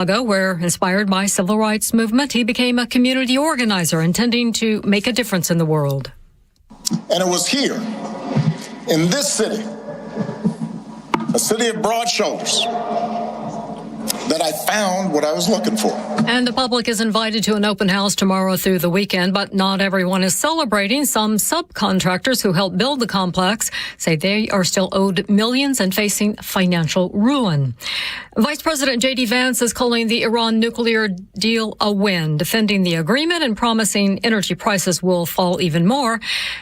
ago, where, inspired by civil rights movement, he became a community organizer intending to make a difference in the world. And it was here, in this city, a city of broad shoulders, that I found what I was looking for. And the public is invited to an open house tomorrow through the weekend, but not everyone is celebrating. Some subcontractors who helped build the complex say they are still owed millions and facing financial ruin. Vice President J.D. Vance is calling the Iran nuclear deal a win, defending the agreement and promising energy prices will fall even more,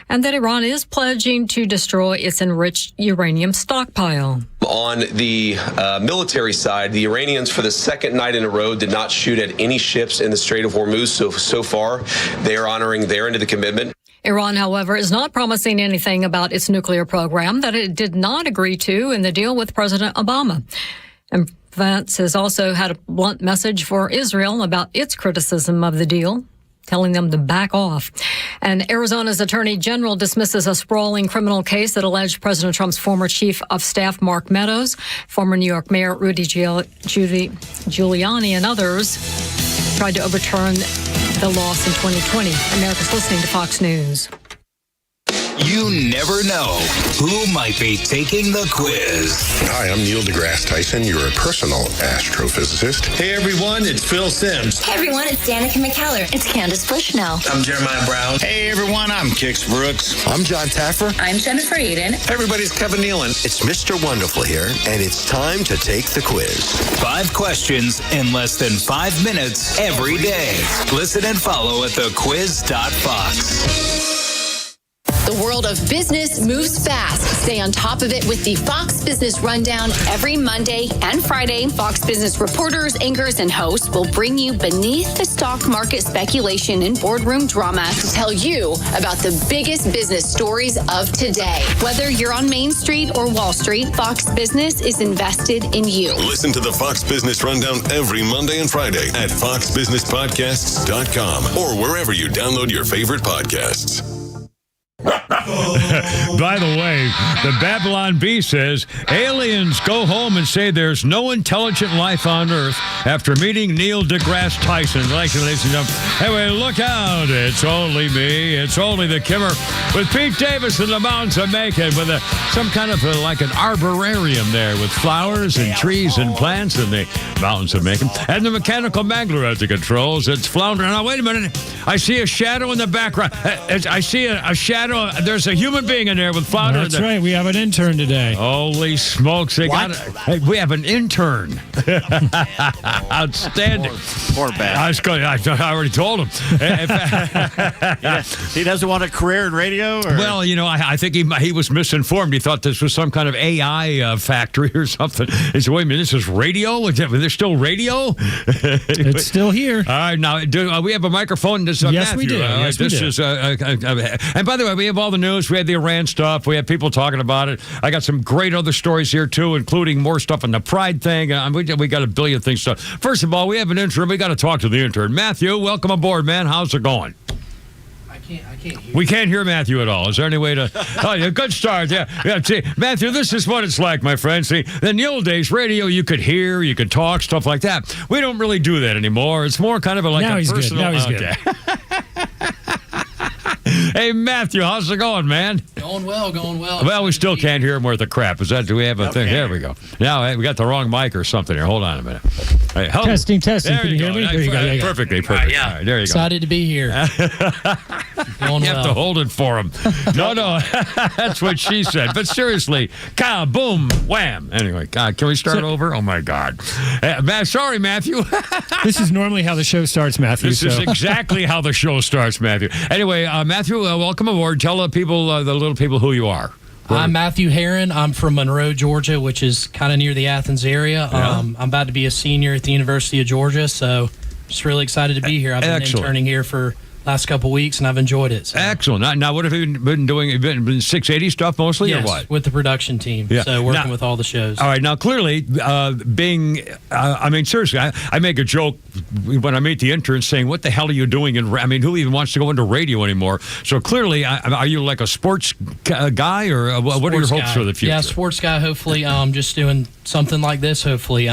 and that Iran is pledging to destroy its enriched uranium stockpile. On the military side, the Iranians, for the second night in a row, did not shoot at any ships in the Strait of Hormuz. So far, they are honoring their end of the commitment. Iran, however, is not promising anything about its nuclear program that it did not agree to in the deal with President Obama. And Vance has also had a blunt message for Israel about its criticism of the deal, telling them to back off. And Arizona's Attorney General dismisses a sprawling criminal case that alleged President Trump's former chief of staff, Mark Meadows, former New York Mayor Rudy Giuliani, and others tried to overturn the loss in 2020. America's listening to Fox News. You never know who might be taking the quiz. Hi, I'm Neil deGrasse Tyson, your personal astrophysicist. Hey everyone, it's Phil Simms. Hey everyone, it's Danica McKellar. It's Candace Bushnell. I'm Jeremiah Brown. Hey everyone, I'm Kix Brooks. I'm John Taffer. I'm Jennifer Eden. Hey everybody's Kevin Nealon. It's Mr. Wonderful here, and it's time to take the quiz. 5 questions in less than 5 minutes every day. Listen and follow at thequiz.fox. The world of business moves fast. Stay on top of it with the Fox Business Rundown every Monday and Friday. Fox Business reporters, anchors, and hosts will bring you beneath the stock market speculation and boardroom drama to tell you about the biggest business stories of today. Whether you're on Main Street or Wall Street, Fox Business is invested in you. Listen to the Fox Business Rundown every Monday and Friday at foxbusinesspodcasts.com or wherever you download your favorite podcasts. By the way, the Babylon Bee says aliens go home and say there's no intelligent life on Earth after meeting Neil deGrasse Tyson. Ladies and gentlemen, anyway, look out. It's only me. It's only the Kimmer with Pete Davis in the mountains of Macon with some kind of like an arborarium there with flowers and trees and plants in the mountains of Macon. And the mechanical mangler at the controls. It's floundering. Now, wait a minute. I see a shadow in the background. I see a shadow. There's a human being in there with flounder. That's right. We have an intern today. Holy smokes. We have an intern. Outstanding. Poor bastard. I already told him. He doesn't want a career in radio? Or? Well, I think he was misinformed. He thought this was some kind of AI factory or something. He said, wait a minute, this is radio? There's still radio? It's still here. All right, now, do we have a microphone? Yes, Matthew. We do. Yes, we do. And by the way, we have all the news. We had the Iran stuff. We have people talking about it. I got some great other stories here, too, including more stuff on the Pride thing. We got a billion things. First of all, we have an intern. We got to talk to the intern. Matthew, welcome aboard, man. How's it going? I can't hear. We can't hear Matthew at all. Is there any way to... Oh, yeah, good start. Yeah. See, Matthew, this is what it's like, my friend. See, in the old days, radio, you could hear, you could talk, stuff like that. We don't really do that anymore. It's more kind of a personal... Now he's good. Hey, Matthew, how's it going, man? Going well. Well, we still can't hear him worth of crap. Do we have a thing? There we go. Now, we got the wrong mic or something here. Hold on a minute. Hey, testing. There Can you hear me? There you go. Perfectly. Yeah. All right, there you go. Excited to be here. You have to hold it for him. No, that's what she said. But seriously, boom, wham. Anyway, God, can we start over? Oh, my God. Sorry, Matthew. This is normally how the show starts, Matthew. This is exactly how the show starts, Matthew. Anyway, Matthew, welcome aboard. Tell the little people who you are. I'm Matthew Herron. I'm from Monroe, Georgia, which is kind of near the Athens area. Yeah. I'm about to be a senior at the University of Georgia, so just really excited to be here. I've been interning here for last couple weeks, and I've enjoyed it. So. Excellent. Now, what have you been doing? You've been 680 stuff mostly, Yes, or what? with the production team. Yeah. So working Now- with all the shows. All right. Now, clearly, seriously, I make a joke when I meet the interns saying, "What the hell are you doing?" Who even wants to go into radio anymore? So clearly, are you like a sports guy, or what are your hopes for the future? Yeah, sports guy. Hopefully, just doing something like this. Hopefully,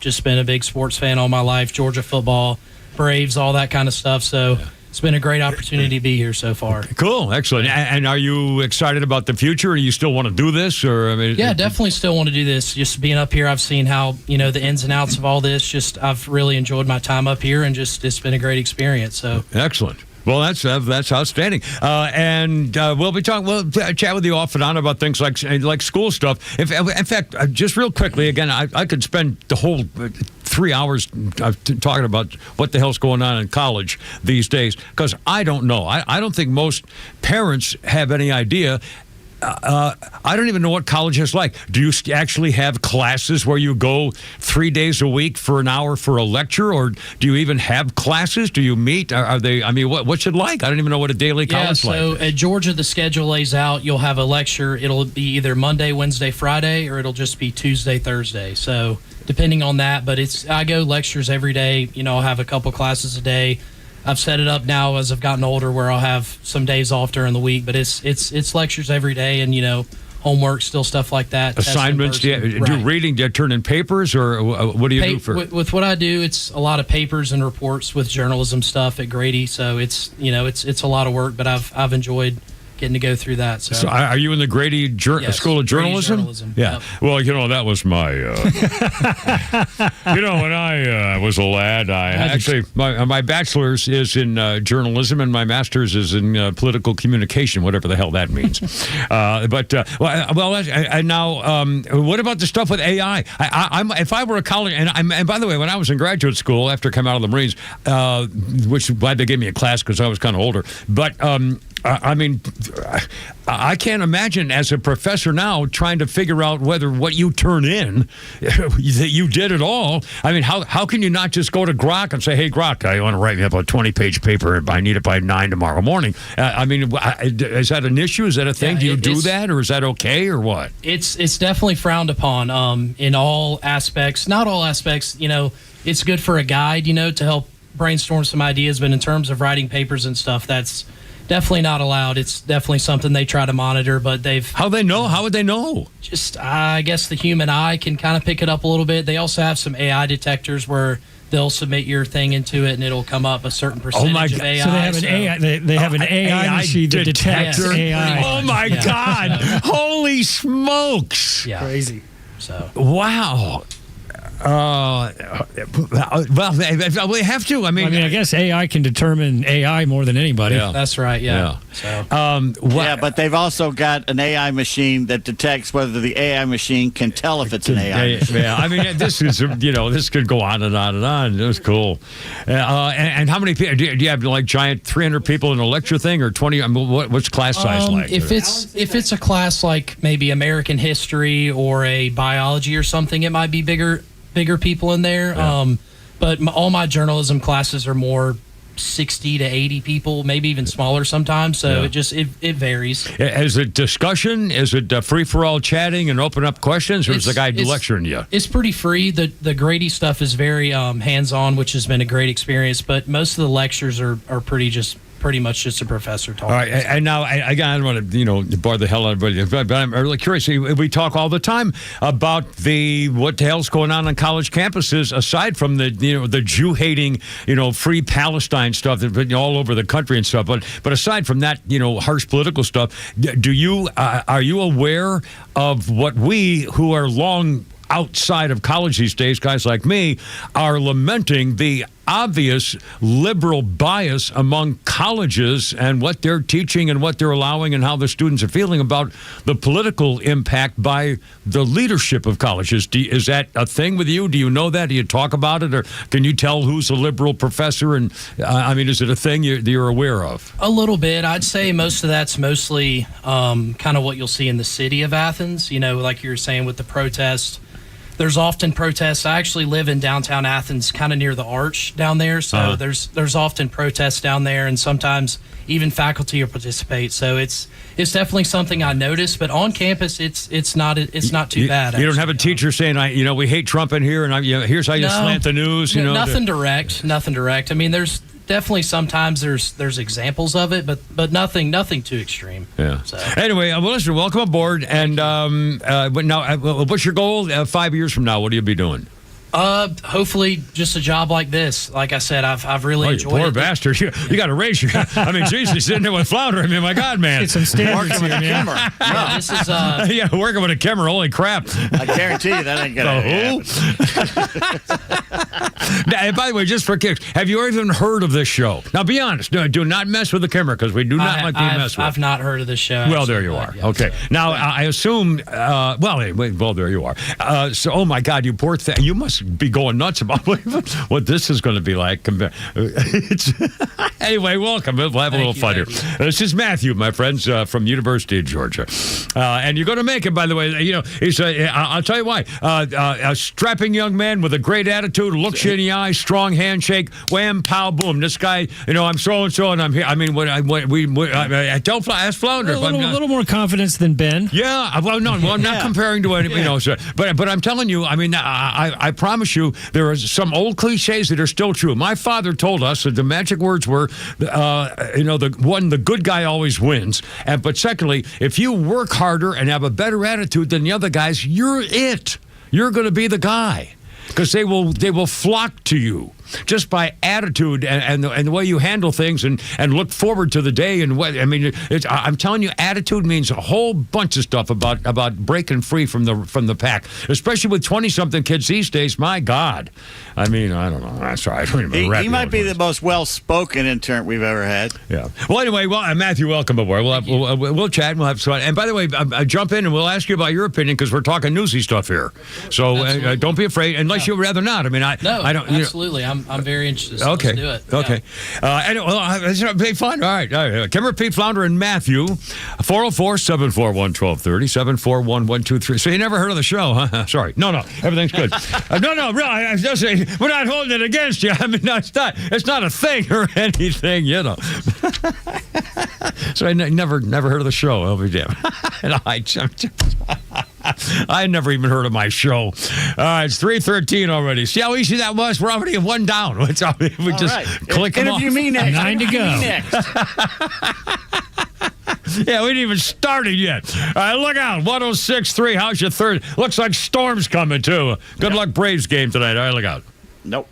just been a big sports fan all my life. Georgia football, Braves, all that kind of stuff. So. It's been a great opportunity to be here so far. Cool, excellent. And are you excited about the future? Or you still want to do this, or Yeah, definitely still want to do this. Just being up here, I've seen how the ins and outs of all this. Just I've really enjoyed my time up here, and just it's been a great experience. So excellent. Well, that's outstanding. And we'll be talking. We'll chat with you off and on about things like school stuff. In fact, just real quickly, again, I could spend the whole 3 hours talking about what the hell's going on in college these days, because I don't know. I don't think most parents have any idea. I don't even know what college is like. Do you actually have classes where you go 3 days a week for an hour for a lecture, or do you even have classes? Do you meet? Are they? What's it like? I don't even know what a daily college like. So at Georgia, the schedule lays out. You'll have a lecture. It'll be either Monday, Wednesday, Friday, or it'll just be Tuesday, Thursday. So depending on that, but I go lectures every day. I'll have a couple classes a day. I've set it up now as I've gotten older where I'll have some days off during the week, but it's lectures every day, and homework, still stuff like that. Assignments? Do you reading? Do you turn in papers, or what do you do for? With what I do, it's a lot of papers and reports with journalism stuff at Grady. So it's a lot of work, but I've enjoyed getting to go through that. So are you in the Grady School of Journalism? Yeah. Yep. Well, that was my. When I was a lad, my bachelor's is in journalism and my master's is in political communication, whatever the hell that means. And now, what about the stuff with AI? If I were a college, and by the way, when I was in graduate school after coming out of the Marines, which glad they gave me a class because I was kind of older, but. I can't imagine as a professor now trying to figure out whether what you turn in, that you did it all. How can you not just go to Grok and say, "Hey, Grok, I want to write me up a 20-page paper and I need it by 9 tomorrow morning." Is that an issue? Is that a thing? Do you do that, or is that okay, or what? It's definitely frowned upon in all aspects. Not all aspects. It's good for a guide, to help brainstorm some ideas, but in terms of writing papers and stuff, that's definitely not allowed. It's definitely something they try to monitor, but How would they know? Just, I guess the human eye can kind of pick it up a little bit. They also have some AI detectors where they'll submit your thing into it and it'll come up a certain percentage of AI. So they have an AI. They have an AI machine that detects AI. Oh my God! Holy smokes! Yeah. Crazy. So wow. Well, we have to. I guess AI can determine AI more than anybody. Yeah. That's right. Yeah. But they've also got an AI machine that detects whether the AI machine can tell if it's an AI machine. Yeah, this is this could go on and on and on. It was cool. And how many people do you have? Like giant 300 people in a lecture thing, or 20? What's class size like? If it's a class like maybe American history or a biology or something, it might be bigger people in there. Yeah. But all my journalism classes are more 60 to 80 people, maybe even smaller sometimes. So it varies. Is it discussion? Is it free-for-all chatting and open up questions, or is the guy lecturing you? It's pretty free. The Grady stuff is very hands-on, which has been a great experience. But most of the lectures are pretty much just a professor talking. All right, and now I don't want to bar the hell out of everybody, but I'm really curious. We talk all the time about what the hell's going on college campuses, aside from the Jew hating free Palestine stuff that all over the country and stuff. But aside from that harsh political stuff, are you aware of what we who are long outside of college these days, guys like me, are lamenting the obvious liberal bias among colleges and what they're teaching and what they're allowing and how the students are feeling about the political impact by the leadership of colleges. Is that a thing with you? Do you know that? Do you talk about it? Or can you tell who's a liberal professor? And is it a thing you're aware of? A little bit. I'd say most of that's mostly kind of what you'll see in the city of Athens, like you were saying with the protest. there's often protests. I actually live in downtown Athens, kind of near the Arch down there. So there's often protests down there, and sometimes even faculty will participate. So it's definitely something I noticed. But on campus, it's not too bad. You don't have a teacher saying, we hate Trump in here, and here's how you slant the news. Nothing direct. I mean, there's definitely sometimes there's examples of it, but nothing too extreme. Yeah. So. Anyway, well, listen, welcome aboard. And now, what's your goal 5 years from now? What will you be doing? Hopefully just a job like this. Like I said, I've really enjoyed it. Poor bastard. You got to raise your... I mean, Jesus, sitting there with Flounder. I mean, my God, man. Get some standards Working with a here, kimmer. Yeah, this is... yeah, working with a kimmer. Holy crap. I guarantee you that ain't going to happen. Now, by the way, just for kicks, have you even heard of this show? Now, be honest. Do not mess with the kimmer, because we do not like being messed with. I've not heard of this show. Well, there you are. Okay. Now, I assume... well, there you are. So, oh, my God, you poor thing. You must be going nuts about what this is going to be like. Anyway, welcome. We'll have a little fun here. This is Matthew, my friends, from University of Georgia. And you're going to make it, by the way. He's I'll tell you why. A strapping young man with a great attitude, looks you in the eye, strong handshake, wham, pow, boom. This guy, I'm so-and-so, and I'm here. I mean, don't ask Flounder. A little more confidence than Ben. Yeah. Well, no, I'm not comparing to anybody, but I'm telling you, I mean, I promise you, there are some old cliches that are still true. My father told us that the magic words were, the good guy always wins. But secondly, if you work harder and have a better attitude than the other guys, you're it. You're going to be the guy, because they will flock to you just by attitude and the way you handle things and look forward to the day. And what I mean, I'm telling you, attitude means a whole bunch of stuff about breaking free from the pack, especially with 20-something kids these days. My God, I mean, I don't know. I'm sorry, I don't even. He might be the most well-spoken intern we've ever had. Yeah. Well, anyway, Matthew, welcome aboard. We'll chat and we'll have fun. And by the way, jump in and we'll ask you about your opinion, because we're talking newsy stuff here. So don't be afraid, unless you'd rather not. I mean, I don't. Absolutely. I'm very interested. So okay. Let's do it. Okay. It's be fun. All right. Kimmer, Pete, Flounder, and Matthew. 404-741-1230, 741-123. So you never heard of the show, huh? Sorry. No. Everything's good. No. Really, I just say we're not holding it against you. I mean, no, it's not a thing or anything, So I never heard of the show. I'll be damned. And I never even heard of my show. It's 3:13 already. See how easy that was? We're already at one down. We just click them off. Interview me next. 9 to go. Yeah, we didn't even started yet. All right, look out. 106.3. How's your third? Looks like storm's coming, too. Good luck Braves game tonight. All right, look out. Nope.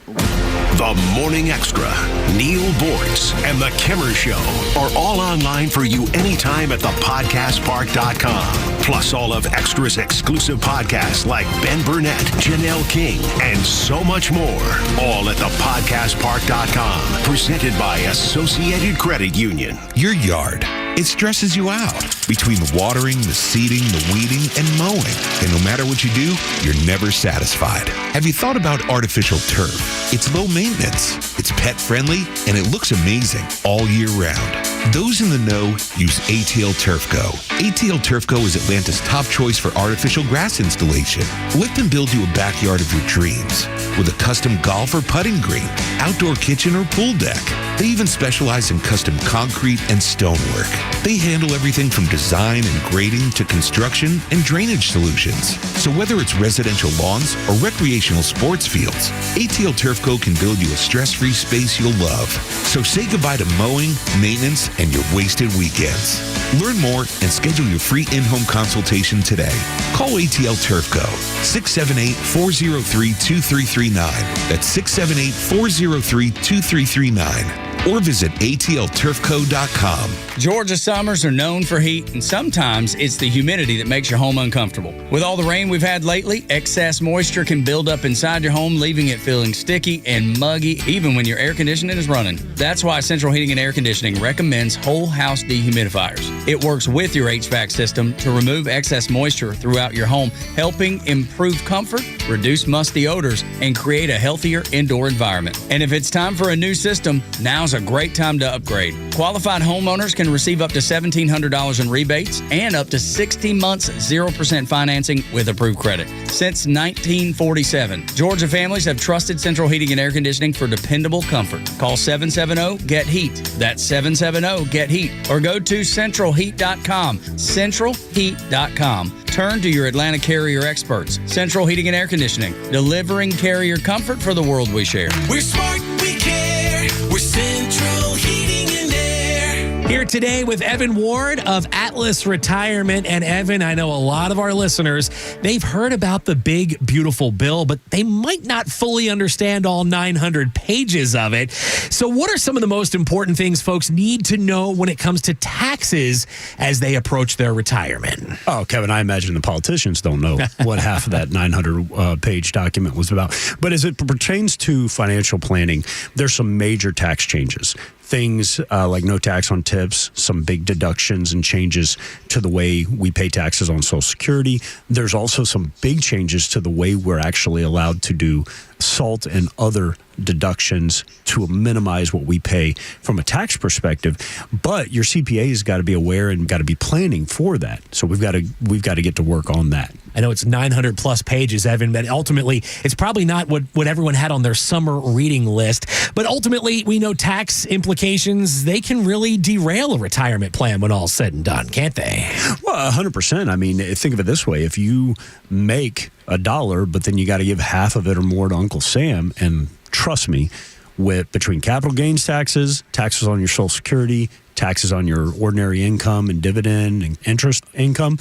The Morning Extra, Neil Bortz, and The Kimmer Show are all online for you anytime at thepodcastpark.com. Plus all of Extra's exclusive podcasts like Ben Burnett, Janelle King, and so much more. All at thepodcastpark.com. Presented by Associated Credit Union. Your yard, it stresses you out. Between the watering, the seeding, the weeding, and mowing. And no matter what you do, you're never satisfied. Have you thought about artificial turf? It's low maintenance, it's pet friendly, and it looks amazing all year round. Those in the know use ATL Turf Go. ATL Turf Go is Atlanta's top choice for artificial grass installation. Let them build you a backyard of your dreams with a custom golf or putting green, outdoor kitchen or pool deck. They even specialize in custom concrete and stonework. They handle everything from design and grading to construction and drainage solutions. So whether it's residential lawns or recreational sports fields, ATL Turf Go can build you a stress-free space you'll love. So say goodbye to mowing, maintenance, and your wasted weekends. Learn more and schedule your free in-home consultation today. Call ATL Turf Go, 678-403-2339. That's 678-403-2339. Or visit atlturfco.com. Georgia summers are known for heat, and sometimes it's the humidity that makes your home uncomfortable. With all the rain we've had lately, excess moisture can build up inside your home, leaving it feeling sticky and muggy even when your air conditioning is running. That's why Central Heating and Air Conditioning recommends whole house dehumidifiers. It works with your HVAC system to remove excess moisture throughout your home, helping improve comfort, reduce musty odors, and create a healthier indoor environment. And if it's time for a new system, now's now's a great time to upgrade. Qualified homeowners can receive up to $1,700 in rebates and up to 60 months 0% financing with approved credit. Since 1947, Georgia families have trusted Central Heating and Air Conditioning for dependable comfort. Call 770-GET-HEAT. That's 770-GET-HEAT. Or go to centralheat.com. Centralheat.com. Turn to your Atlanta carrier experts. Central Heating and Air Conditioning, delivering carrier comfort for the world we share. We're smart, we care. We're Central Heating and Air. Here today with Evan Ward of Atlas Retirement. And Evan, I know a lot of our listeners, they've heard about the big, beautiful bill, but they might not fully understand all 900 pages of it. So what are some of the most important things folks need to know when it comes to taxes as they approach their retirement? Oh, Kevin, I imagine the politicians don't know what half of that 900-page document was about. But as it pertains to financial planning, there's some major tax changes. Things like no tax on tips, some big deductions and changes to the way we pay taxes on Social Security. There's also some big changes to the way we're actually allowed to do SALT and other deductions to minimize what we pay from a tax perspective. But your CPA has got to be aware and got to be planning for that. So we've got to get to work on that. I know it's 900 plus pages, Evan, but ultimately it's probably not what everyone had on their summer reading list. But ultimately, we know tax implications, they can really derail a retirement plan when all's said and done, can't they? Well, 100%. I mean, think of it this way. If you make $1, but then you got to give half of it or more to Uncle Sam, and trust me, between capital gains taxes, taxes on your Social Security, taxes on your ordinary income and dividend and interest income,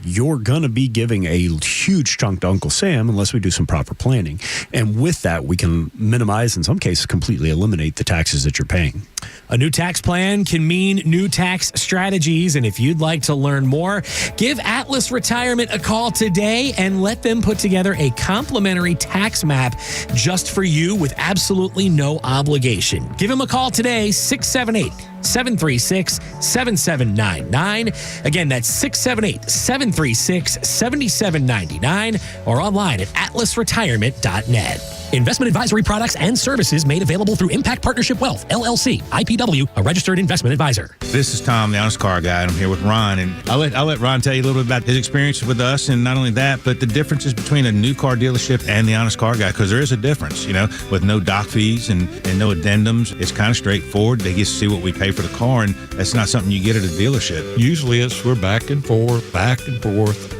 you're going to be giving a huge chunk to Uncle Sam unless we do some proper planning. And with that, we can minimize, in some cases, completely eliminate the taxes that you're paying. A new tax plan can mean new tax strategies. And if you'd like to learn more, give Atlas Retirement a call today and let them put together a complimentary tax map just for you with absolutely no obligation. Give them a call today, 678-736-7799. Again, that's 678-736-7799 or online at atlasretirement.net. Investment advisory products and services made available through Impact Partnership Wealth, LLC, IPW, a registered investment advisor. This is Tom, the Honest Car Guy, and I'm here with Ron. And I'll let Ron tell you a little bit about his experience with us, and not only that, but the differences between a new car dealership and the Honest Car Guy, because there is a difference, with no doc fees and no addendums. It's kind of straightforward. They get to see what we pay for the car, and that's not something you get at a dealership. Usually we're back and forth,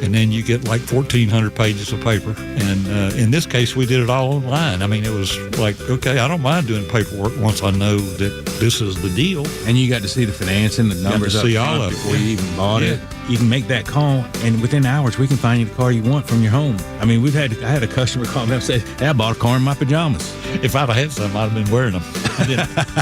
and then you get like 1,400 pages of paper. And in this case, we did it all online. I mean, it was like, okay, I don't mind doing paperwork once I know that this is the deal. And you got to see the financing, the numbers up front before you even bought it. You can make that call, and within hours, we can find you the car you want from your home. I mean, I had a customer call me up and say, hey, I bought a car in my pajamas. If I'd have had some, I'd have been wearing them.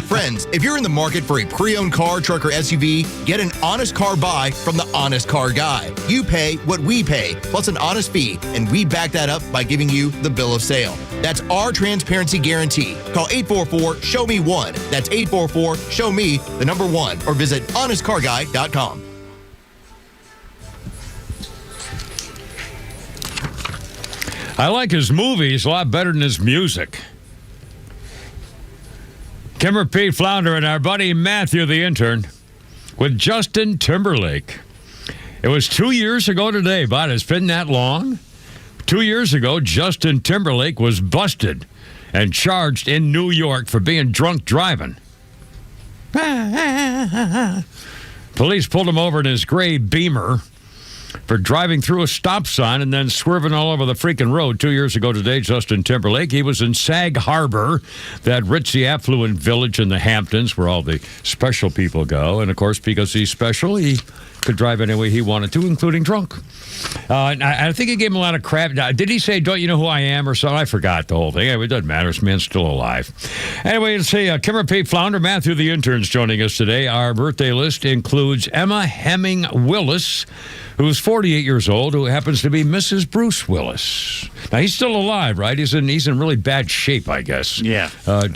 Friends, if you're in the market for a pre-owned car, truck, or SUV, get an honest car buy from the Honest Car Guy. You pay what we pay, plus an honest fee, and we back that up by giving you the bill of sale. That's our transparency guarantee. Call 844-SHOW-ME-1. That's 844-SHOW-ME, the number 1, or visit honestcarguy.com. I like his movies a lot better than his music. Kimmer Pete Flounder and our buddy Matthew, the intern, with Justin Timberlake. It was 2 years ago today, but it's been that long. 2 years ago, Justin Timberlake was busted and charged in New York for being drunk driving. Police pulled him over in his gray Beamer for driving through a stop sign and then swerving all over the freaking road. 2 years ago today, Justin Timberlake, he was in Sag Harbor, that ritzy affluent village in the Hamptons where all the special people go. And, of course, because he's special, he could drive any way he wanted to, including drunk. I think he gave him a lot of crap. Did he say, don't you know who I am or something? I forgot the whole thing. Anyway, it doesn't matter. This man's still alive. Anyway, let's see. Kimmer Pete Flounder, Matthew the intern's joining us today. Our birthday list includes Emma Hemming Willis, who's 48 years old, who happens to be Mrs. Bruce Willis. Now, he's still alive, right? He's in really bad shape, I guess. Yeah. A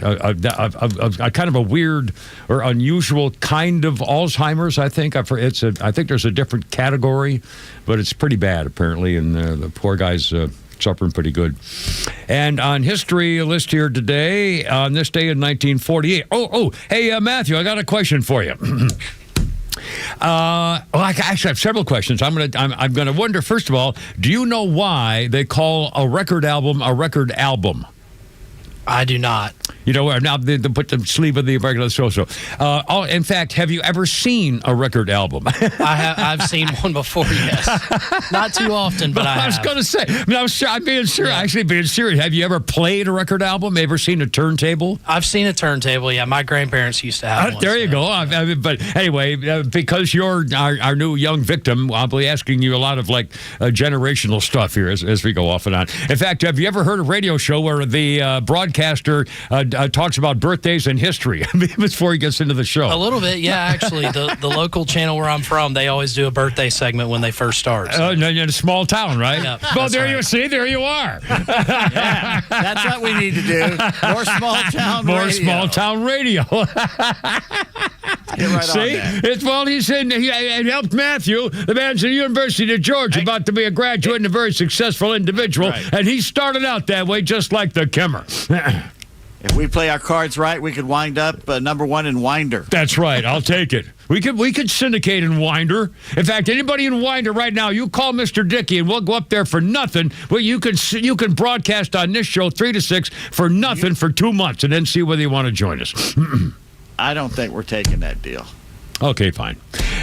kind of a weird or unusual kind of Alzheimer's, I think. I think there's a different category, but it's pretty bad, apparently, and the poor guy's suffering pretty good. And on history list here today, on this day in 1948. Hey, Matthew, I got a question for you. I actually have several questions. I'm gonna wonder, first of all, do you know why they call a record album a record album? I do not. You know, now they put the sleeve of the regular so-so. In fact, have you ever seen a record album? I've seen one before, yes. Not too often, but I was going to say, I'm being serious. Yeah. Actually, being serious. Have you ever played a record album? Ever seen a turntable? I've seen a turntable, yeah. My grandparents used to have one. There you go. But anyway, because you're our new young victim, I'll be asking you a lot of generational stuff here as we go off and on. In fact, have you ever heard a radio show where the broadcaster talks about birthdays and history before he gets into the show? A little bit, yeah. Actually, the local channel where I'm from, they always do a birthday segment when they first start. So. In a small town, right? Yeah, well, there right. You see, there you are. Yeah, that's what we need to do. More small town radio. More small town radio. Right see, he said it helped Matthew. The man's at the University of Georgia, about to be a graduate and a very successful individual, right. And he started out that way, just like the Kimmer. If we play our cards right, we could wind up number one in Winder. That's right. I'll take it. We could syndicate in Winder. In fact, anybody in Winder right now, you call Mr. Dickey, and we'll go up there for nothing. Well, you can broadcast on this show 3 to 6 for nothing for 2 months, and then see whether you want to join us. I don't think we're taking that deal. Okay, fine.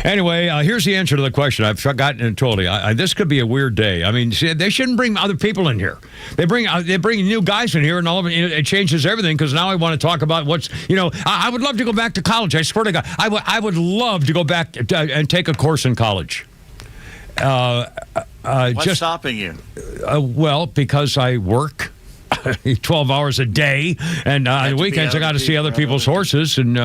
Anyway, here's the answer to the question. I've forgotten and told you. This could be a weird day. I mean, they shouldn't bring other people in here. They bring new guys in here, and all of it changes everything. Because now I want to talk about what's. I would love to go back to college. I swear to God, I would love to go back and take a course in college. What's stopping you? Well, because I work 12 hours a day, and on weekends I got to see other people's horses, and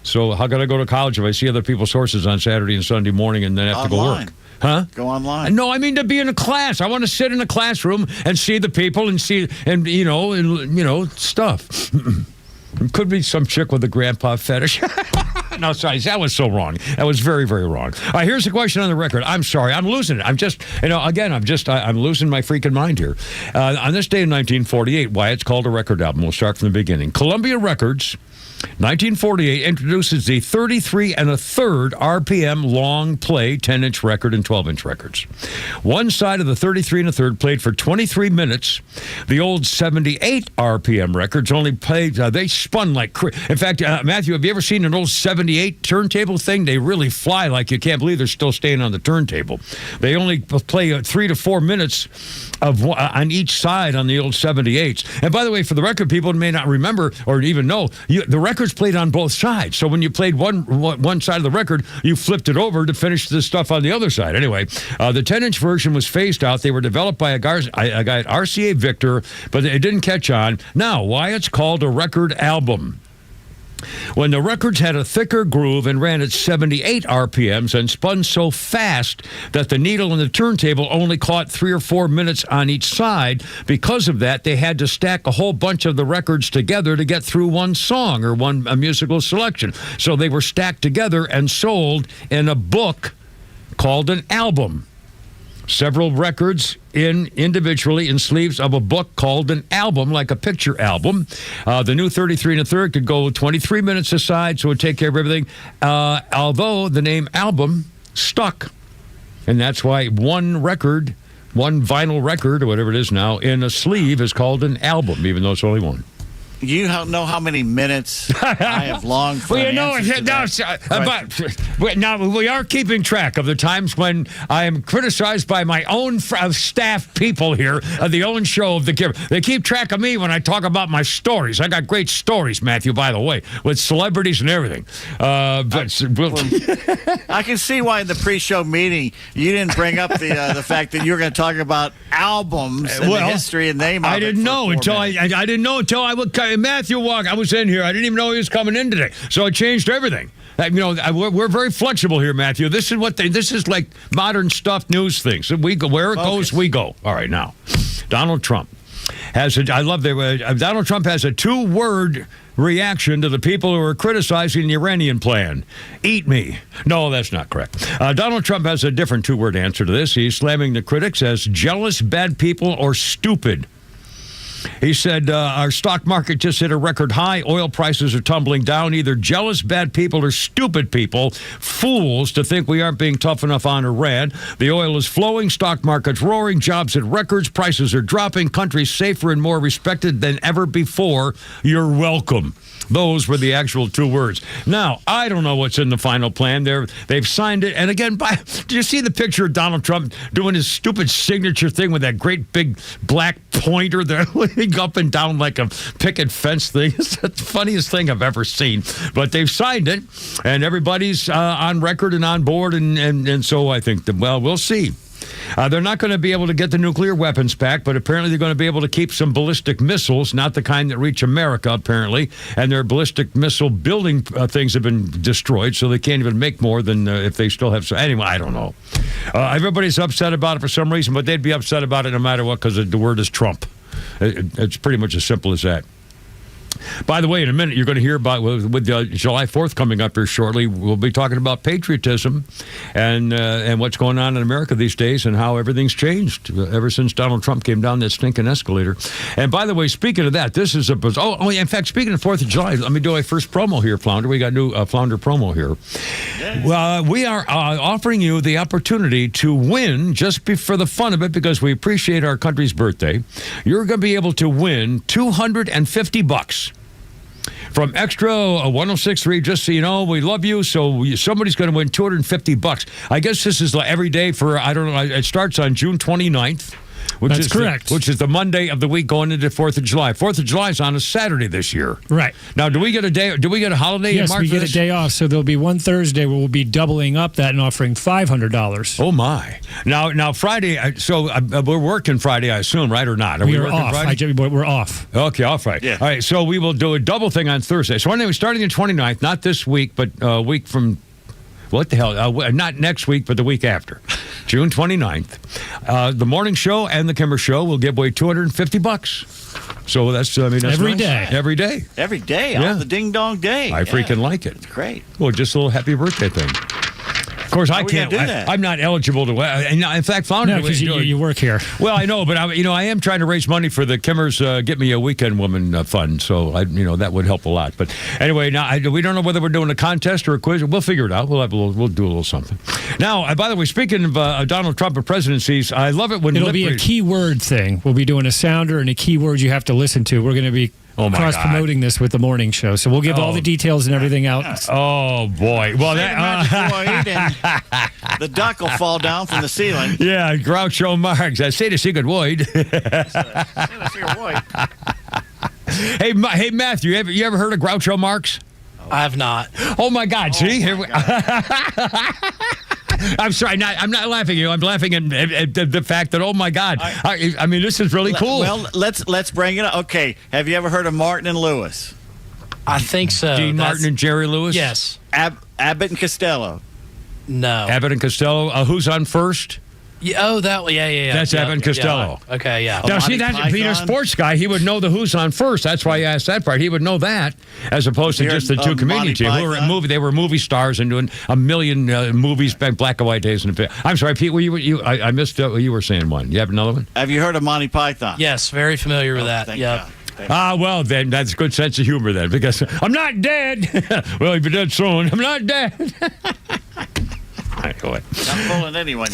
So how can I go to college if I see other people's horses on Saturday and Sunday morning and then have to go work? Huh? Go online. No, I mean to be in a class. I want to sit in a classroom and see the people and see stuff. It could be some chick with a grandpa fetish. No, sorry, that was so wrong. That was very, very wrong. All right, here's the question on the record. I'm sorry, I'm losing it. I'm just, I'm losing my freaking mind here. On this day in 1948, why it's called a record album. We'll start from the beginning. Columbia Records, 1948, introduces the 33 1/3 RPM long play 10-inch record and 12-inch records. One side of the 33 1/3 played for 23 minutes. The old 78 RPM records only played, they spun like crazy. In fact, Matthew, have you ever seen an old 78 turntable thing? They really fly like you can't believe they're still staying on the turntable. They only play 3 to 4 minutes on each side on the old 78s. And by the way, for the record, people may not remember or even know, the records played on both sides. So when you played one side of the record, you flipped it over to finish the stuff on the other side. Anyway, the 10-inch version was phased out. They were developed by a guy at RCA Victor, but it didn't catch on. Now, why it's called a record album? When the records had a thicker groove and ran at 78 RPMs and spun so fast that the needle in the turntable only caught 3 or 4 minutes on each side. Because of that, they had to stack a whole bunch of the records together to get through one song or a musical selection. So they were stacked together and sold in a book called an album. Several records individually in sleeves of a book called an album, like a picture album. The new 33 1/3 could go 23 minutes aside, so it would take care of everything. Although the name album stuck. And that's why one vinyl record, or whatever it is now, in a sleeve is called an album, even though it's only one. You know how many minutes I have longed for. Well, now we are keeping track of the times when I am criticized by my own staff people here of the own show of the Kimmer. They keep track of me when I talk about my stories. I got great stories, Matthew, by the way, with celebrities and everything. I can see why in the pre-show meeting you didn't bring up the fact that you were going to talk about albums and the history and name. I didn't know until I didn't know until I would. Matthew Walk, I was in here. I didn't even know he was coming in today, so it changed everything. We're very flexible here, Matthew. This is like modern stuff, news things. We go where it goes, we go. All right, now, Donald Trump I love that Donald Trump has a 2-word reaction to the people who are criticizing the Iranian plan. Eat me. No, that's not correct. Donald Trump has a different 2-word answer to this. He's slamming the critics as jealous, bad people, or stupid. He said, our stock market just hit a record high. Oil prices are tumbling down. Either jealous, bad people or stupid people, fools to think we aren't being tough enough on Iran. The oil is flowing, stock market's roaring, jobs at records, prices are dropping, countries safer and more respected than ever before. You're welcome. Those were the actual 2 words. Now, I don't know what's in the final plan. They've signed it. And again, did you see the picture of Donald Trump doing his stupid signature thing with that great big black pointer there, looking up and down like a picket fence thing? It's the funniest thing I've ever seen. But they've signed it, and everybody's on record and on board. And so I think, we'll see. They're not going to be able to get the nuclear weapons back, but apparently they're going to be able to keep some ballistic missiles, not the kind that reach America, apparently. And their ballistic missile building things have been destroyed, so they can't even make more than if they still have some. Anyway, I don't know. Everybody's upset about it for some reason, but they'd be upset about it no matter what because the word is Trump. It's pretty much as simple as that. By the way, in a minute, you're going to hear about, with July 4th coming up here shortly, we'll be talking about patriotism and what's going on in America these days and how everything's changed ever since Donald Trump came down that stinking escalator. And by the way, speaking of that, this is in fact, speaking of 4th of July, let me do a first promo here, Flounder. We got a new Flounder promo here. Yes. Well, we are offering you the opportunity to win, just for the fun of it, because we appreciate our country's birthday. You're going to be able to win $250. From Extra 106.3, just so you know, we love you, so somebody's going to win $250. I guess this is every day for, I don't know, it starts on June 29th. That's correct. Which is the Monday of the week going into 4th of July. 4th of July is on a Saturday this year. Right. Now, do we get a day? Do we get a holiday in March? Yes, we get a day off. So there'll be one Thursday where we'll be doubling up that and offering $500. Oh, my. Now Friday, so we're working Friday, I assume, right, or not? Are we working off. Friday? We're off. Okay, off Friday. Yeah. All right, so we will do a double thing on Thursday. So anyway, starting the 29th, not this week, but a week from... What the hell? Not next week, but the week after. June 29th. The morning show and the Kimmer show will give away $250. So that's every nice. day. Every day. Every day. Yeah. On the ding dong day. I freaking like it. It's great. Well, just a little happy birthday thing. Of course, I can't do that. I'm not eligible to. In fact, Flounder. No, because you work here. Well, I know, but I am trying to raise money for the Kimmers Get Me a Weekend Woman fund. So that would help a lot. But anyway, now we don't know whether we're doing a contest or a quiz. We'll figure it out. We'll do a little something. Now, by the way, speaking of Donald Trump and presidencies, I love it when it'll be a keyword thing. We'll be doing a sounder and a keyword you have to listen to. We're going to be cross-promoting this with the morning show. So we'll give all the details and everything out. Oh, boy. Well, the duck will fall down from the ceiling. Yeah, Groucho Marx. I say the secret word. Hey, Matthew, you ever heard of Groucho Marx? I have not. Oh, my God. See? Here we I'm sorry. I'm not laughing at you. I'm laughing at the fact that, oh, my God. I mean, this is really cool. Well, let's bring it up. Okay. Have you ever heard of Martin and Lewis? I think so. Dean Martin and Jerry Lewis? Yes. Abbott and Costello? No. Abbott and Costello. Who's on first? Yeah, yeah. That's Abbott and Costello. Yeah. Okay, yeah. Now, see, that's Peter, sports guy. He would know the who's on first. That's why I asked that part. He would know that, as opposed to just the two comedians who were They were movie stars and doing a million movies back black and white days. I'm sorry, Pete. I missed you were saying one. You have another one? Have you heard of Monty Python? Yes, very familiar with that. Yeah. Well, then that's a good sense of humor then, because I'm not dead. Well, he'll be dead soon. I'm not dead. Go ahead. Not fooling anyone.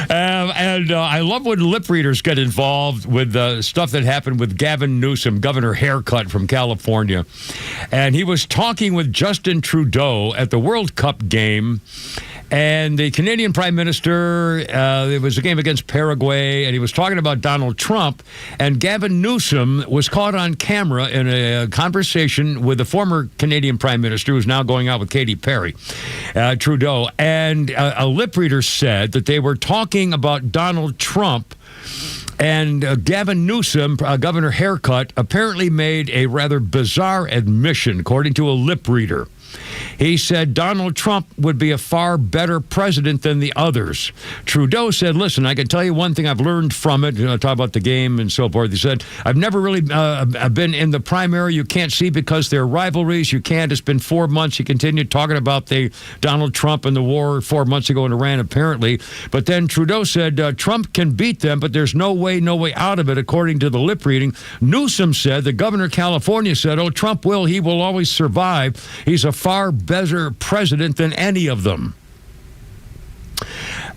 And I love when lip readers get involved with stuff that happened with Gavin Newsom, Governor Haircut from California. And he was talking with Justin Trudeau at the World Cup game. And the Canadian Prime Minister, it was a game against Paraguay, and he was talking about Donald Trump. And Gavin Newsom was caught on camera in a conversation with the former Canadian Prime Minister, who's now going out with Katy Perry, Trudeau. And a lip reader said that they were talking about Donald Trump. And Gavin Newsom, Governor Haircut, apparently made a rather bizarre admission, according to a lip reader. He said Donald Trump would be a far better president than the others. Trudeau said, listen, I can tell you one thing I've learned from it. Talk about the game and so forth. He said, I've never really been in the primary. You can't see because there are rivalries. You can't. It's been 4 months. He continued talking about the Donald Trump and the war 4 months ago in Iran, apparently. But then Trudeau said Trump can beat them, but there's no way out of it, according to the lip reading. Newsom said, the governor of California said, oh, Trump he will always survive. He's a far better president than any of them.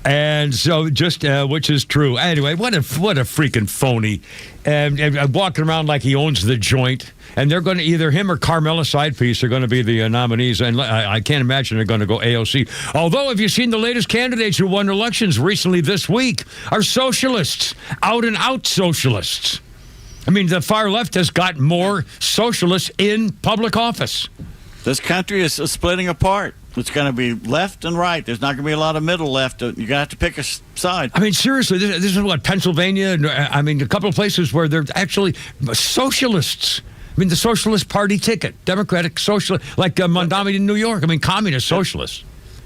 And so just, which is true. Anyway, what a freaking phony. And walking around like he owns the joint. And they're going to, either him or Carmela Sidepiece are going to be the nominees. And I can't imagine they're going to go AOC. Although, have you seen the latest candidates who won elections recently this week are socialists, out and out socialists. I mean, the far left has got more socialists in public office. This country is splitting apart. It's going to be left and right. There's not going to be a lot of middle left. You're going to have to pick a side. I mean, seriously, this is what, Pennsylvania? I mean, a couple of places where they're actually socialists. I mean, the Socialist Party ticket, Democratic Socialist, like Mondami in New York. I mean, communist socialists.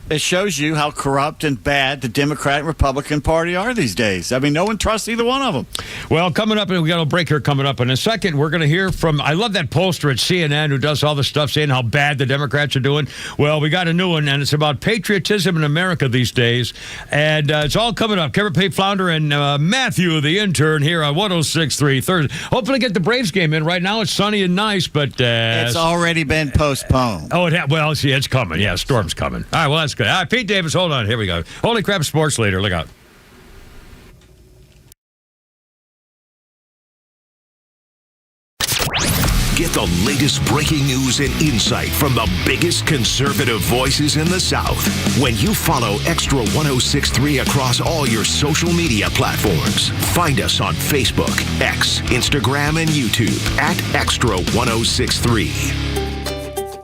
It shows you how corrupt and bad the Democrat and Republican Party are these days. I mean, no one trusts either one of them. Well, coming up, and we got a break here coming up in a second, we're going to hear from, I love that pollster at CNN who does all the stuff saying how bad the Democrats are doing. Well, we got a new one, and it's about patriotism in America these days. And it's all coming up. Kevin Pate Flounder and Matthew, the intern, here on 106.3 Thursday. Hopefully get the Braves game in. Right now it's sunny and nice, but... it's already been postponed. Oh, well, see, it's coming. Yeah, storm's coming. All right, well, that's good. All right, Pete Davis, hold on. Here we go. Holy crap, sports leader. Look out. Get the latest breaking news and insight from the biggest conservative voices in the South when you follow Extra 106.3 across all your social media platforms. Find us on Facebook, X, Instagram, and YouTube at Extra 106.3.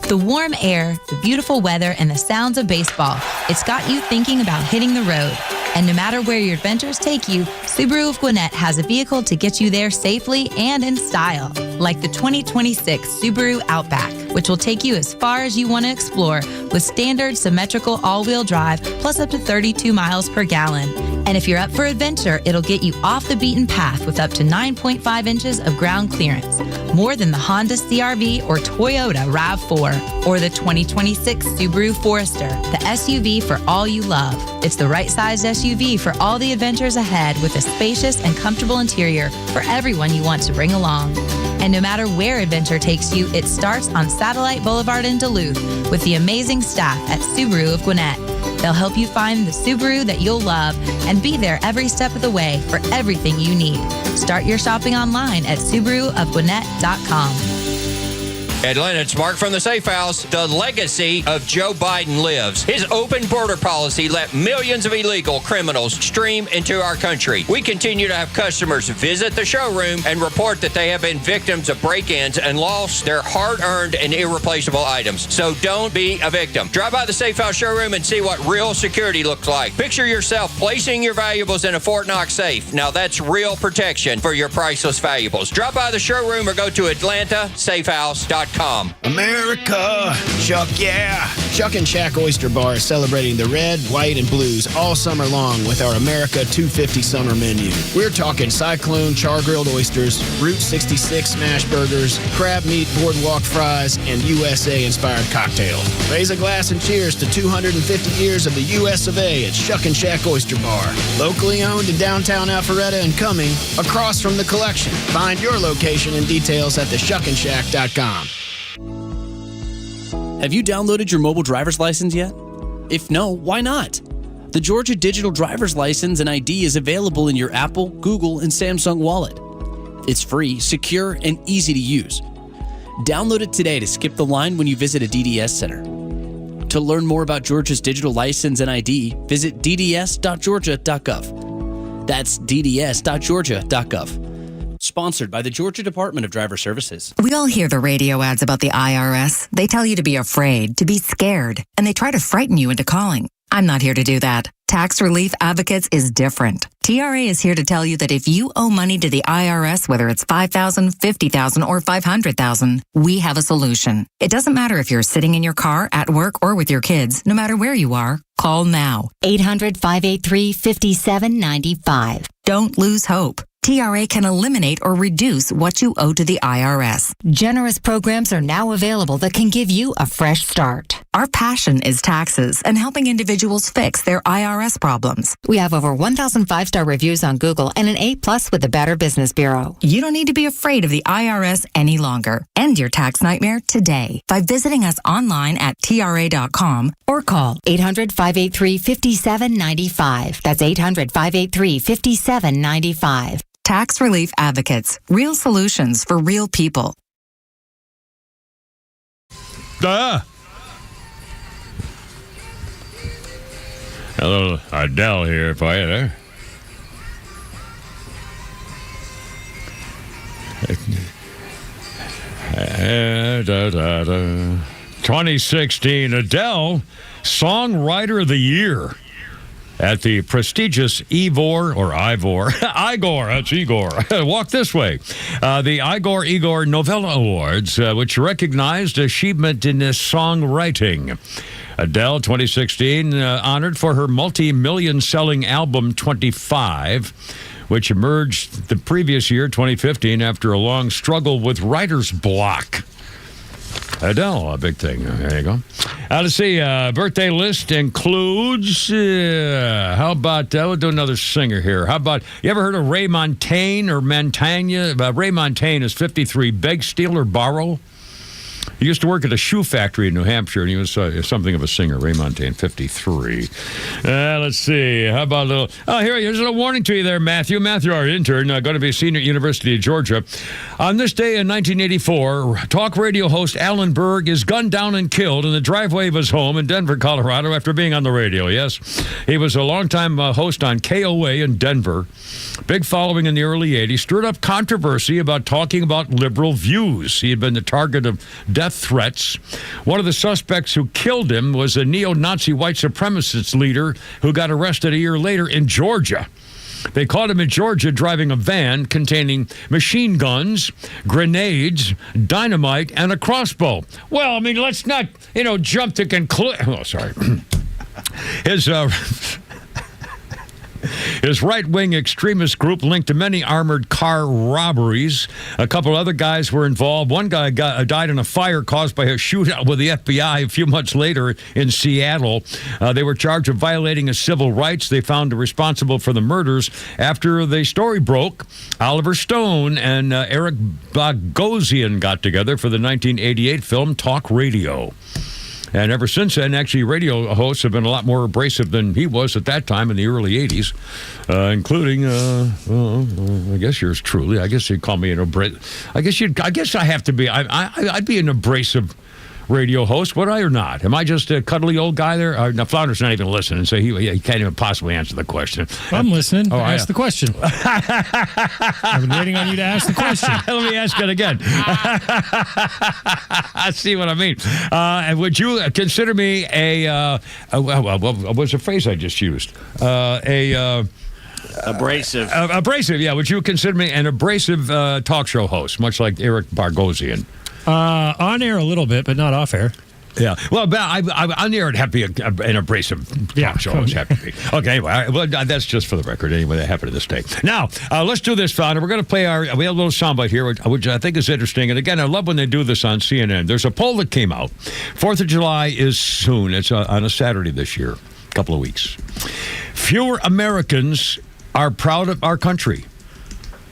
The warm air, the beautiful weather, and the sounds of baseball. It's got you thinking about hitting the road. And no matter where your adventures take you, Subaru of Gwinnett has a vehicle to get you there safely and in style. Like the 2026 Subaru Outback, which will take you as far as you want to explore with standard symmetrical all-wheel drive plus up to 32 miles per gallon. And if you're up for adventure, it'll get you off the beaten path with up to 9.5 inches of ground clearance. More than the Honda CR-V or Toyota RAV4 or the 2026 Subaru Forester, the SUV for all you love. It's the right-sized SUV for all the adventures ahead with a spacious and comfortable interior for everyone you want to bring along. And no matter where adventure takes you, it starts on Satellite Boulevard in Duluth with the amazing staff at Subaru of Gwinnett. They'll help you find the Subaru that you'll love and be there every step of the way for everything you need. Start your shopping online at SubaruofGwinnett.com. Atlanta, it's Mark from the Safe House. The legacy of Joe Biden lives. His open border policy let millions of illegal criminals stream into our country. We continue to have customers visit the showroom and report that they have been victims of break-ins and lost their hard-earned and irreplaceable items. So don't be a victim. Drive by the Safe House showroom and see what real security looks like. Picture yourself placing your valuables in a Fort Knox safe. Now that's real protection for your priceless valuables. Drop by the showroom or go to AtlantaSafehouse.com. America, Chuck, yeah. Chuck and Shack Oyster Bar is celebrating the red, white, and blues all summer long with our America 250 summer menu. We're talking Cyclone char-grilled oysters, Route 66 smash burgers, crab meat boardwalk fries, and USA-inspired cocktails. Raise a glass and cheers to 250 years of the US of A at Chuck and Shack Oyster Bar. Locally owned in downtown Alpharetta and Cumming, across from the collection. Find your location and details at theshuckandshack.com. Have you downloaded your mobile driver's license yet? If no, why not? The Georgia Digital Driver's License and ID is available in your Apple, Google, and Samsung wallet. It's free, secure, and easy to use. Download it today to skip the line when you visit a DDS center. To learn more about Georgia's digital license and ID, visit dds.georgia.gov. That's dds.georgia.gov. Sponsored by the Georgia Department of Driver Services. We all hear the radio ads about the IRS. They tell you to be afraid, to be scared, and they try to frighten you into calling. I'm not here to do that. Tax Relief Advocates is different. TRA is here to tell you that if you owe money to the IRS, whether it's $5,000, $50,000, or $500,000, we have a solution. It doesn't matter if you're sitting in your car, at work, or with your kids. No matter where you are, call now. 800-583-5795. Don't lose hope. TRA can eliminate or reduce what you owe to the IRS. Generous programs are now available that can give you a fresh start. Our passion is taxes and helping individuals fix their IRS problems. We have over 1,000 5-star reviews on Google and an A+ with the Better Business Bureau. You don't need to be afraid of the IRS any longer. End your tax nightmare today by visiting us online at TRA.com or call 800-583-5795. That's 800-583-5795. Tax Relief Advocates. Real solutions for real people. Hello, Adele here for you there. 2016, Adele, Songwriter of the Year at the prestigious Igor, that's Igor. Walk this way. The Igor Novella Awards, which recognized achievement in songwriting. Adele, 2016, honored for her multi-million selling album 25, which emerged the previous year, 2015, after a long struggle with writer's block. Adele, a big thing. There you go. Let's see. Birthday list includes, how about, we'll do another singer here. How about, you ever heard of Ray Montaigne or Montaigne? Ray Montaigne is 53. Beg, steal, or borrow? He used to work at a shoe factory in New Hampshire, and he was something of a singer. Ray Montaigne, 53. Let's see. How about a little... Oh, here's a little warning to you there, Matthew. Matthew, our intern, going to be a senior at University of Georgia. On this day in 1984, talk radio host Alan Berg is gunned down and killed in the driveway of his home in Denver, Colorado, after being on the radio. Yes, he was a longtime host on KOA in Denver. Big following in the early 80s. Stirred up controversy about talking about liberal views. He had been the target of death threats. One of the suspects who killed him was a neo-Nazi white supremacist leader who got arrested a year later in Georgia. They caught him in Georgia driving a van containing machine guns, grenades, dynamite, and a crossbow. Well, I mean, let's not, jump to conclude. Oh, sorry. His right-wing extremist group linked to many armored car robberies. A couple other guys were involved. One guy died in a fire caused by a shootout with the FBI a few months later in Seattle. They were charged with violating his civil rights. They found responsible for the murders. After the story broke, Oliver Stone and Eric Bogosian got together for the 1988 film Talk Radio. And ever since then, actually, radio hosts have been a lot more abrasive than he was at that time in the early 80s, including, I guess yours truly. I guess you'd call me an abrasive. I guess I have to be. I'd be an abrasive radio host, would I or not? Am I just a cuddly old guy there? Now, Flounder's not even listening, so he can't even possibly answer the question. I'm listening. Ask the question. I've been waiting on you to ask the question. Let me ask it again. I see what I mean. And would you consider me what was the phrase I just used? Abrasive. Abrasive, yeah. Would you consider me an abrasive talk show host, much like Eric Bogosian? On air a little bit, but not off air. Yeah. Well, on the air, it'd have to be an abrasive talk show. Always have to be. Okay, anyway, well, that's just for the record. Anyway, that happened to this day. Now, let's do this, Founder. We're going to play we have a little soundbite here, which I think is interesting. And again, I love when they do this on CNN. There's a poll that came out. 4th of July is soon. It's on a Saturday this year, a couple of weeks. Fewer Americans are proud of our country.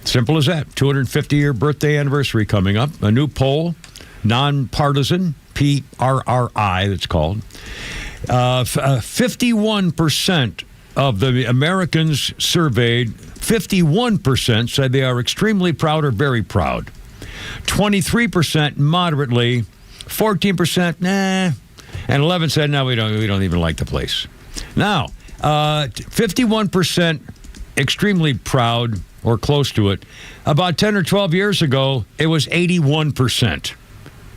Simple as that. 250-year birthday anniversary coming up. A new poll, nonpartisan, PRRI, that's called. 51% of the Americans surveyed, 51% said they are extremely proud or very proud. 23% moderately, 14% nah, and 11% said no, we don't even like the place. Now, 51% extremely proud or close to it. About 10 or 12 years ago, it was 81%.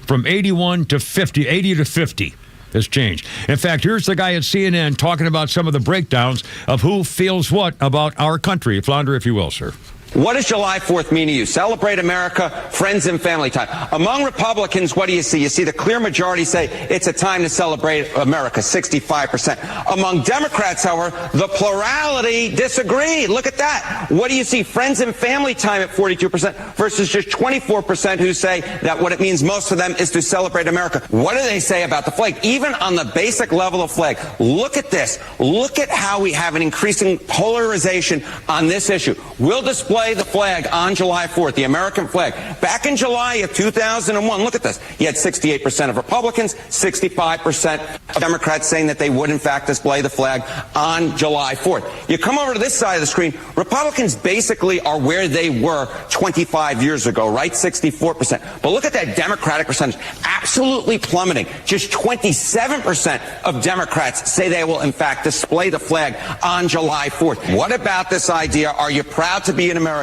From 81 to 50, 80 to 50. has changed. In fact, here's the guy at CNN talking about some of the breakdowns of who feels what about our country. Flounder, if you will, sir. What does July 4th mean to you? Celebrate America, friends and family time. Among Republicans, what do you see? You see the clear majority say it's a time to celebrate America, 65%. Among Democrats, however, the plurality disagree. Look at that. What do you see? Friends and family time at 42% versus just 24% who say that what it means most for them is to celebrate America. What do they say about the flag? Even on the basic level of flag, look at this. Look at how we have an increasing polarization on this issue. We'll display the flag on July 4th, the American flag. Back in July of 2001, look at this. You had 68% of Republicans, 65% of Democrats saying that they would, in fact, display the flag on July 4th. You come over to this side of the screen, Republicans basically are where they were 25 years ago, right? 64%. But look at that Democratic percentage, absolutely plummeting. Just 27% of Democrats say they will, in fact, display the flag on July 4th. What about this idea? Are you proud to be an American?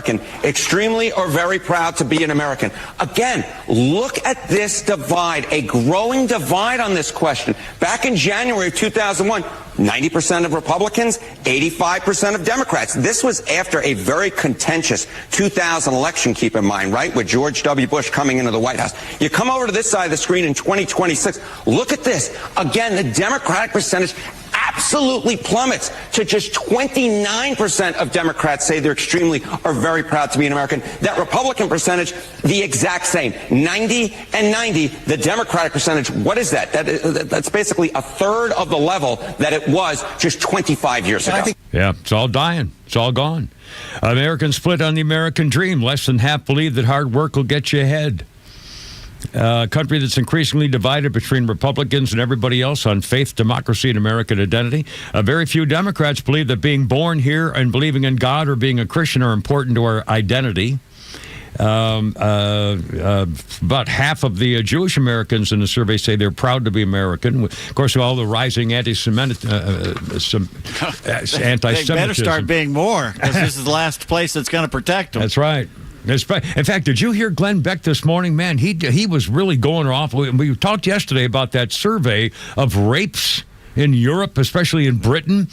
Extremely or very proud to be an American? Again, look at this divide, a growing divide on this question. Back in January of 2001, 90% of Republicans, 85% of Democrats. This was after a very contentious 2000 election, keep in mind, right, with George W. Bush coming into the White House. You come over to this side of the screen in 2026, look at this. Again, the Democratic percentage absolutely plummets to just 29% of Democrats say they're extremely or very proud to be an American. That Republican percentage, the exact same, 90 and 90. The Democratic percentage, what is that? That's basically a third of the level that it was just 25 years ago. Yeah, it's all dying. It's all gone. Americans split on the American dream. Less than half believe that hard work will get you ahead. A country that's increasingly divided between Republicans and everybody else on faith, democracy, and American identity. Very few Democrats believe that being born here and believing in God or being a Christian are important to our identity. About half of the Jewish Americans in the survey say they're proud to be American. Of course, all the rising anti-Semitism. They better start being more, because this is the last place that's going to protect them. That's right. In fact, did you hear Glenn Beck this morning? Man, he was really going off. We talked yesterday about that survey of rapes in Europe, especially in Britain.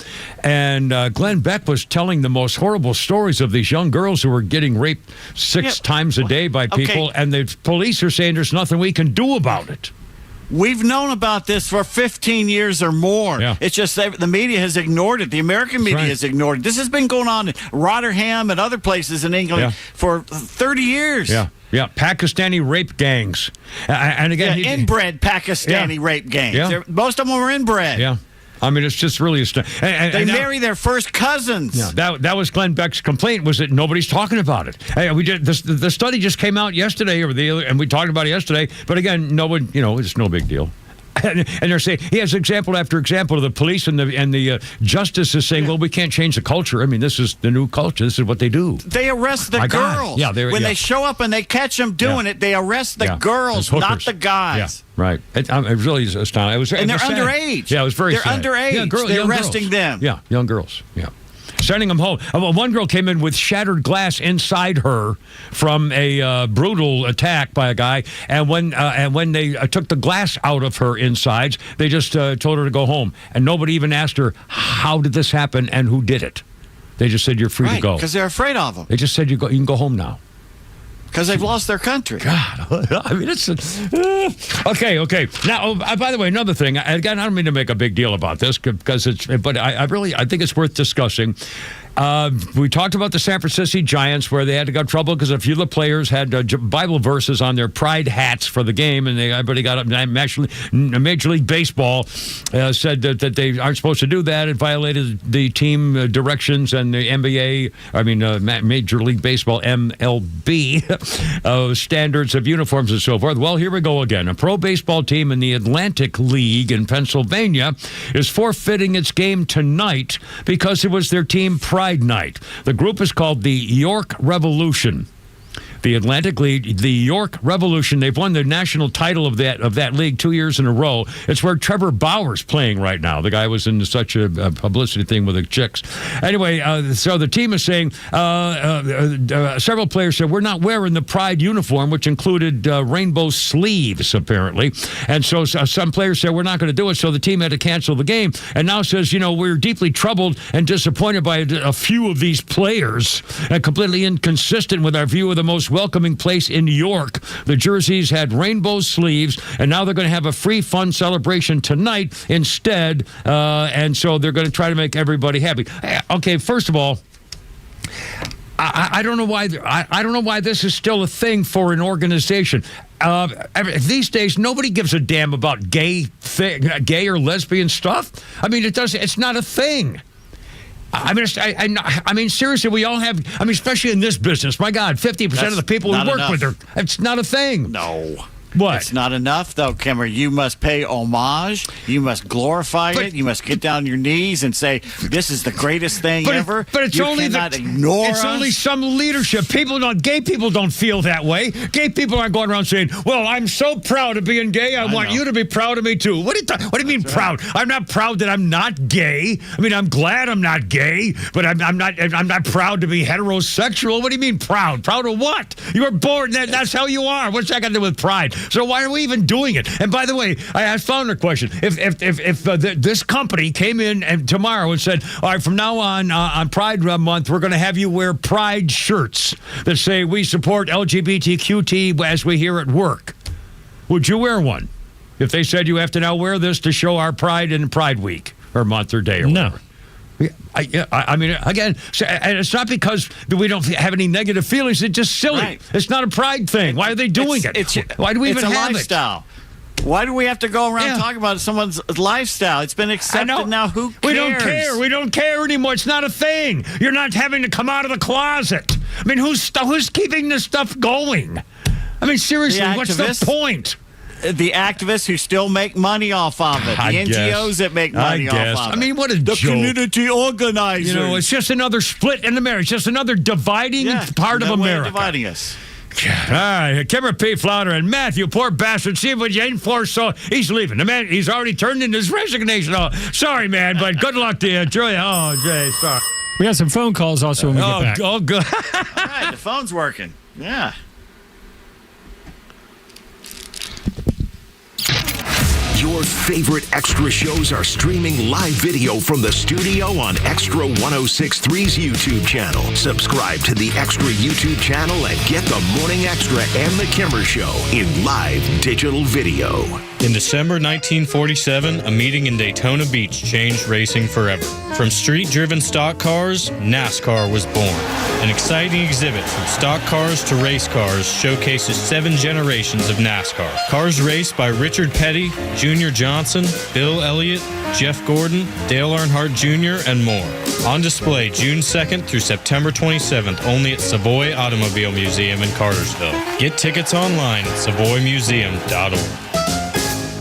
And Glenn Beck was telling the most horrible stories of these young girls who were getting raped six times a day by people. And the police are saying there's nothing we can do about it. We've known about this for 15 years or more. Yeah. It's just that the media has ignored it. The American media has ignored it. This has been going on in Rotterdam and other places in England for 30 years. Yeah. Yeah, Pakistani rape gangs. And again, inbred Pakistani rape gangs. Yeah. Most of them were inbred. Yeah. I mean, it's just really they marry their first cousins. Yeah, that was Glenn Beck's complaint, was that nobody's talking about it. Hey, we did the study just came out yesterday, and we talked about it yesterday. But again, no one, it's no big deal. And they're saying, he has example after example of the police and the justice is saying, well, we can't change the culture. I mean, this is the new culture. This is what they do. They arrest the girls. Yeah, when they show up and they catch them doing it, they arrest the girls, not the guys. Yeah, right. It really is astounding. And they're underage. Yeah, it was very sad. They're underage. Yeah, they're arresting them. Yeah, young girls. Yeah. Sending them home. One girl came in with shattered glass inside her from a brutal attack by a guy, and when they took the glass out of her insides, they just told her to go home, and nobody even asked her how did this happen and who did it. They just said you're free to go because they're afraid of them. They just said you can go home now. Because they've lost their country. God, I mean, it's okay. Now, by the way, another thing. Again, I don't mean to make a big deal about this because but I think it's worth discussing. We talked about the San Francisco Giants where they had to go trouble because a few of the players had Bible verses on their pride hats for the game, and everybody got up. Major League Baseball said that they aren't supposed to do that. It violated the team directions and the Major League Baseball MLB standards of uniforms and so forth. Well, here we go again. A pro baseball team in the Atlantic League in Pennsylvania is forfeiting its game tonight because it was their team pride night. The group is called the York Revolution. the Atlantic League, the York Revolution. They've won the national title of that league 2 years in a row. It's where Trevor Bauer's playing right now. The guy was in such a publicity thing with the chicks. Anyway, so the team is saying several players said we're not wearing the Pride uniform, which included rainbow sleeves, apparently. And so some players said we're not going to do it, so the team had to cancel the game. And now says, we're deeply troubled and disappointed by a few of these players and completely inconsistent with our view of the most welcoming place in New York. The jerseys had rainbow sleeves, and now they're going to have a free, fun celebration tonight instead. And so they're going to try to make everybody happy. Okay, first of all, I don't know why. I don't know why this is still a thing for an organization. These days, nobody gives a damn about gay or lesbian stuff. I mean, it's not a thing. I mean, seriously, we all have. I mean, especially in this business. My God, 50% of the people who work with her. It's not a thing. No. What? It's not enough, though, Kimmer. You must pay homage. You must glorify it. You must get down on your knees and say, this is the greatest thing ever. But it's only some leadership. Gay people don't feel that way. Gay people aren't going around saying, well, I'm so proud of being gay. I want you to be proud of me, too. What do you mean proud? I'm not proud that I'm not gay. I mean, I'm glad I'm not gay, but I'm not proud to be heterosexual. What do you mean proud? Proud of what? You were born. That's how you are. What's that got to do with pride? So why are we even doing it? And by the way, I asked Founder a question. If this company came in tomorrow and said, all right, from now on Pride Month, we're going to have you wear Pride shirts that say we support LGBTQT as we here at work, would you wear one? If they said you have to now wear this to show our pride in Pride Week or month or day or whatever. I mean, again, and it's not because we don't have any negative feelings. It's just silly. Right. It's not a pride thing. Why are they doing it? Why do we even have it? It's a lifestyle. Why do we have to go around talking about someone's lifestyle? It's been accepted now. Who cares? We don't care. We don't care anymore. It's not a thing. You're not having to come out of the closet. I mean, who's keeping this stuff going? I mean, seriously, what's the point? The activists who still make money off of it. The NGOs that make money off of it. I mean, what a joke. The community organizers. It's just another split in America. It's just another dividing part of America. Dividing us. God. All right, Kimmer P. Flounder and Matthew, poor bastard. See what you ain't for, so he's leaving. The man, he's already turned in his resignation. Oh, sorry, man, but good luck to you. Oh, Jay, sorry. We got some phone calls also when we get back. Oh, good. All right, the phone's working. Yeah. Your favorite Extra shows are streaming live video from the studio on Extra 106.3's YouTube channel. Subscribe to the Extra YouTube channel and get the Morning Extra and the Kimmer Show in live digital video. In December 1947, a meeting in Daytona Beach changed racing forever. From street-driven stock cars, NASCAR was born. An exciting exhibit from stock cars to race cars showcases 7 generations of NASCAR. Cars raced by Richard Petty, Junior Johnson, Bill Elliott, Jeff Gordon, Dale Earnhardt Jr., and more. On display June 2nd through September 27th only at Savoy Automobile Museum in Cartersville. Get tickets online at savoymuseum.org.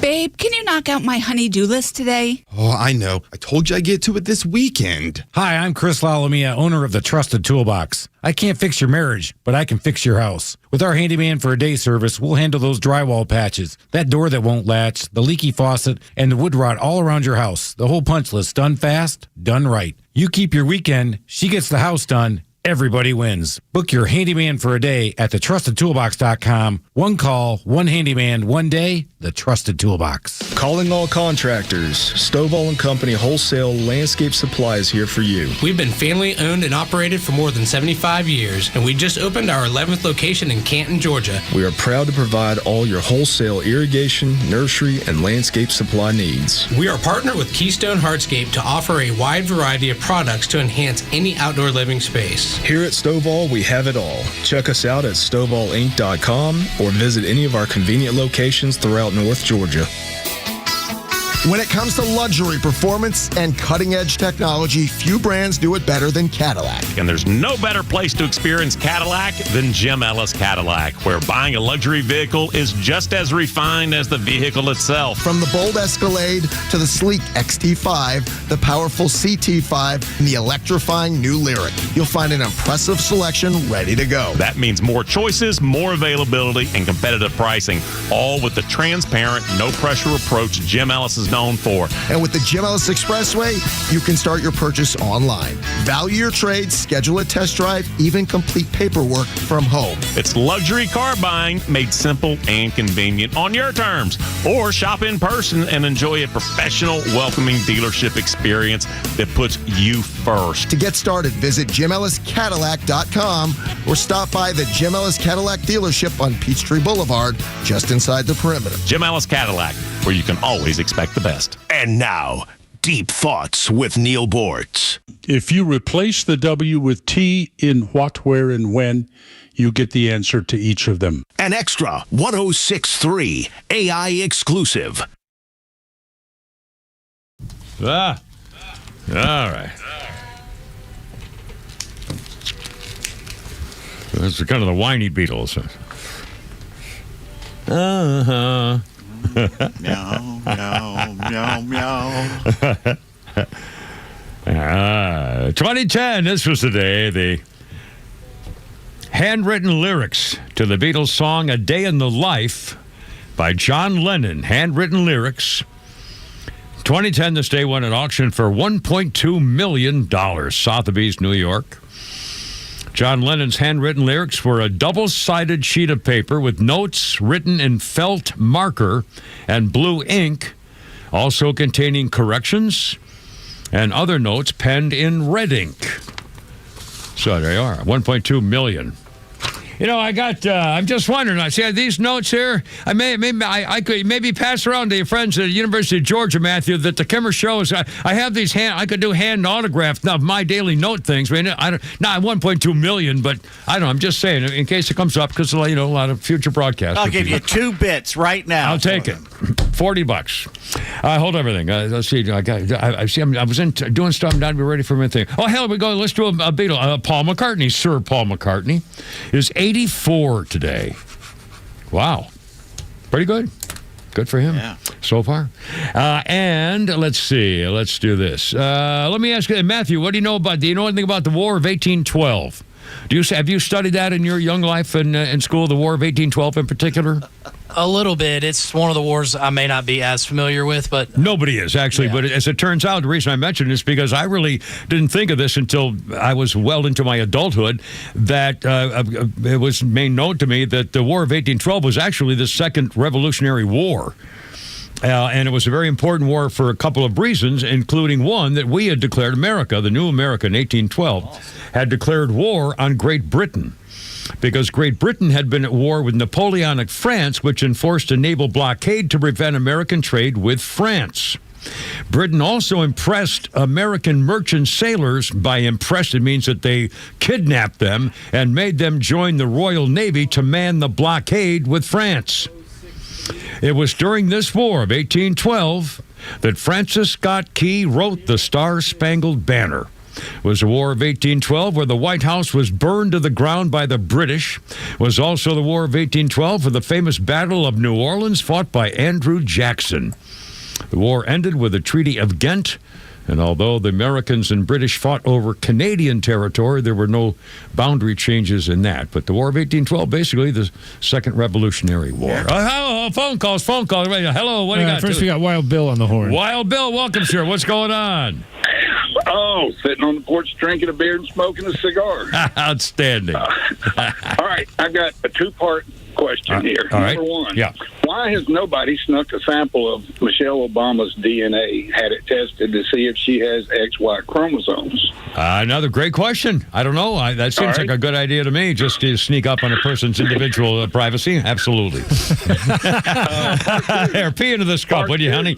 Babe, can you knock out my honey-do list today? Oh, I know. I told you I'd get to it this weekend. Hi, I'm Chris Lalamia, owner of the Trusted Toolbox. I can't fix your marriage, but I can fix your house. With our handyman for a day service, we'll handle those drywall patches, that door that won't latch, the leaky faucet, and the wood rot all around your house. The whole punch list, done fast, done right. You keep your weekend, she gets the house done. Everybody wins. Book your handyman for a day at thetrustedtoolbox.com. One call, one handyman, one day, The Trusted Toolbox. Calling all contractors. Stovall & Company Wholesale Landscape Supply is here for you. We've been family owned and operated for more than 75 years, and we just opened our 11th location in Canton, Georgia. We are proud to provide all your wholesale irrigation, nursery, and landscape supply needs. We are partnered with Keystone Hardscape to offer a wide variety of products to enhance any outdoor living space. Here at Stovall, we have it all. Check us out at StovallInc.com or visit any of our convenient locations throughout North Georgia. When it comes to luxury, performance, and cutting-edge technology, few brands do it better than Cadillac. And there's no better place to experience Cadillac than Jim Ellis Cadillac, where buying a luxury vehicle is just as refined as the vehicle itself. From the bold Escalade to the sleek XT5, the powerful CT5, and the electrifying new Lyriq, you'll find an impressive selection ready to go. That means more choices, more availability, and competitive pricing, all with the transparent, no-pressure approach Jim Ellis is known for. And with the Jim Ellis Expressway, you can start your purchase online. Value your trade, schedule a test drive, even complete paperwork from home. It's luxury car buying made simple and convenient on your terms. Or shop in person and enjoy a professional, welcoming dealership experience that puts you first. To get started, visit JimEllisCadillac.com or stop by the Jim Ellis Cadillac dealership on Peachtree Boulevard, just inside the perimeter. Jim Ellis Cadillac, where you can always expect the best. And now, Deep Thoughts with Neil Bortz. If you replace the W with T in what, where, and when, you get the answer to each of them. An extra 106.3 AI exclusive. All right. This is kind of the whiny Beatles. Meow, meow, meow, meow. 2010, this was the day the handwritten lyrics to the Beatles song A Day in the Life by John Lennon. Handwritten lyrics. 2010, this day went at auction for $1.2 million, Sotheby's, New York. John Lennon's handwritten lyrics were a double-sided sheet of paper with notes written in felt marker and blue ink, also containing corrections and other notes penned in red ink. So there you are, $1.2 million. You know, I'm just wondering, I see these notes here, I could maybe pass around to your friends at the University of Georgia, Matthew, that the Kimmer shows, I have these I could do hand autographed of my daily note things. I mean, not 1.2 million, but I don't know, I'm just saying, in case it comes up, because, a lot of future broadcasts. I'll give you 2 bits right now. I'll take it. $40. Hold everything. Let's see. I was doing stuff. I'm not to be ready for my thing. Oh, hell, we go. Let's do a Beatle. Paul McCartney. Sir Paul McCartney is 84 today. Wow. Pretty good. Good for him so far. And let's see. Let's do this. Let me ask you, Matthew, what do you know anything about the War of 1812? Have you studied that in your young life in school, the War of 1812 in particular? A little bit. It's one of the wars I may not be as familiar with, but... Nobody is, actually. Yeah. But as it turns out, the reason I mentioned this is because I really didn't think of this until I was well into my adulthood, that it was made known to me that the War of 1812 was actually the Second Revolutionary War. And it was a very important war for a couple of reasons, including one that we had declared America, the new America in 1812, had declared war on Great Britain. Because Great Britain had been at war with Napoleonic France, which enforced a naval blockade to prevent American trade with France. Britain also impressed American merchant sailors. By impressed, it means that they kidnapped them and made them join the Royal Navy to man the blockade with France. It was during this war of 1812 that Francis Scott Key wrote the Star-Spangled Banner. It was the War of 1812 where the White House was burned to the ground by the British. It was also the War of 1812 for the famous Battle of New Orleans fought by Andrew Jackson. The war ended with the Treaty of Ghent, and although the Americans and British fought over Canadian territory, there were no boundary changes in that. But the War of 1812, basically the Second Revolutionary War. Phone calls. Hello, what do you got? First, we got Wild Bill on the horn. Wild Bill, welcome, sir. What's going on? Oh, sitting on the porch drinking a beer and smoking a cigar. Outstanding. All right, I've got a 2-part question here. Number one, why has nobody snuck a sample of Michelle Obama's DNA, had it tested to see if she has XY chromosomes? Another great question. I don't know. That seems like a good idea to me, just to sneak up on a person's individual privacy. Absolutely. Here, pee into this cup, would you, honey?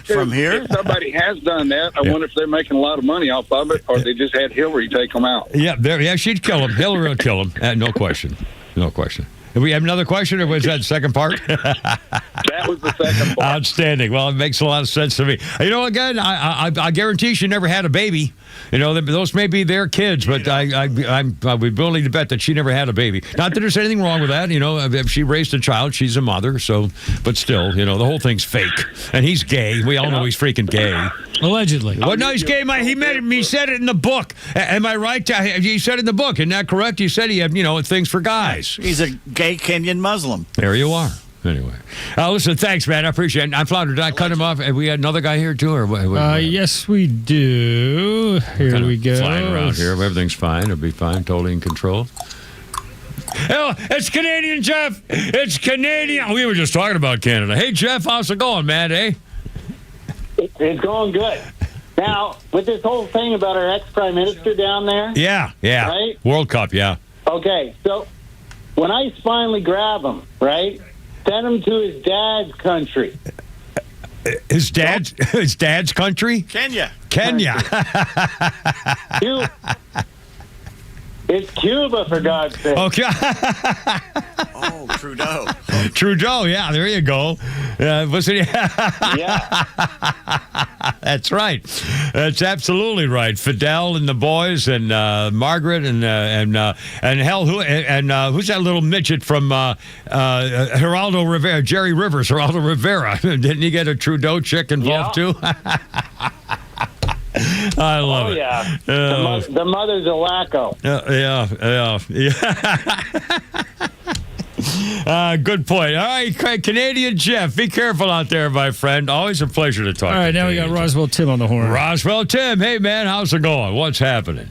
From here? If somebody has done that, I wonder if they're making a lot of money off of it, or they just had Hillary take them out. Yeah, she'd kill him. Hillary will kill him. No question. No question. Do we have another question, or was that the second part? That That was the second part. Outstanding. Well, it makes a lot of sense to me. You know, again, I guarantee she never had a baby. You know, those may be their kids, but I'm willing to bet that she never had a baby. Not that there's anything wrong with that. You know, if she raised a child, she's a mother. So, but still, you know, the whole thing's fake. And he's gay. We all know he's freaking gay. Allegedly. Well, no, he's gay. He said it in the book. Am I right? He said it in the book. Isn't that correct? You said he had, you know, things for guys. He's a gay Kenyan Muslim. There you are. Anyway, listen, thanks, man. I appreciate it. I Flounder, did I cut him off? We had another guy here, too? Or what? Yes, we do. Here we go. Flying around here. Everything's fine. It'll be fine. Totally in control. Oh, it's Canadian Jeff. It's Canadian. We were just talking about Canada. Hey, Jeff, how's it going, man? Eh? It's going good. Now, with this whole thing about our ex-prime minister down there. Yeah. Right? World Cup, yeah. Okay, so when I finally grab him, right, send him to his dad's country. His dad's country? Kenya. It's Cuba, for God's sake. Okay. Oh, Trudeau. Trudeau, yeah, there you go. Yeah. That's right. That's absolutely right. Fidel and the boys and Margaret and hell, who's that little midget from Geraldo Rivera? Jerry Rivers, Geraldo Rivera. Didn't he get a Trudeau chick involved too? I love it. Yeah. The mother's a wacko. Yeah. Good point. All right, Canadian Jeff, be careful out there, my friend. Always a pleasure to talk to you. All right, now we got Roswell Tim on the horn. Roswell Tim, hey, man, how's it going? What's happening?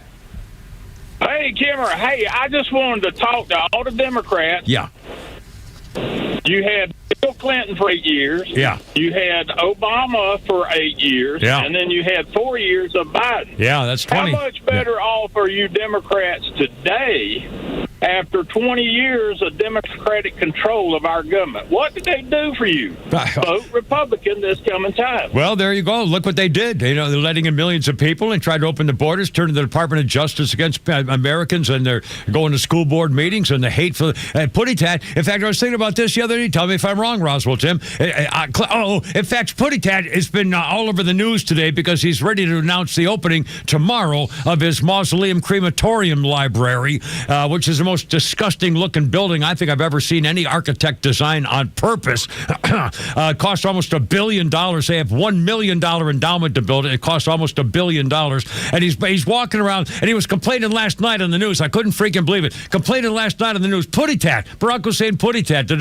Hey, Kimmer. Hey, I just wanted to talk to all the Democrats. Yeah. You had Bill Clinton for 8 years. Yeah. You had Obama for 8 years. Yeah. And then you had 4 years of Biden. Yeah, that's 20. How much better off are you Democrats today after 20 years of Democratic control of our government? What did they do for you? Vote Republican this coming time. Well, there you go. Look what they did. You know, they're letting in millions of people and tried to open the borders, turning the Department of Justice against Americans, and they're going to school board meetings and the hateful Putty Tat. In fact, I was thinking about this the other day. Tell me if I'm wrong, Roswell Tim. In fact, Putty Tat has been all over the news today because he's ready to announce the opening tomorrow of his mausoleum crematorium library, which is the most disgusting-looking building I think I've ever seen any architect design on purpose. Cost almost $1 billion. They have $1 million endowment to build it. It costs almost $1 billion. And he's walking around, and he was complaining last night on the news. I couldn't freaking believe it. Complaining last night on the news. Putty Tat, Barack Hussein Putty Tat, the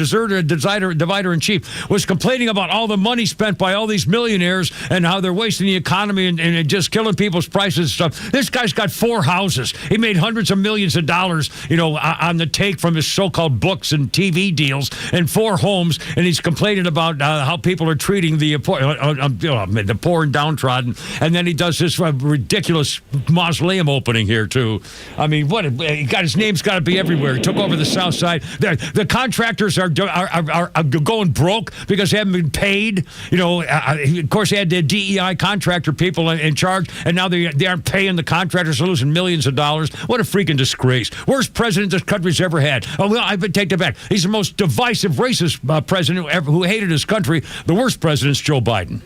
divider-in-chief, was complaining about all the money spent by all these millionaires and how they're wasting the economy and just killing people's prices and stuff. This guy's got 4 houses. He made hundreds of millions of dollars, you know, on the take from his so-called books and TV deals, and 4 homes, and he's complaining about how people are treating the poor and downtrodden. And then he does this ridiculous mausoleum opening here too. I mean, his name's got to be everywhere. He took over the South Side. The contractors are going broke because they haven't been paid. You know, of course, they had the DEI contractor people in charge, and now they aren't paying the contractors. They're losing millions of dollars. What a freaking disgrace! Worst president this country's ever had. Oh well, I take that back. He's the most divisive, racist president who hated his country. The worst president's Joe Biden.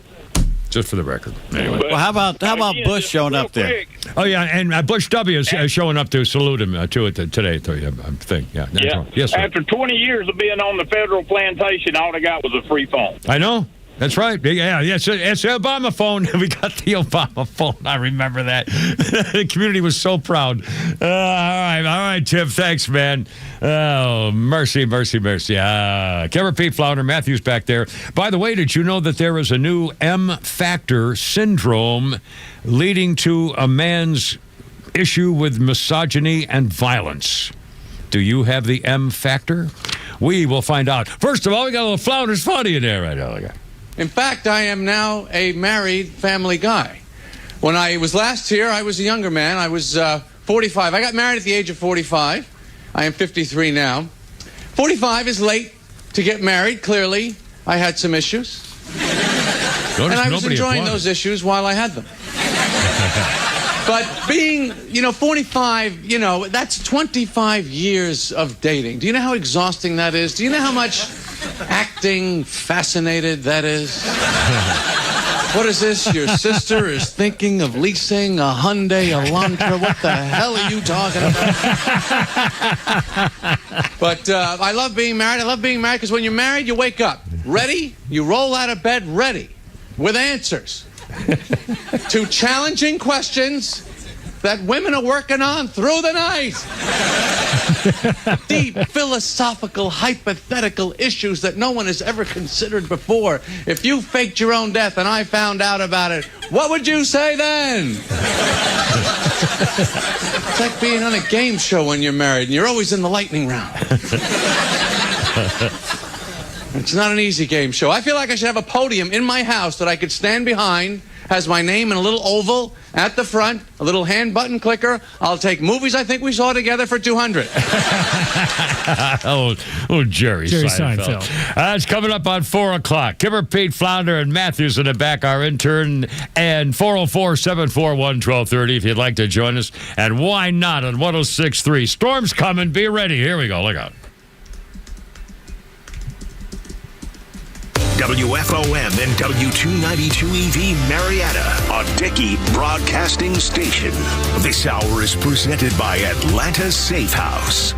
Just for the record. Anyway. Well, how about Bush showing up there? Oh yeah, and Bush W is showing up to salute him to it today. I think. Yeah. Yes, sir. After 20 years of being on the federal plantation, all they got was a free phone. I know. That's right. Yeah, it's the Obama phone. We got the Obama phone. I remember that. The community was so proud. All right, Tim. Thanks, man. Oh, mercy. Kevin P. Flounder, Matthew's back there. By the way, did you know that there is a new M factor syndrome leading to a man's issue with misogyny and violence? Do you have the M factor? We will find out. First of all, we got a little Flounder's Funny in there right now. In fact, I am now a married family guy. When I was last here, I was a younger man. I was 45. I got married at the age of 45. I am 53 now. 45 is late to get married, clearly. I had some issues. And I was enjoying those issues while I had them. But being, 45, that's 25 years of dating. Do you know how exhausting that is? Do you know how much acting fascinated that is? What is this? Your sister is thinking of leasing a Hyundai Elantra. What the hell are you talking about? But I love being married. I love being married because when you're married, you wake up ready. You roll out of bed ready with answers to challenging questions that women are working on through the night. Deep philosophical, hypothetical issues that no one has ever considered before. If you faked your own death and I found out about it, what would you say then? It's like being on a game show when you're married and you're always in the lightning round. It's not an easy game show. I feel like I should have a podium in my house that I could stand behind, has my name in a little oval at the front, a little hand button clicker. I'll take movies I think we saw together for $200. Jerry Seinfeld. It's coming up on 4 o'clock. Kimmer, Pete, Flounder, and Matthews in the back, our intern, and 404-741-1230 if you'd like to join us. And why not on 106.3. Storm's coming. Be ready. Here we go. Look out. WFOM and W292EV Marietta, a Dickey Broadcasting Station. This hour is presented by Atlanta Safe House.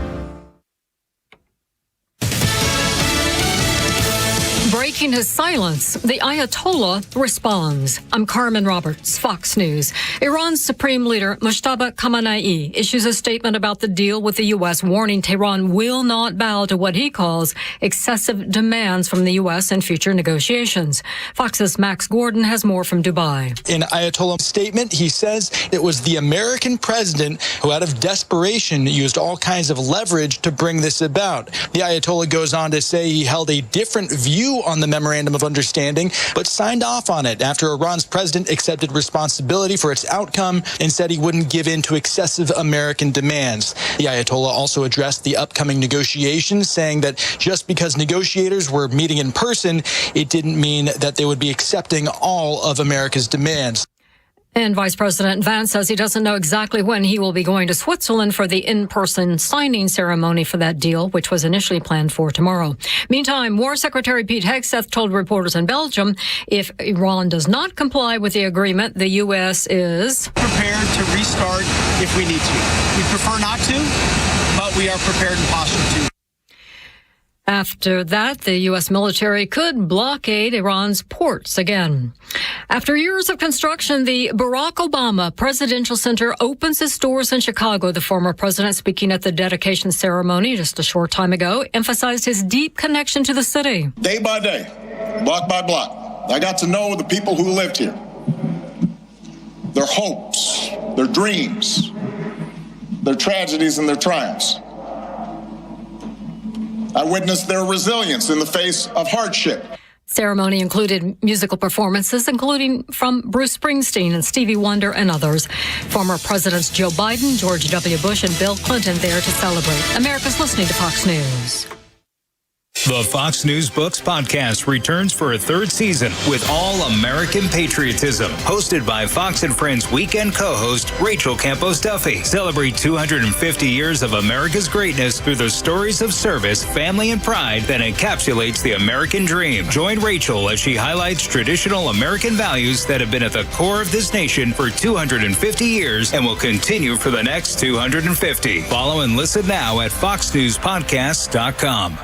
Breaking his silence, the Ayatollah responds. I'm Carmen Roberts, Fox News. Iran's Supreme Leader Mojtaba Khamenei issues a statement about the deal with the U.S., warning Tehran will not bow to what he calls excessive demands from the U.S. in future negotiations. Fox's Max Gordon has more from Dubai. In Ayatollah's statement, he says it was the American president who, out of desperation, used all kinds of leverage to bring this about. The Ayatollah goes on to say he held a different view on the Memorandum of Understanding, but signed off on it after Iran's president accepted responsibility for its outcome and said he wouldn't give in to excessive American demands. The Ayatollah also addressed the upcoming negotiations, saying that just because negotiators were meeting in person, it didn't mean that they would be accepting all of America's demands. And Vice President Vance says he doesn't know exactly when he will be going to Switzerland for the in-person signing ceremony for that deal, which was initially planned for tomorrow. Meantime, War Secretary Pete Hegseth told reporters in Belgium if Iran does not comply with the agreement, the U.S. is prepared to restart if we need to. We prefer not to, but we are prepared and postured to. After that, the U.S. military could blockade Iran's ports again. After years of construction, the Barack Obama Presidential Center opens its doors in Chicago. The former president, speaking at the dedication ceremony just a short time ago, emphasized his deep connection to the city. Day by day, block by block, I got to know the people who lived here, their hopes, their dreams, their tragedies and their triumphs. I witnessed their resilience in the face of hardship. Ceremony included musical performances, including from Bruce Springsteen and Stevie Wonder and others. Former Presidents Joe Biden, George W. Bush, and Bill Clinton there to celebrate. America's listening to Fox News. The Fox News Books podcast returns for a third season with All American Patriotism, hosted by Fox and Friends weekend co-host Rachel Campos Duffy. Celebrate 250 years of America's greatness through the stories of service, family, and pride that encapsulates the American dream. Join Rachel as she highlights traditional American values that have been at the core of this nation for 250 years and will continue for the next 250. Follow and listen now at foxnewspodcasts.com.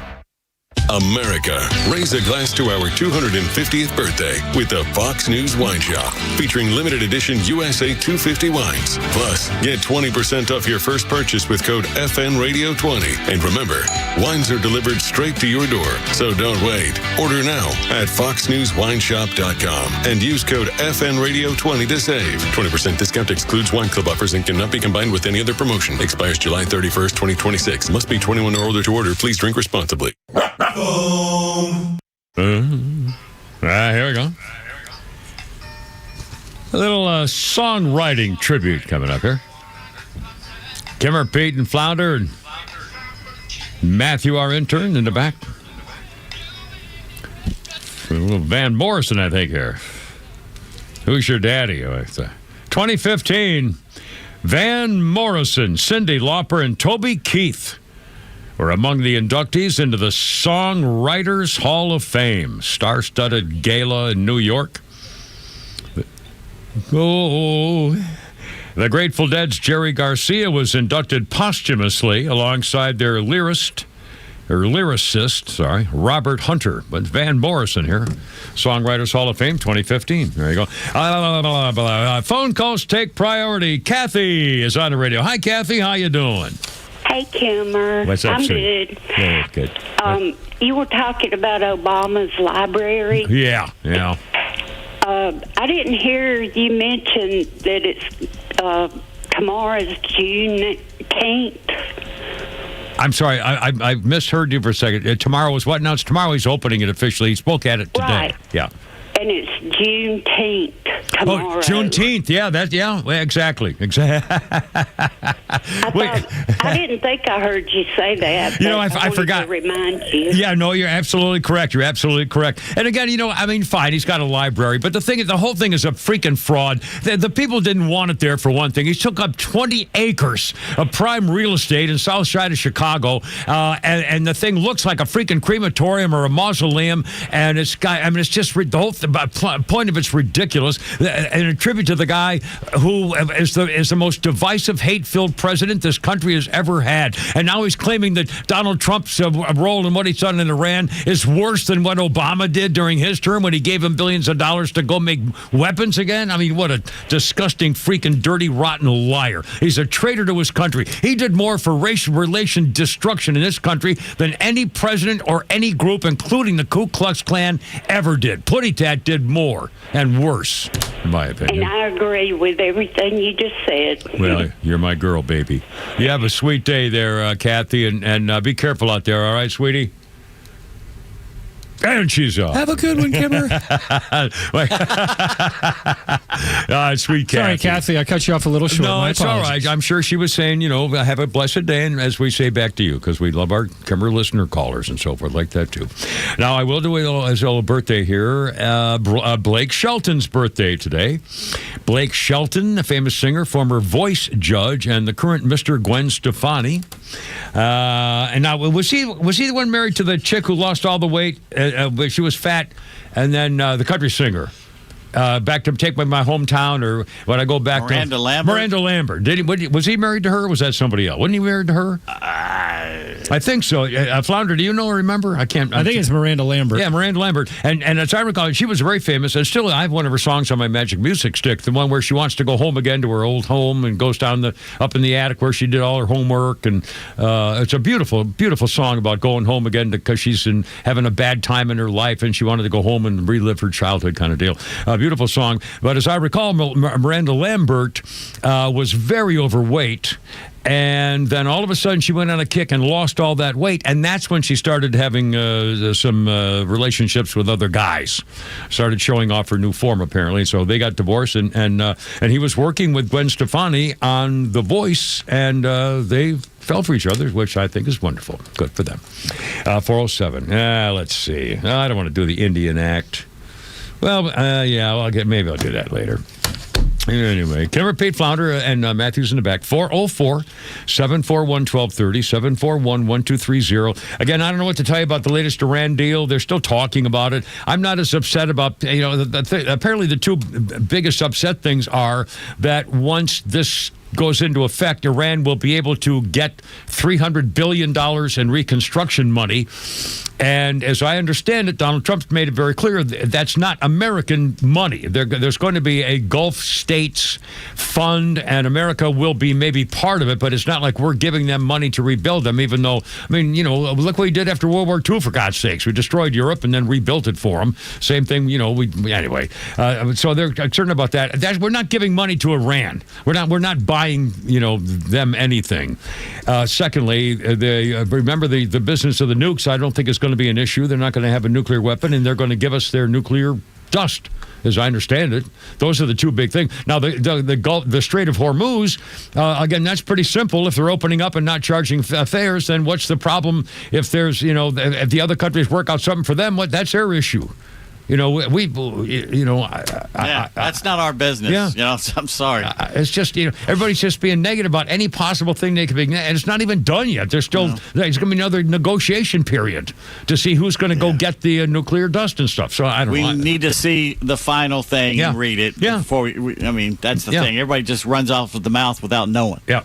America, raise a glass to our 250th birthday with the Fox News Wine Shop, featuring limited edition USA 250 wines. Plus, get 20% off your first purchase with code FNRadio20. And remember, wines are delivered straight to your door, so don't wait. Order now at foxnewswineshop.com and use code FNRadio20 to save. 20% discount excludes wine club offers and cannot be combined with any other promotion. Expires July 31st, 2026. Must be 21 or older to order. Please drink responsibly. Here we go. A little songwriting tribute coming up here. Kimmer, Pete, and Flounder, and Matthew, our intern, in the back. A little Van Morrison, I think, here. Who's your daddy? 2015, Van Morrison, Cyndi Lauper, and Toby Keith were among the inductees into the Songwriters Hall of Fame, star-studded gala in New York. Oh, the Grateful Dead's Jerry Garcia was inducted posthumously alongside their lyricist, Robert Hunter. But Van Morrison here, Songwriters Hall of Fame 2015. There you go. Phone calls take priority. Kathy is on the radio. Hi, Kathy. How you doing? Hey, Kimmer. What's up, I'm sweetie? good. Yeah, good. You were talking about Obama's library. Yeah. I didn't hear you mention that it's tomorrow's June 10th. I'm sorry, I misheard you for a second. Tomorrow is what? Now it's tomorrow. He's opening it officially. He spoke at it today. Right. Yeah. And it's Juneteenth tomorrow. Oh, Juneteenth. Yeah, well, exactly. I didn't think I heard you say that. You know, I forgot. To remind you. Yeah, no, you're absolutely correct. And again, fine, he's got a library, but the whole thing is a freaking fraud. The people didn't want it there for one thing. He took up 20 acres of prime real estate in South Side of Chicago, and the thing looks like a freaking crematorium or a mausoleum, and it's just the whole point of it's ridiculous. And a tribute to the guy who is the most divisive, hate-filled president this country has ever had. And now he's claiming that Donald Trump's role in what he's done in Iran is worse than what Obama did during his term when he gave him billions of dollars to go make weapons again. I mean, what a disgusting, freaking, dirty, rotten liar. He's a traitor to his country. He did more for racial relation destruction in this country than any president or any group, including the Ku Klux Klan, ever did. Putty-tat did more and worse, in my opinion. And I agree with everything you just said. Well, you're my girl, baby. You have a sweet day there, Kathy, and be careful out there, all right, sweetie? And she's off. Have a good one, Kimmer. Sweet Kathy. Sorry, Kathy, I cut you off a little short. No, it's all right. I'm sure she was saying, have a blessed day, and as we say back to you, because we love our Kimmer listener callers and so forth like that, too. Now, I will do a little birthday here. Blake Shelton's birthday today. Blake Shelton, a famous singer, former voice judge, and the current Mr. Gwen Stefani. And now, was he the one married to the chick who lost all the weight? She was fat, and then the country singer. Back to take my hometown, or when I go back Miranda Lambert. Miranda Lambert. Was he married to her, or was that somebody else? Wasn't he married to her? I think so. Flounder, do you know or remember? I think it's Miranda Lambert. Yeah, Miranda Lambert. And as I recall, she was very famous. And still, I have one of her songs on my Magic Music Stick, the one where she wants to go home again to her old home and goes down up in the attic where she did all her homework. And it's a beautiful, beautiful song about going home again because she's having a bad time in her life and she wanted to go home and relive her childhood kind of deal. Beautiful song. But as I recall, Miranda Lambert was very overweight. And then all of a sudden she went on a kick and lost all that weight. And that's when she started having some relationships with other guys. Started showing off her new form, apparently. So they got divorced. And he was working with Gwen Stefani on The Voice. And they fell for each other, which I think is wonderful. Good for them. 407. Let's see. I don't want to do the Indian Act. Well, maybe I'll do that later. Anyway, Kimmer, Pete Flounder, and Matthews in the back. 404-741-1230, 741-1230. Again, I don't know what to tell you about the latest Iran deal. They're still talking about it. I'm not as upset about, apparently the two biggest upset things are that once this goes into effect, Iran will be able to get $300 billion in reconstruction money. And as I understand it, Donald Trump's made it very clear that's not American money. There's going to be a Gulf states fund, and America will be maybe part of it, but it's not like we're giving them money to rebuild them, even though, look what we did after World War II, for God's sakes. We destroyed Europe and then rebuilt it for them. Same thing, anyway. So they're concerned about that. We're not giving money to Iran. We're not buying, them anything. Secondly, remember the business of the nukes, I don't think it's going to be an issue. They're not going to have a nuclear weapon, and they're going to give us their nuclear dust, as I understand it. Those are the two big things. Now, the Strait of Hormuz, again, that's pretty simple. If they're opening up and not charging fares, then what's the problem if there's, if the other countries work out something for them? That's their issue. That's not our business. Yeah. I'm sorry. It's just, everybody's just being negative about any possible thing they could be, and it's not even done yet. There's still, there's going to be another negotiation period to see who's going to go get the nuclear dust and stuff. So I don't know. We need to see the final thing and read it before we that's the thing. Everybody just runs off with the mouth without knowing. Yeah.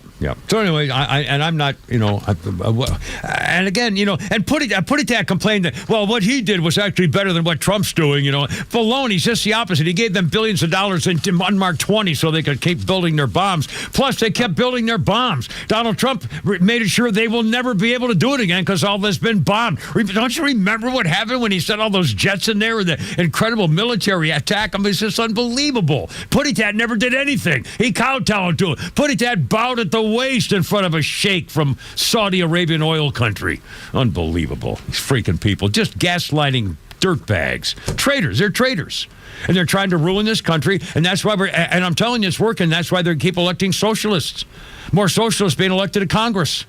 So anyway, I'm not, and again, and put it that complaint that, well, what he did was actually better than what Trump's doing, Baloney, just the opposite. He gave them billions of dollars in unmarked 20 so they could keep building their bombs. Plus, they kept building their bombs. Donald Trump made it sure they will never be able to do it again because all this been bombed. Don't you remember what happened when he sent all those jets in there with the incredible military attack? I mean, it's just unbelievable. Puttitat never did anything. He kowtowed to it. Puttitat bowed at the waist in front of a sheikh from Saudi Arabian oil country. Unbelievable. These freaking people just gaslighting dirtbags. Traitors. They're traitors. And they're trying to ruin this country. And that's why and I'm telling you, it's working. That's why they keep electing socialists. More socialists being elected to Congress.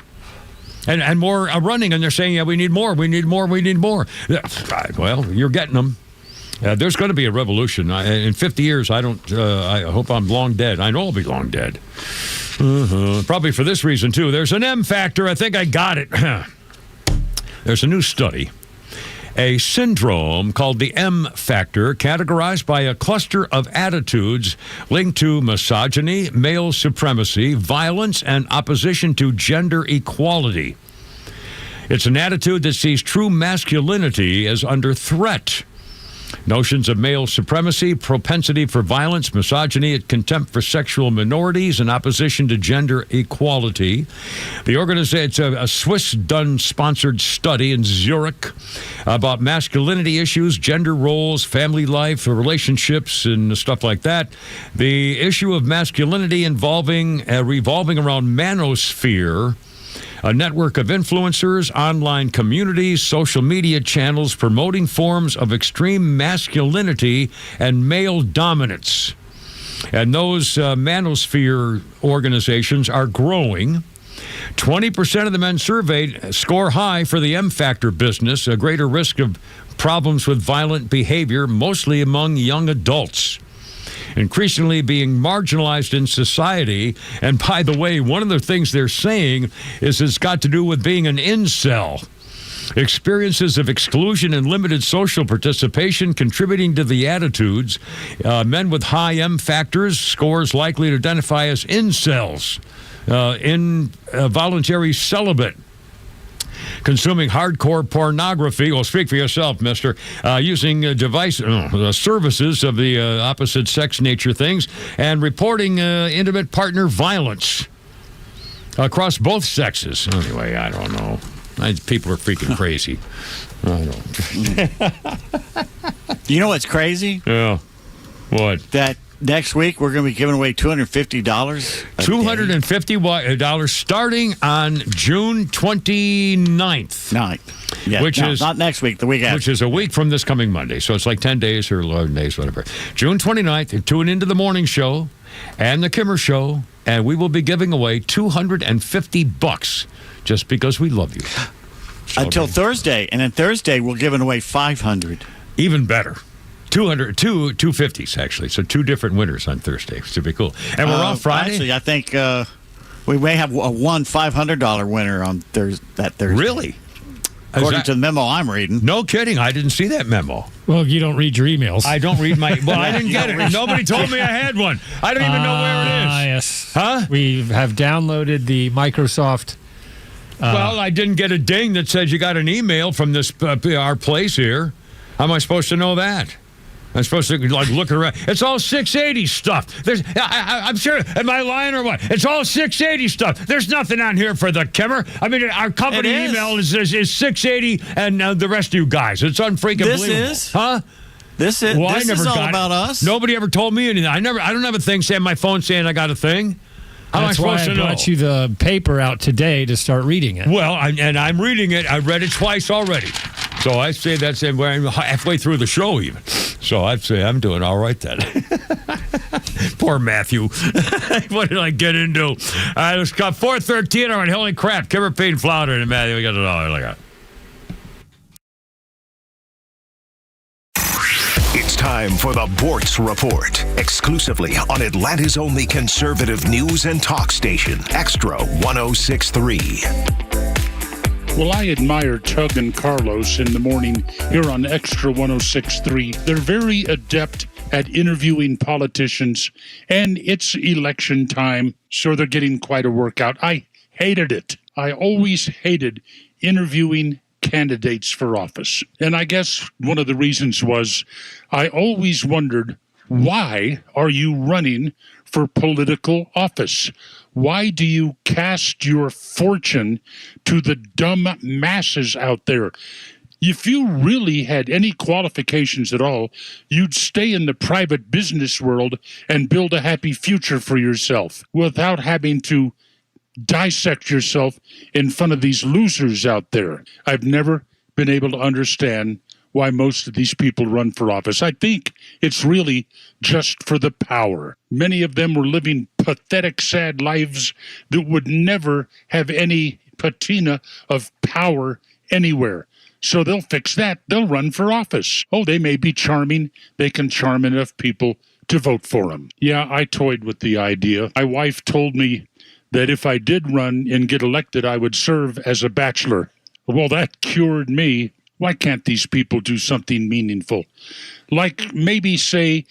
And more running. And they're saying, we need more. We need more. We need more. Well, you're getting them. There's going to be a revolution. In 50 years, I hope I'm long dead. I know I'll be long dead. Probably for this reason, too. There's an M factor. I think I got it. There's a new study. A syndrome called the M factor, categorized by a cluster of attitudes linked to misogyny, male supremacy, violence, and opposition to gender equality. It's an attitude that sees true masculinity as under threat. Notions of male supremacy, propensity for violence, misogyny, contempt for sexual minorities, and opposition to gender equality. The organization, it's a Swiss-done sponsored study in Zurich about masculinity issues, gender roles, family life, relationships, and stuff like that. The issue of masculinity revolving around manosphere, a network of influencers, online communities, social media channels promoting forms of extreme masculinity and male dominance. And those manosphere organizations are growing. 20% of the men surveyed score high for the M factor business, a greater risk of problems with violent behavior, mostly among young adults. Increasingly being marginalized in society. And by the way, one of the things they're saying is it's got to do with being an incel. Experiences of exclusion and limited social participation contributing to the attitudes. Men with high M factors scores likely to identify as incels, involuntary celibate. Consuming hardcore pornography, well, speak for yourself, mister, using services of the opposite sex nature things, and reporting intimate partner violence across both sexes. Anyway, I don't know. People are freaking crazy. I don't. You know what's crazy? Yeah. What? That next week we're going to be giving away $250. $250 starting on June 29th. Which is not next week, the week after. Which is a week from this coming Monday. So it's like 10 days or 11 days, whatever. June 29th, tune into the morning show and the Kimmer Show, and we will be giving away $250 just because we love you. Until Thursday. And then Thursday we're giving away $500. Even better. 250s, actually. So 2 different winners on Thursday. It should be cool. And we're off Friday. Actually, I think we may have one $500 winner on that Thursday. Really? According to the memo I'm reading. No kidding. I didn't see that memo. Well, you don't read your emails. I don't read my... Well, I didn't get it. Nobody told me I had one. I don't even know where it is. Yes. Huh? We have downloaded the Microsoft... well, I didn't get a ding that says you got an email from this our place here. How am I supposed to know that? I'm supposed to look around. It's all 680 stuff. I'm sure. Am I lying or what? It's all 680 stuff. There's nothing on here for the Kimmer. I mean, our company email is 680, and the rest of you guys. It's unfreaking believable. This is, huh? This is. Well, this is all about us. Nobody ever told me anything. I don't have a thing saying my phone saying I got a thing. How am I supposed to know? That's why I brought you the paper out today to start reading it. Well, I'm reading it. I read it twice already. So I say that's halfway through the show even. So I'd say I'm doing all right then. Poor Matthew. What did I get into? I was got 413. All right, holy crap. Kimmer, Pete, Flounder, and Matthew. We got it all. Look at time for the Bortz Report, exclusively on Atlanta's only conservative news and talk station, Extra 106.3. Well, I admire Tug and Carlos in the morning here on Extra 106.3. They're very adept at interviewing politicians, and it's election time, so they're getting quite a workout. I hated it. I always hated interviewing candidates for office. And I guess one of the reasons was I always wondered, why are you running for political office? Why do you cast your fortune to the dumb masses out there? If you really had any qualifications at all, you'd stay in the private business world and build a happy future for yourself without having to dissect yourself in front of these losers out there. I've never been able to understand why most of these people run for office. I think it's really just for the power. Many of them were living pathetic, sad lives that would never have any patina of power anywhere. So they'll fix that. They'll run for office. Oh, they may be charming. They can charm enough people to vote for them. Yeah, I toyed with the idea. My wife told me that if I did run and get elected, I would serve as a bachelor. Well, that cured me. Why can't these people do something meaningful? Like maybe say,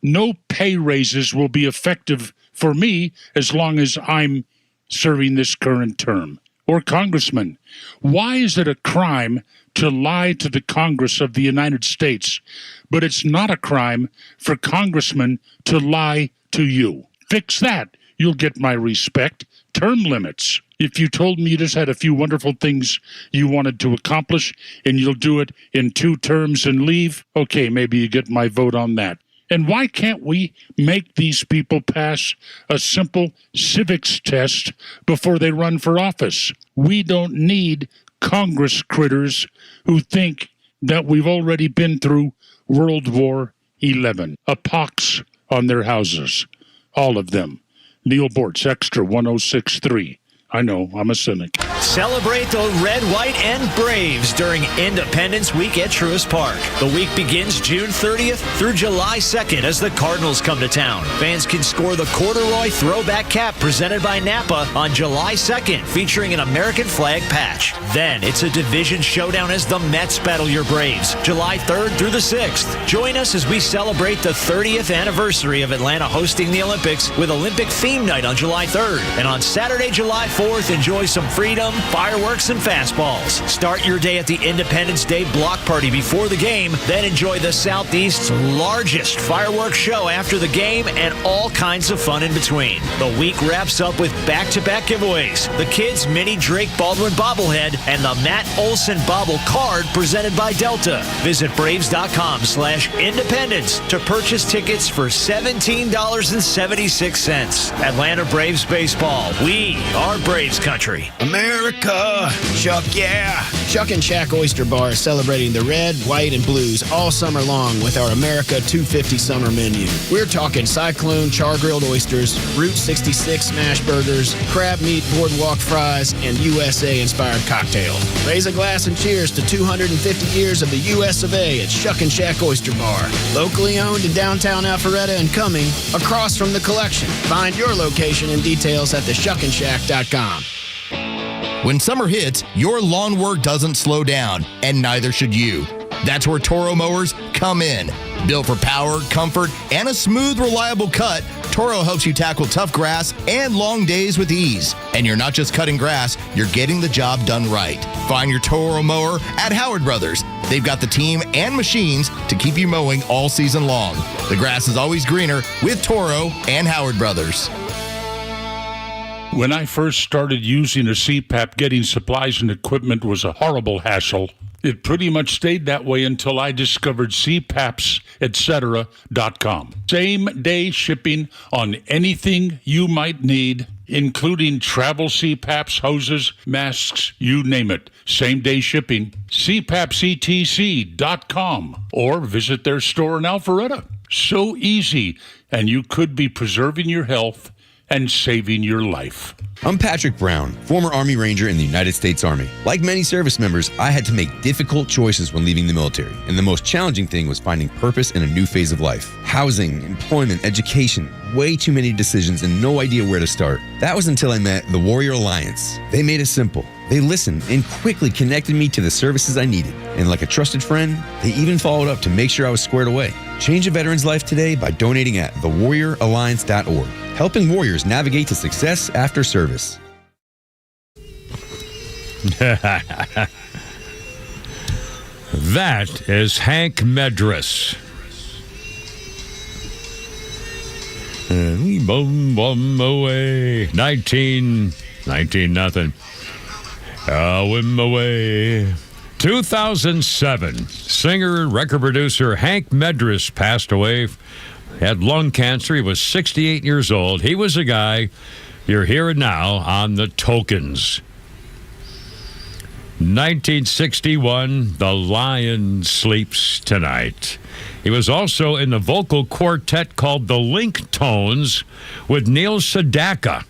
no pay raises will be effective for me as long as I'm serving this current term. Or congressman, why is it a crime to lie to the Congress of the United States, but it's not a crime for congressmen to lie to you? Fix that. You'll get my respect. Term limits. If you told me you just had a few wonderful things you wanted to accomplish and you'll do it in 2 terms and leave, okay, maybe you get my vote on that. And why can't we make these people pass a simple civics test before they run for office? We don't need Congress critters who think that we've already been through World War XI. A pox on their houses. All of them. Neil Bortz, Extra 106.3. I know, I'm a cynic. Celebrate the red, white, and Braves during Independence Week at Truist Park. The week begins June 30th through July 2nd as the Cardinals come to town. Fans can score the corduroy throwback cap presented by Napa on July 2nd, featuring an American flag patch. Then it's a division showdown as the Mets battle your Braves, July 3rd through the 6th. Join us as we celebrate the 30th anniversary of Atlanta hosting the Olympics with Olympic theme night on July 3rd. And on Saturday, July 4th, enjoy some freedom, fireworks, and fastballs. Start your day at the Independence Day block party before the game, then enjoy the Southeast's largest fireworks show after the game and all kinds of fun in between. The week wraps up with back-to-back giveaways, the kids' mini Drake Baldwin bobblehead, and the Matt Olson bobble card presented by Delta. Visit Braves.com/independence to purchase tickets for $17.76. Atlanta Braves baseball. We are Braves country. America! Shuck, yeah! Shuck and Shack Oyster Bar is celebrating the red, white, and blues all summer long with our America 250 summer menu. We're talking Cyclone char-grilled oysters, Route 66 smash burgers, crab meat boardwalk fries, and USA-inspired cocktails. Raise a glass and cheers to 250 years of the US of A at Shuck and Shack Oyster Bar. Locally owned in downtown Alpharetta and Cumming, across from the collection. Find your location and details at theshuckandshack.com. When summer hits, your lawn work doesn't slow down, and neither should you. That's where Toro mowers come in. Built for power, comfort, and a smooth, reliable cut, Toro helps you tackle tough grass and long days with ease. And you're not just cutting grass, you're getting the job done right. Find your Toro mower at Howard Brothers. They've got the team and machines to keep you mowing all season long. The grass is always greener with Toro and Howard Brothers. When I first started using a CPAP, getting supplies and equipment was a horrible hassle. It pretty much stayed that way until I discovered CPAPs, etc.com. Same-day shipping on anything you might need, including travel CPAPs, hoses, masks, you name it. Same-day shipping. CPAPsETC.com or visit their store in Alpharetta. So easy, and you could be preserving your health and saving your life. I'm Patrick Brown, former Army Ranger in the United States Army. Like many service members, I had to make difficult choices when leaving the military, and the most challenging thing was finding purpose in a new phase of life. Housing, employment, education, way too many decisions and no idea where to start. That was until I met the Warrior Alliance. They made it simple. They listened and quickly connected me to the services I needed. And like a trusted friend, they even followed up to make sure I was squared away. Change a veteran's life today by donating at thewarrioralliance.org, helping warriors navigate to success after service. That is Hank Medris. Boom, boom, away. 19 nothing. Wim away. 2007, singer and record producer Hank Medris passed away. Had lung cancer. He was 68 years old. He was a guy you're hearing now on the Tokens. 1961, The Lion Sleeps Tonight. He was also in the vocal quartet called the Link Tones with Neil Sedaka.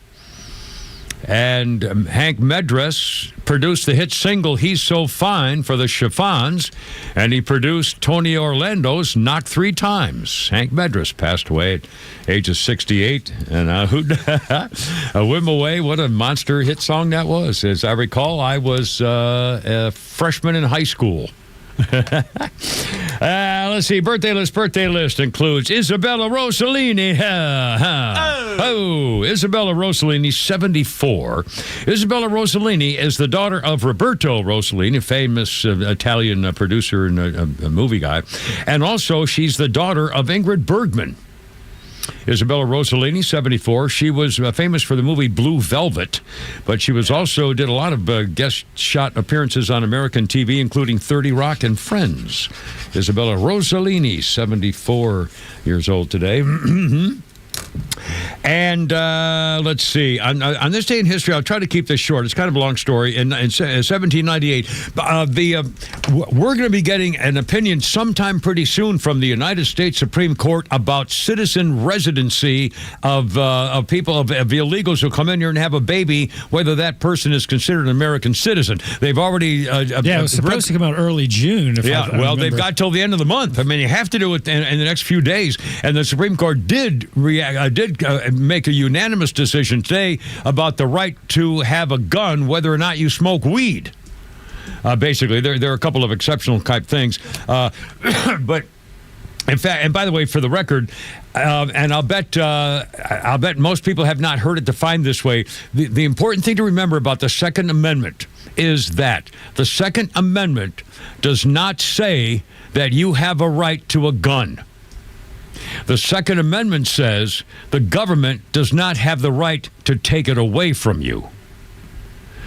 And Hank Medris produced the hit single He's So Fine for the Chiffons, and he produced Tony Orlando's Knock 3 Times. Hank Medris passed away at age of 68. And Whim Away, what a monster hit song that was. As I recall, I was a freshman in high school. Let's see. Birthday list includes Isabella Rossellini. Isabella Rossellini, 74. Isabella Rossellini is the daughter of Roberto Rossellini, a famous Italian producer and a movie guy. And also, she's the daughter of Ingrid Bergman. Isabella Rossellini, 74. She was famous for the movie Blue Velvet, but she was also did a lot of guest shot appearances on American TV, including 30 Rock and Friends. Isabella Rossellini, 74 years old today. And let's see. On this day in history, I'll try to keep this short. It's kind of a long story. In 1798, we're going to be getting an opinion sometime pretty soon from the United States Supreme Court about citizen residency of people, of illegals who come in here and have a baby, whether that person is considered an American citizen. They've already... it was supposed to come out early June. They've got till the end of the month. I mean, you have to do it in the next few days. And the Supreme Court did make a unanimous decision today about the right to have a gun, whether or not you smoke weed. Basically, there are a couple of exceptional type things, but in fact, and by the way, for the record, and I'll bet most people have not heard it defined this way. The important thing to remember about the Second Amendment is that the Second Amendment does not say that you have a right to a gun. The Second Amendment says the government does not have the right to take it away from you.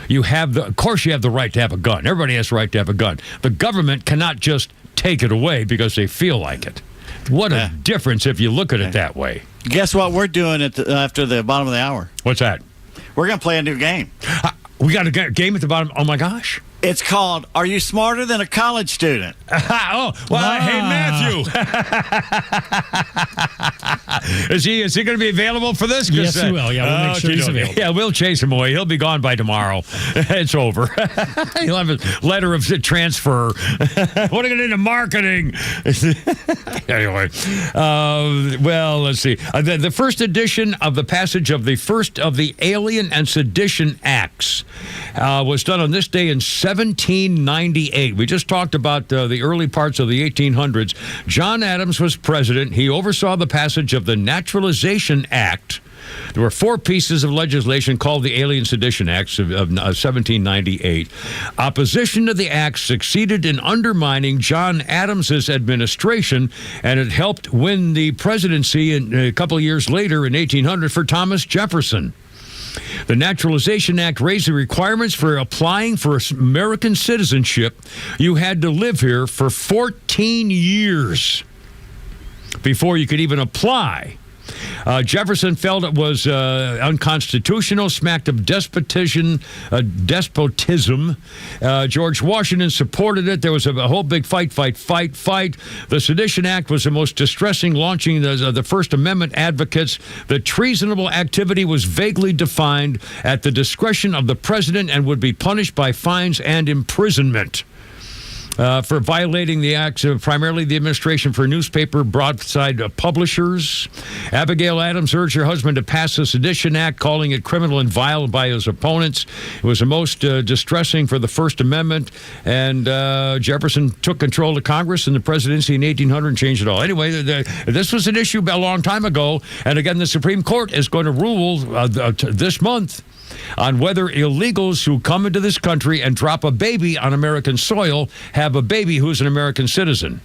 Of course you have the right to have a gun. Everybody has the right to have a gun. The government cannot just take it away because they feel like it. What a difference if you look at it that way. Guess what we're doing after the bottom of the hour? What's that? We're going to play a new game. We got a game at the bottom. Oh, my gosh. It's called Are You Smarter Than a College Student? Hey, Matthew. Is he going to be available for this? Yes, he will. Yeah, we'll make sure he's available. Yeah, we'll chase him away. He'll be gone by tomorrow. It's over. He'll have a letter of transfer. What are you going to do to marketing? Anyway, let's see. The first edition of the passage of the first of the Alien and Sedition Acts was done on this day in 1798. We just talked about the early parts of the 1800s. John Adams was president. He oversaw the passage of the Naturalization Act. There were 4 pieces of legislation called the Alien Sedition Acts of 1798. Opposition to the act succeeded in undermining John Adams's administration, and it helped win the presidency a couple of years later in 1800 for Thomas Jefferson. The Naturalization Act raised the requirements for applying for American citizenship. You had to live here for 14 years before you could even apply. Jefferson felt it was unconstitutional, smacked of despotism. George Washington supported it. There was a whole big fight. The Sedition Act was the most distressing, launching the First Amendment advocates. The treasonable activity was vaguely defined at the discretion of the president and would be punished by fines and imprisonment. For violating the acts of primarily the administration for newspaper broadside publishers. Abigail Adams urged her husband to pass the Sedition Act, calling it criminal and vile by his opponents. It was the most distressing for the First Amendment, and Jefferson took control of Congress and the presidency in 1800 and changed it all. Anyway, this was an issue a long time ago, and again, the Supreme Court is going to rule this month on whether illegals who come into this country and drop a baby on American soil have a baby who's an American citizen.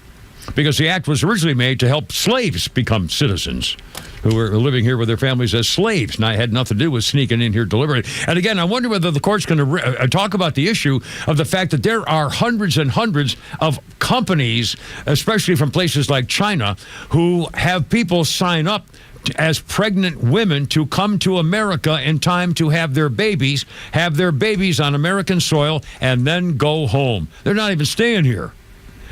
Because the act was originally made to help slaves become citizens who were living here with their families as slaves. And it had nothing to do with sneaking in here deliberately. And again, I wonder whether the court's going to talk about the issue of the fact that there are hundreds and hundreds of companies, especially from places like China, who have people sign up as pregnant women to come to America in time to have their babies on American soil, and then go home. They're not even staying here.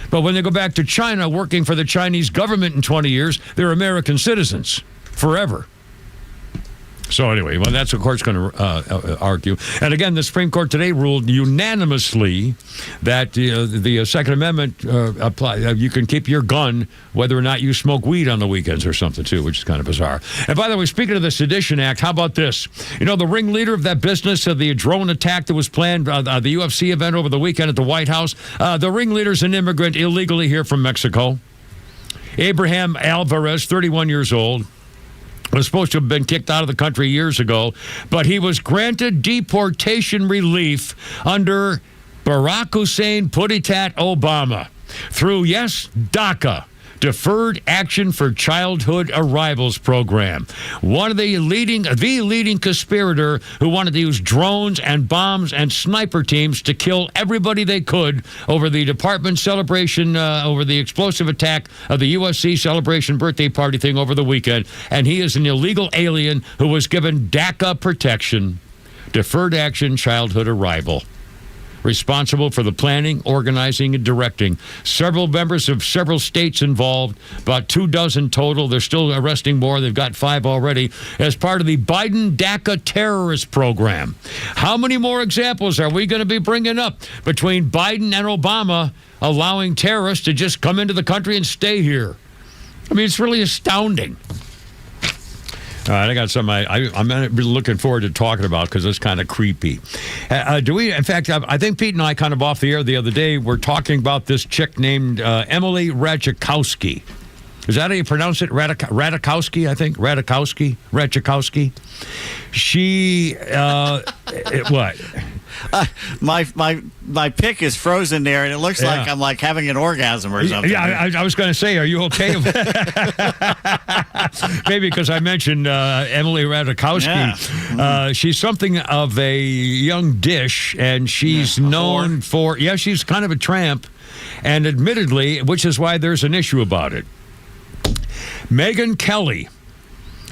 But when they go back to China working for the Chinese government in 20 years, they're American citizens forever. So anyway, well, that's what the court's going to argue. And again, the Supreme Court today ruled unanimously that the Second Amendment apply. You can keep your gun whether or not you smoke weed on the weekends or something, too, which is kind of bizarre. And by the way, speaking of the Sedition Act, how about this? You know, the ringleader of that business of the drone attack that was planned, the UFC event over the weekend at the White House, the ringleader's an immigrant illegally here from Mexico. Abraham Alvarez, 31 years old. Was supposed to have been kicked out of the country years ago, but he was granted deportation relief under Barack Hussein Puditat Obama through, yes, DACA, Deferred Action for Childhood Arrivals program. One of the leading conspirator who wanted to use drones and bombs and sniper teams to kill everybody they could over the department celebration, over the explosive attack of the USC celebration birthday party thing over the weekend. And he is an illegal alien who was given DACA protection, Deferred Action Childhood Arrival. Responsible for the planning, organizing, and directing. Several members of several states involved, about 24 total. They're still arresting more. They've got 5 already as part of the Biden DACA terrorist program. How many more examples are we going to be bringing up between Biden and Obama allowing terrorists to just come into the country and stay here? I mean, it's really astounding. All right, I got something I'm really looking forward to talking about because it's kind of creepy. In fact, I think Pete and I kind of off the air the other day were talking about this chick named Emily Ratajkowski. Is that how you pronounce it? Ratajkowski, I think. Ratajkowski. She, what? My pick is frozen there, and it looks like I'm like having an orgasm or something. Yeah, I was going to say, are you okay? Maybe because I mentioned Emily Ratajkowski. Yeah. She's something of a young dish, and she's known for, she's kind of a tramp, and admittedly, which is why there's an issue about it. Megyn Kelly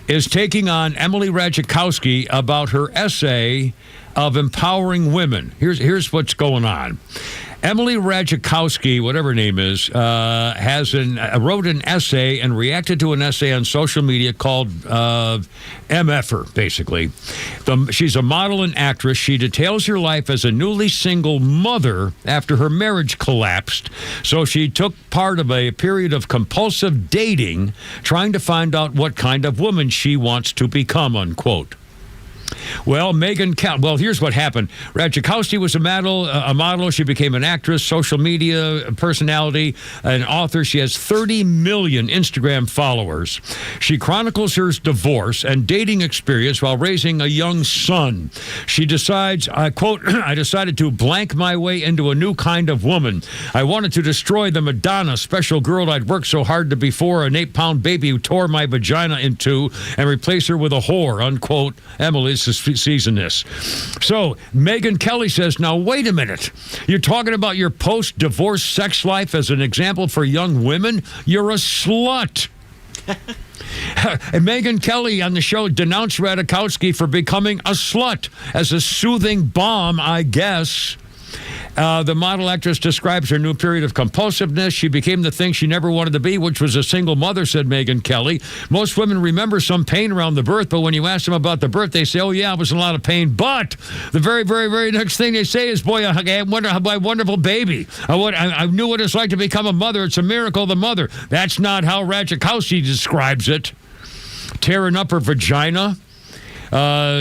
is taking on Emily Ratajkowski about her essay of empowering women. Here's what's going on. Emily Ratajkowski, whatever her name is, wrote an essay and reacted to an essay on social media called MFer, basically. She's a model and actress. She details her life as a newly single mother after her marriage collapsed. So she took part of a period of compulsive dating, trying to find out what kind of woman she wants to become, unquote. Well, here's what happened. Ratajkowski was a model. She became an actress, social media personality, an author. She has 30 million Instagram followers. She chronicles her divorce and dating experience while raising a young son. She decides, quote, I decided to blank my way into a new kind of woman. I wanted to destroy the Madonna, special girl I'd worked so hard to be for, an 8-pound baby who tore my vagina in two, and replace her with a whore, unquote. Emily's season this. So Megyn Kelly says, now wait a minute. You're talking about your post-divorce sex life as an example for young women? You're a slut. And Megyn Kelly on the show denounced Radikowski for becoming a slut as a soothing balm, I guess. The model actress describes her new period of compulsiveness. She became the thing she never wanted to be, which was a single mother, said Megyn Kelly. Most women remember some pain around the birth, but when you ask them about the birth, they say, oh, yeah, I was in a lot of pain. But the very, very, very next thing they say is, boy, I wonder my wonderful baby. I knew what it's like to become a mother. It's a miracle, the mother. That's not how Radikowski describes it. Tearing up her vagina.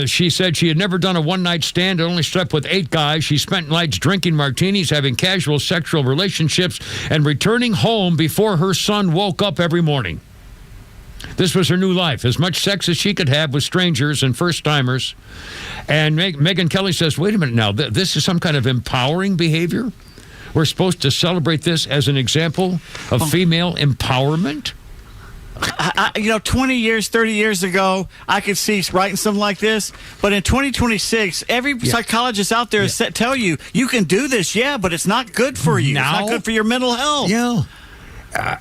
She said she had never done a one-night stand and only slept with 8 guys. She spent nights drinking martinis, having casual sexual relationships, and returning home before her son woke up every morning. This was her new life, as much sex as she could have with strangers and first-timers. And Megyn Kelly says, wait a minute now, this is some kind of empowering behavior? We're supposed to celebrate this as an example of female empowerment? 20 years, 30 years ago, I could see writing something like this. But in 2026, every psychologist out there tell you can do this, but it's not good for you. It's not good for your mental health. Yeah.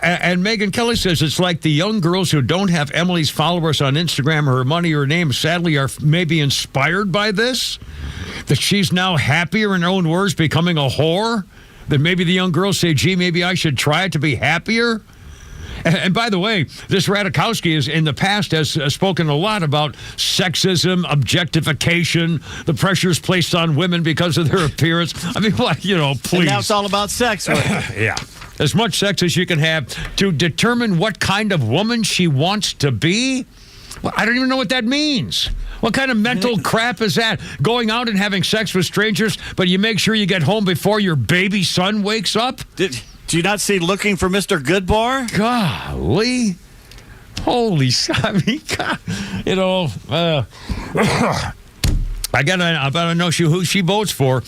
And Megyn Kelly says it's like the young girls who don't have Emily's followers on Instagram or her money or her name, sadly, are maybe inspired by this. That she's now happier, in her own words, becoming a whore. That maybe the young girls say, gee, maybe I should try it to be happier. And by the way, this Radikowski in the past has spoken a lot about sexism, objectification, the pressures placed on women because of their appearance. I mean, please. And now it's all about sex. Yeah. As much sex as you can have to determine what kind of woman she wants to be. Well, I don't even know what that means. What kind of mental crap is that? Going out and having sex with strangers, but you make sure you get home before your baby son wakes up? Do you not see Looking for Mr. Goodbar? Golly. Holy, God. I gotta know who she votes for.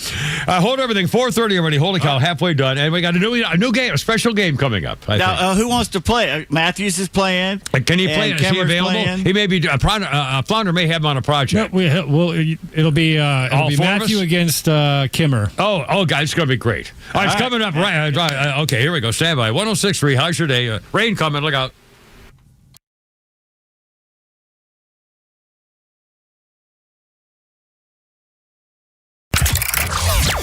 Hold everything. 4:30 already. Holy cow, halfway done. And we got a new game, a special game coming up. Who wants to play? Matthews is playing. Can he play? Is he available? Playing. He may be. Flounder may have him on a project. No, it'll be Matthew against Kimmer. Oh, guys, it's gonna be great. All right, it's coming up. Right. Okay, here we go. Stand by. 106.3. How's your day? Rain coming. Look out.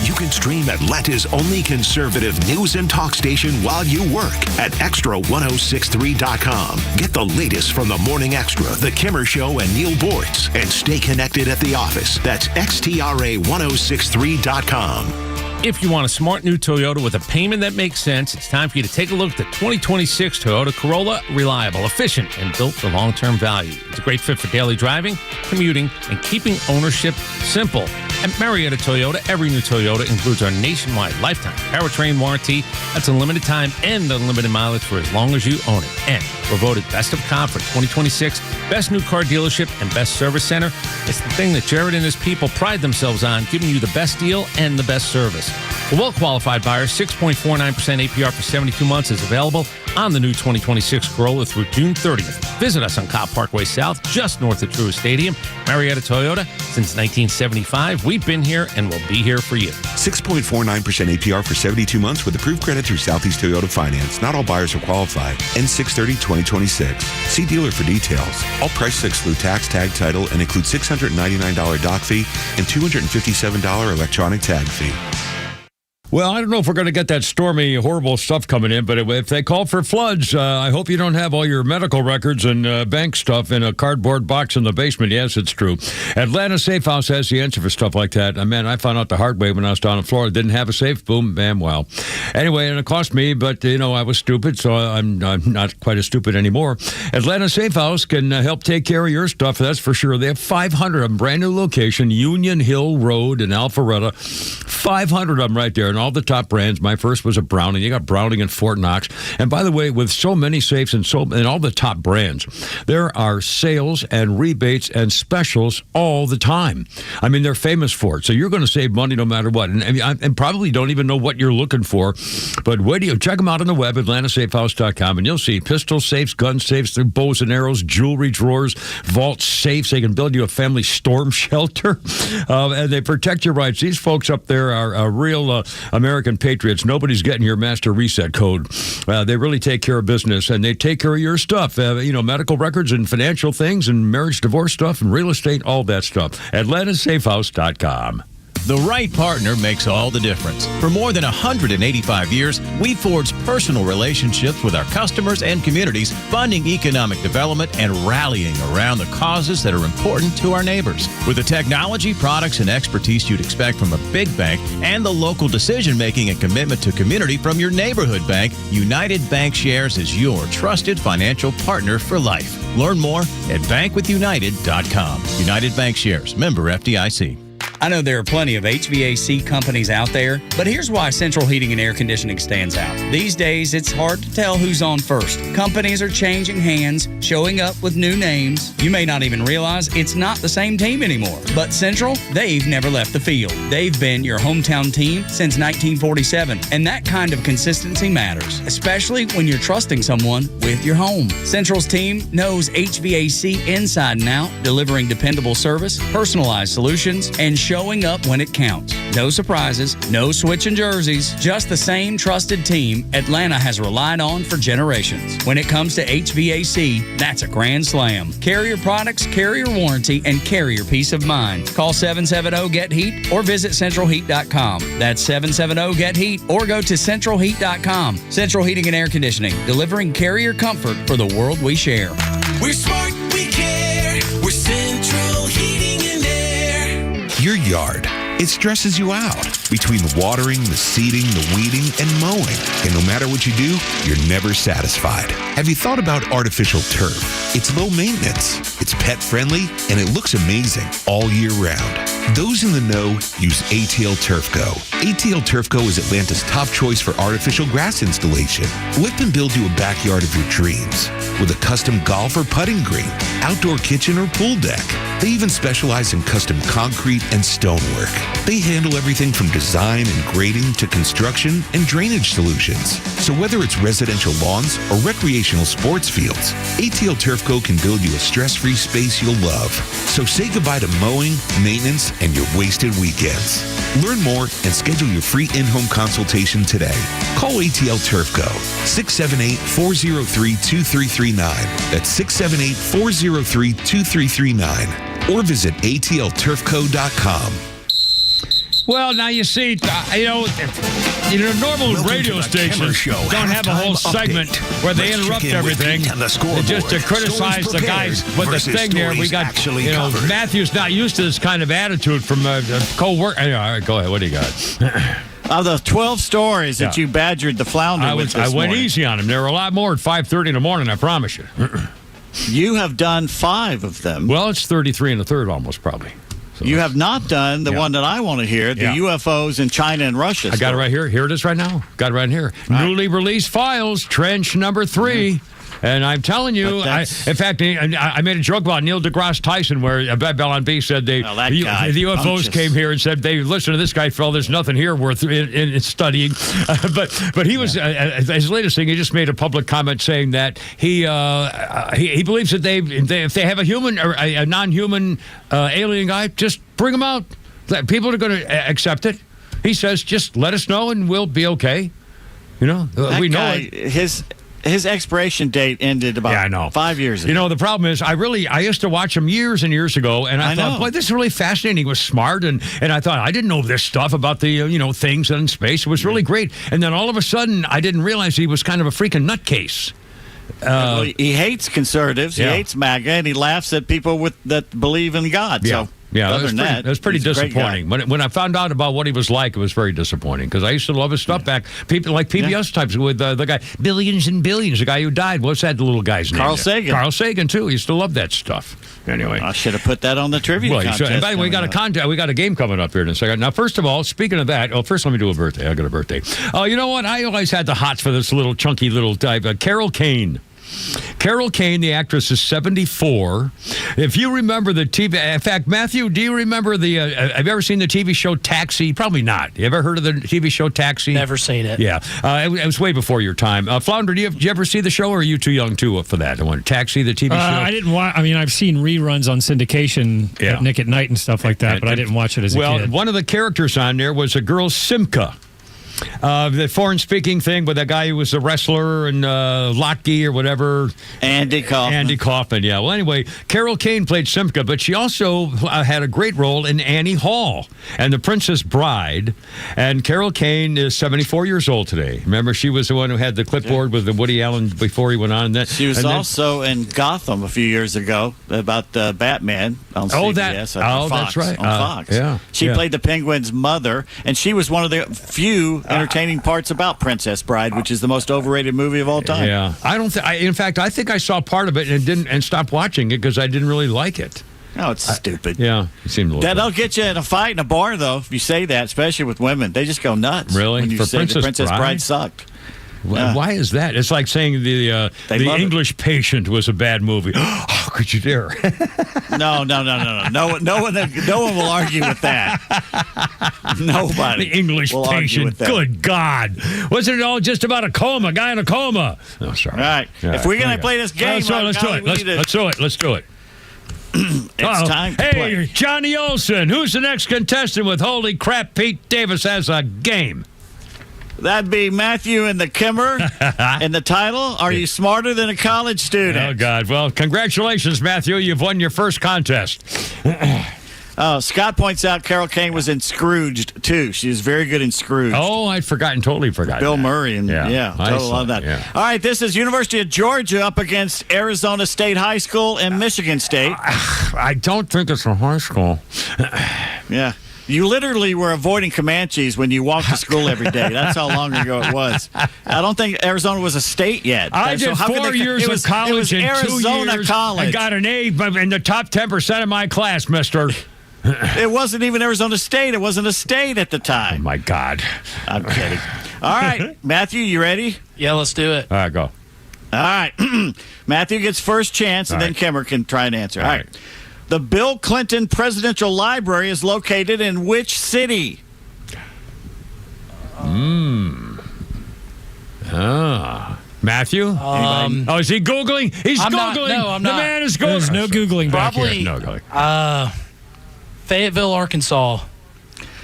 You can stream Atlanta's only conservative news and talk station while you work at extra1063.com. Get the latest from the Morning Extra, The Kimmer Show, and Neil Boortz, and stay connected at the office. That's xtra1063.com. If you want a smart new Toyota with a payment that makes sense, it's time for you to take a look at the 2026 Toyota Corolla. Reliable, efficient, and built for long-term value. It's a great fit for daily driving, commuting, and keeping ownership simple. At Marietta Toyota, every new Toyota includes our nationwide lifetime powertrain warranty. That's unlimited time and unlimited mileage for as long as you own it. And we're voted Best of Comp for 2026, Best New Car Dealership, and Best Service Center. It's the thing that Jared and his people pride themselves on, giving you the best deal and the best service. A well-qualified buyer, 6.49% APR for 72 months is available on the new 2026 Corolla through June 30th. Visit us on Cobb Parkway South, just north of Truist Stadium. Marietta Toyota, since 1975. We've been here and we'll be here for you. 6.49% APR for 72 months with approved credit through Southeast Toyota Finance. Not all buyers are qualified. End 6/30/2026. See dealer for details. All prices exclude tax, tag, title, and include $699 dock fee and $257 electronic tag fee. Well, I don't know if we're going to get that stormy, horrible stuff coming in, but if they call for floods, I hope you don't have all your medical records and bank stuff in a cardboard box in the basement. Yes, it's true. Atlanta Safe House has the answer for stuff like that. Man, I found out the hard way when I was down in Florida. Didn't have a safe. Boom, bam, wow. Anyway, and it cost me, but, I was stupid, so I'm not quite as stupid anymore. Atlanta Safe House can help take care of your stuff, that's for sure. They have 500 of them, brand new location, Union Hill Road in Alpharetta. 500 of them right there, and all the top brands. My first was a Browning. You got Browning and Fort Knox. And by the way, with so many safes and all the top brands, there are sales and rebates and specials all the time. I mean, they're famous for it. So you're going to save money no matter what. And probably don't even know what you're looking for. But check them out on the web, atlantasafehouse.com, and you'll see pistol safes, gun safes, bows and arrows, jewelry drawers, vault safes. They can build you a family storm shelter. And they protect your rights. These folks up there are real American Patriots. Nobody's getting your master reset code. They really take care of business, and they take care of your stuff. Medical records and financial things and marriage, divorce stuff and real estate, all that stuff. AtlantaSafeHouse.com. The right partner makes all the difference. For more than 185 years, we've forged personal relationships with our customers and communities, funding economic development and rallying around the causes that are important to our neighbors. With the technology, products, and expertise you'd expect from a big bank and the local decision-making and commitment to community from your neighborhood bank, United Bank Shares is your trusted financial partner for life. Learn more at bankwithunited.com. United Bank Shares, member FDIC. I know there are plenty of HVAC companies out there, but here's why Central Heating and Air Conditioning stands out. These days, it's hard to tell who's on first. Companies are changing hands, showing up with new names. You may not even realize it's not the same team anymore. But Central, they've never left the field. They've been your hometown team since 1947, and that kind of consistency matters, especially when you're trusting someone with your home. Central's team knows HVAC inside and out, delivering dependable service, personalized solutions, and showing up when it counts. No surprises, no switching jerseys, just the same trusted team Atlanta has relied on for generations. When it comes to HVAC, that's a grand slam. Carrier products, carrier warranty, and carrier peace of mind. Call 770-GET-HEAT or visit centralheat.com. That's 770-GET-HEAT or go to centralheat.com. Central Heating and Air Conditioning, delivering carrier comfort for the world we share. We're smart, we care. We're Central Heating and Air. Your yard, it stresses you out. Between the watering, the seeding, the weeding, and mowing. And no matter what you do, you're never satisfied. Have you thought about artificial turf? It's low maintenance, it's pet friendly, and it looks amazing all year round. Those in the know use ATL Turf Go. ATL Turf Go is Atlanta's top choice for artificial grass installation. Let them build you a backyard of your dreams with a custom golf or putting green, outdoor kitchen or pool deck. They even specialize in custom concrete and stonework. They handle everything from design and grading to construction and drainage solutions. So whether it's residential lawns or recreational sports fields, ATL Turf Go can build you a stress-free space you'll love. So say goodbye to mowing, maintenance, and your wasted weekends. Learn more and schedule your free in-home consultation today. Call ATL Turf Go, 678-403-2339. That's 678-403-2339. Or visit atlturfco.com. Well, now you see, normal radio stations don't have a whole segment where they interrupt everything just to criticize the guys with the thing there. We got, Matthew's not used to this kind of attitude from a co-worker. All right, go ahead. What do you got? Of the 12 stories that you badgered the flounder with this I went easy on him. There were a lot more at 5:30 in the morning, I promise you. You have done 5 of them. Well, it's 33 and a third almost, probably. So you have not done the one that I want to hear, the UFOs in China and Russia. I got it right here. Here it is right now. Got it right here. Right. Newly released files, trench number 3. Mm-hmm. And I'm telling you, in fact, I made a joke about Neil deGrasse Tyson where Bell on B said the UFOs came here and said, they listen to this guy, Phil, there's nothing here worth in studying. But he was, his latest thing, he just made a public comment saying that he believes that if they have a human or a non-human alien guy, just bring them out. People are going to accept it. He says, just let us know and we'll be okay. We know it. His expiration date ended about 5 years ago. The problem is, I used to watch him years and years ago, and I thought, boy, this is really fascinating. He was smart, and I thought, I didn't know this stuff about the, things in space. It was really great. And then all of a sudden, I didn't realize he was kind of a freaking nutcase. He hates conservatives, he hates MAGA, and he laughs at people that believe in God. Yeah. So. Yeah, that was pretty disappointing. When I found out about what he was like, it was very disappointing because I used to love his stuff back. People like PBS types with the guy, Billions and Billions, the guy who died. What's that little guy's name? Carl Sagan. Carl Sagan, too. He used to love that stuff. Anyway. I should have put that on the trivia contest. And by the way, we got a game coming up here in a second. Now, first of all, speaking of that, first let me do a birthday. I got a birthday. You know what? I always had the hots for this little chunky little type. Carol Kane. Carol Kane, the actress, is 74. If you remember the TV... In fact, Matthew, do you remember the... have you ever seen the TV show Taxi? Probably not. You ever heard of the TV show Taxi? Never seen it. Yeah. It was way before your time. Flounder, did you ever see the show, or are you too young, too, for that? Taxi, the TV show? I didn't watch... I've seen reruns on syndication at Nick at Night and stuff like that, but I didn't watch it as a kid. Well, one of the characters on there was a girl, Simca. The foreign-speaking thing with that guy who was a wrestler and Lotke or whatever. Andy Kaufman, yeah. Well, anyway, Carol Kane played Simca, but she also had a great role in Annie Hall and The Princess Bride. And Carol Kane is 74 years old today. Remember, she was the one who had the clipboard with the Woody Allen before he went on. She was also in Gotham a few years ago about Batman on CBS. That's right. On Fox. Yeah. She played the Penguin's mother, and she was one of the few entertaining parts about Princess Bride, which is the most overrated movie of all time. Yeah, I don't. In fact, I think I saw part of it and stopped watching it because I didn't really like it. No, it's stupid. Yeah, it seemed a little. That'll get you in a fight in a bar, though. If you say that, especially with women, they just go nuts. Really? When you For say the Princess Bride sucked. Why is that? It's like saying the English Patient was a bad movie. How could you dare? No. No one will argue with that. Nobody. The English Patient. Good God! Wasn't it all just about a guy in a coma? No, sorry. All right. If we're gonna play this game, let's do it. Let's do it. It's time to play. Hey, Johnny Olson, who's the next contestant with Holy Crap, Pete Davis has a game? That'd be Matthew and the Kimmer. And the title, Are You Smarter Than a College Student? Oh, God. Well, congratulations, Matthew. You've won your first contest. Scott points out Carol Kane was in Scrooged, too. She was very good in Scrooged. Oh, I'd totally forgotten. Bill that. Murray. And total love that. Yeah. All right, this is University of Georgia up against Arizona State High School and Michigan State. I don't think it's a high school. Yeah. You literally were avoiding Comanches when you walked to school every day. That's how long ago it was. I don't think Arizona was a state yet. I did 4 years of college it was and Arizona 2 years. College. I got an A in the top 10% of my class, mister. It wasn't even Arizona State. It wasn't a state at the time. Oh, my God. I'm kidding. All right, Matthew, you ready? Yeah, let's do it. All right, go. All right. Matthew gets first chance, and then Kimmer can try and answer. All right. The Bill Clinton Presidential Library is located in which city? Matthew? Is he Googling? He's Googling. I'm not. The man is Googling. There's no Googling back Probably, here. No Googling. Fayetteville, Arkansas.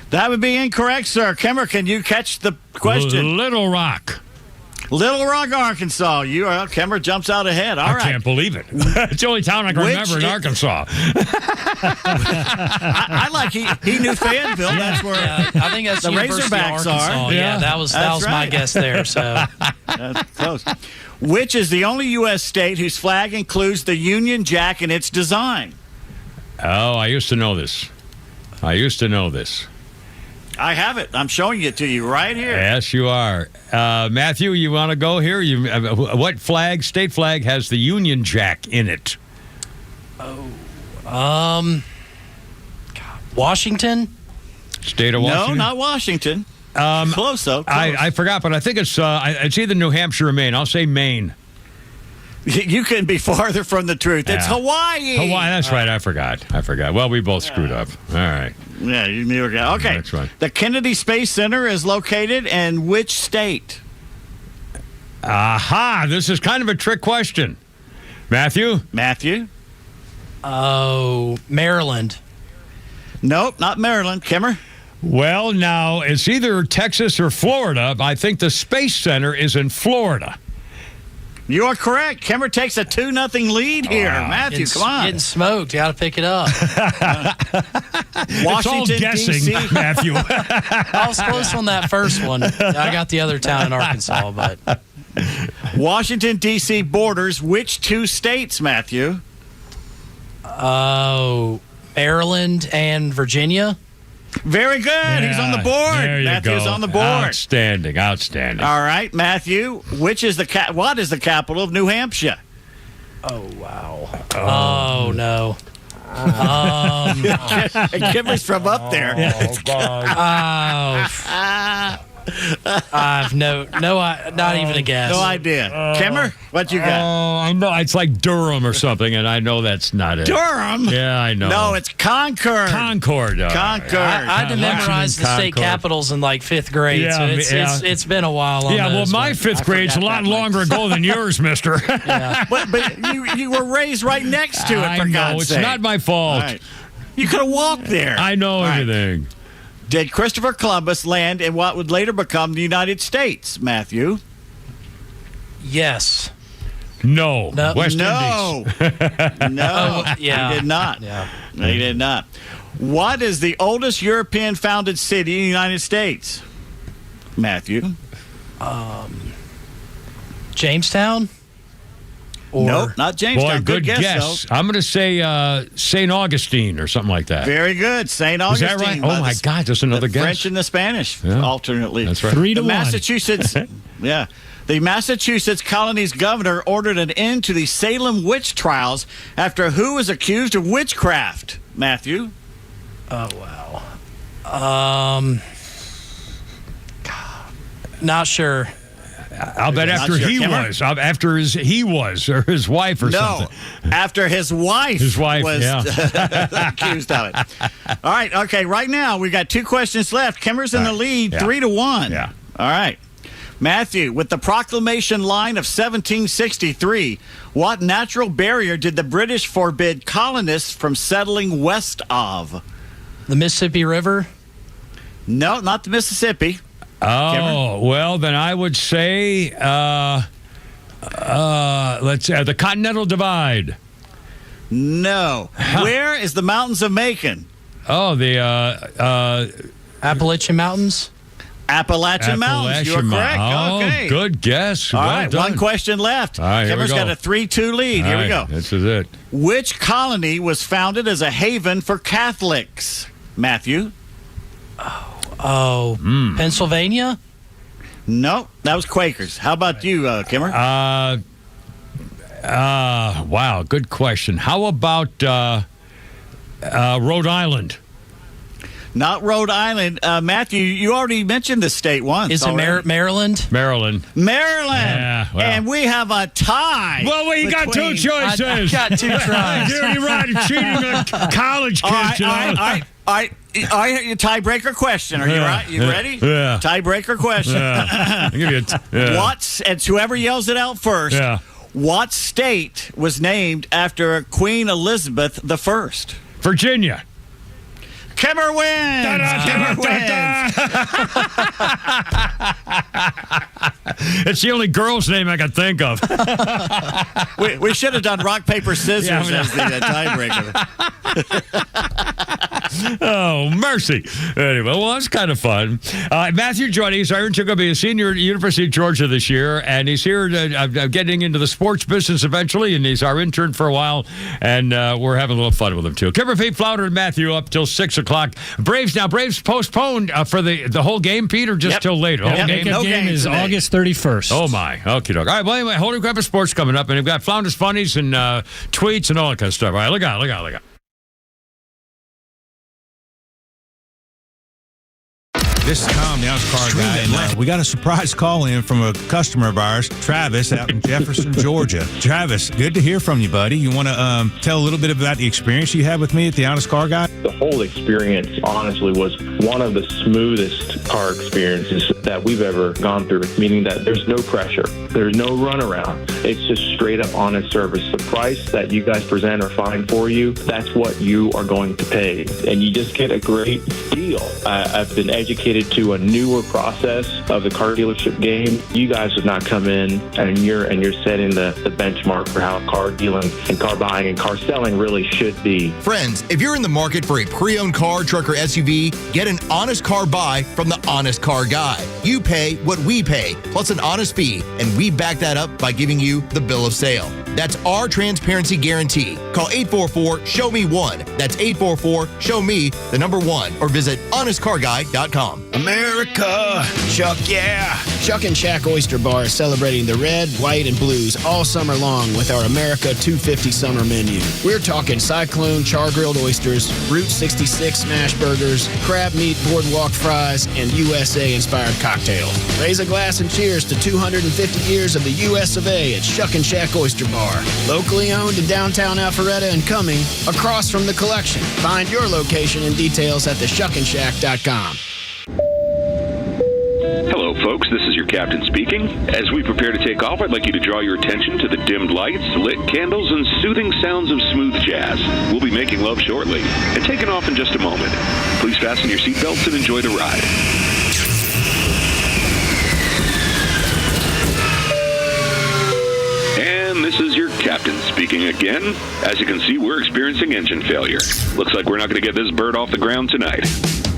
That would be incorrect, sir. Kimmer, can you catch the question? Little Rock. Little Rock, Arkansas. Kimmer jumps out ahead. All right. I can't believe it. It's the only town I can remember in Arkansas. I like he knew Fayetteville. That's where I think that's the University Razorbacks of Arkansas. are. Yeah, that was my guess there. So that's close. Which is the only U.S. state whose flag includes the Union Jack in its design? Oh, I used to know this. I have it. I'm showing it to you right here. Yes, you are. Matthew, you want to go here? What state flag has the Union Jack in it? Washington? State of Washington? No, not Washington. Close, though. Close. I forgot, but I think it's either New Hampshire or Maine. I'll say Maine. You couldn't be farther from the truth. It's Hawaii. Hawaii, that's right. I forgot. Well, we both screwed up. All right. Yeah, you knew it. Okay. That's right. The Kennedy Space Center is located in which state? Aha! This is kind of a trick question. Matthew? Oh, Maryland. Nope, not Maryland. Kimmer? Well, now, it's either Texas or Florida. I think the Space Center is in Florida. You are correct. Kimmer takes a 2-0 lead here. Matthew, come on. Getting smoked. You got to pick it up. Washington, it's all guessing, D.C. Matthew. I was close on that first one. I got the other town in Arkansas, but Washington, D.C. borders which 2 states, Matthew? Oh, Maryland and Virginia. Very good. Yeah, he's on the board. There you Matthew's go. on the board. Outstanding. All right, Matthew. What is the capital of New Hampshire? Oh, wow. Oh, no. And Kimmer's from up there. Oh, God. I've not even a guess. No idea. Kimmer, what you got? I know it's like Durham or something, and I know that's not it. Durham? Yeah, I know. No, it's Concord. Concord. Concord. I had to memorize the state capitals in like 5th grade, Yeah, so it's been a while. On Yeah, well, those, my 5th grade's a lot longer ago than yours, mister. Yeah. But you were raised right next to it, I for know. God's It's sake. not my fault. All right. You could have walked there. I know everything. Did Christopher Columbus land in what would later become the United States, Matthew? Yes. No. West Indies. No. Yeah. He did not. Yeah. No, he did not. What is the oldest European-founded city in the United States, Matthew? Jamestown? Nope, not Jamestown. Boy, good guess. though. I'm going to say St. Augustine or something like that. Very good. St. Is Augustine. that right? Oh, my God. That's another the guess. French and the Spanish, Yeah. alternately. That's right. 3-1. Massachusetts. Yeah. The Massachusetts colony's governor ordered an end to the Salem witch trials after who was accused of witchcraft, Matthew? Oh, wow. Not sure. I'll bet after he was. After he was, or his wife or something. No, after his wife was yeah. accused of it. All right, okay, right now we've got 2 questions left. Kimmer's in the lead, 3-1. Yeah. All right. Matthew, with the proclamation line of 1763, what natural barrier did the British forbid colonists from settling west of? The Mississippi River? No, not the Mississippi. Oh, well, then I would say, let's say the Continental Divide. No. Where is the mountains of Macon? Oh, the Appalachian Mountains? Appalachian Mountains. You're correct. Oh, Okay. good guess. All well right, done. one question left. All right, here we Kimmer's go. got a 3-2 lead. All Here we right, go. This is it. Which colony was founded as a haven for Catholics? Matthew? Pennsylvania? No, that was Quakers. How about you, Kimmer? Wow, good question. How about Rhode Island? Not Rhode Island. Matthew, you already mentioned this state once. Is it Maryland? Maryland. Maryland. well. And we have a tie. Well, we got 2 choices. I got 2 tries. Dirty rotten cheating on college kids. All right. Your tiebreaker question. Are you right? You ready? Yeah. Tiebreaker question. I'll give you And whoever yells it out first. Yeah. What state was named after Queen Elizabeth I? Virginia. Kimmer wins. Kimmer wins. It's the only girl's name I can think of. We should have done rock, paper, scissors as the tiebreaker. Oh, mercy. Anyway, well, that's kind of fun. Matthew joining us. Aaron Chick will be a senior at University of Georgia this year, and he's here getting into the sports business eventually, and he's our intern for a while, and we're having a little fun with him, too. Kimmer, Pete, Flounder, and Matthew up till 6 o'clock. Braves postponed for the whole game, Pete, or just till later? The game is today. August 31st. Oh, my. Okay, doke. All right, well, anyway, Holy Crap of Sports coming up, and we've got Flounder's Funnies and tweets and all that kind of stuff. All right, look out. This is Tom, the Honest Car Guy. And, we got a surprise call in from a customer of ours, Travis, out in Jefferson, Georgia. Travis, good to hear from you, buddy. You want to tell a little bit about the experience you had with me at the Honest Car Guy? The whole experience, honestly, was one of the smoothest car experiences that we've ever gone through, meaning that there's no pressure. There's no runaround. It's just straight up honest service. The price that you guys present or find for you, that's what you are going to pay. And you just get a great deal. I've been educated to a newer process of the car dealership game. You guys would not come in and you're setting the benchmark for how car dealing and car buying and car selling really should be. Friends, if you're in the market for a pre-owned car, truck, or SUV, get an honest car buy from the Honest Car Guy. You pay what we pay, plus an honest fee, and we back that up by giving you the bill of sale. That's our transparency guarantee. Call 844-SHOW-ME-1. That's 844-SHOW-ME, the number 1, or visit honestcarguy.com. America, Chuck, yeah. Chuck and Shack Oyster Bar is celebrating the red, white, and blues all summer long with our America 250 summer menu. We're talking Cyclone char-grilled oysters, Route 66 smash burgers, crab meat boardwalk fries, and USA-inspired cocktails. Raise a glass and cheers to 250 years of the US of A at Chuck and Shack Oyster Bar. Locally owned in downtown Alpharetta and Cumming, across from the collection. Find your location and details at theshuckandshack.com. Hello, folks. This is your captain speaking. As we prepare to take off, I'd like you to draw your attention to the dimmed lights, lit candles, and soothing sounds of smooth jazz. We'll be making love shortly and taking off in just a moment. Please fasten your seatbelts and enjoy the ride. And this is your captain speaking again. As you can see, we're experiencing engine failure. Looks like we're not going to get this bird off the ground tonight.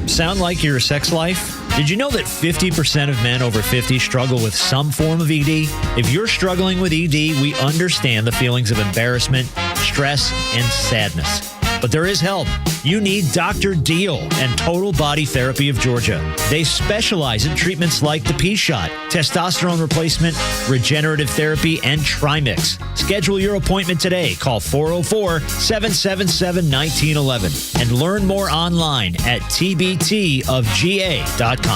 Sound like your sex life? Did you know that 50% of men over 50 struggle with some form of ED? If you're struggling with ED, we understand the feelings of embarrassment, stress, and sadness. But there is help. You need Dr. Deal and Total Body Therapy of Georgia. They specialize in treatments like the P-Shot, testosterone replacement, regenerative therapy, and Trimix. Schedule your appointment today. Call 404-777-1911 and learn more online at tbtofga.com.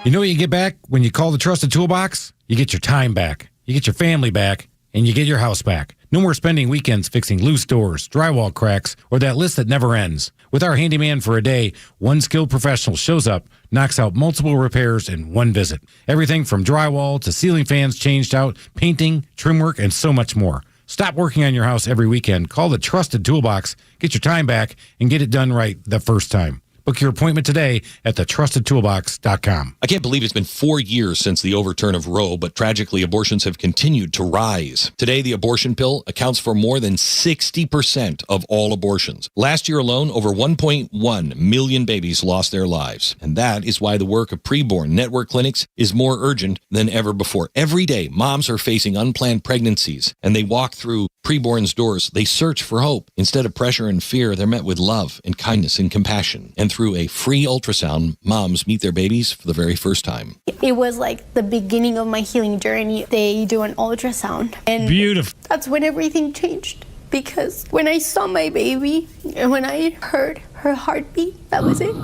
You know what you get back when you call the Trusted Toolbox? You get your time back, you get your family back, and you get your house back. No more spending weekends fixing loose doors, drywall cracks, or that list that never ends. With our handyman for a day, one skilled professional shows up, knocks out multiple repairs in one visit. Everything from drywall to ceiling fans changed out, painting, trim work, and so much more. Stop working on your house every weekend. Call the Trusted Toolbox, get your time back, and get it done right the first time. Book your appointment today at thetrustedtoolbox.com. I can't believe it's been 4 years since the overturn of Roe, but tragically, abortions have continued to rise. Today, the abortion pill accounts for more than 60% of all abortions. Last year alone, over 1.1 million babies lost their lives. And that is why the work of preborn network clinics is more urgent than ever before. Every day, moms are facing unplanned pregnancies, and they walk through preborn's doors. They search for hope. Instead of pressure and fear, they're met with love and kindness and compassion. And through a free ultrasound, moms meet their babies for the very first time. It was like the beginning of my healing journey. They do an ultrasound. And beautiful. That's when everything changed. Because when I saw my baby and when I heard her heartbeat, that was it.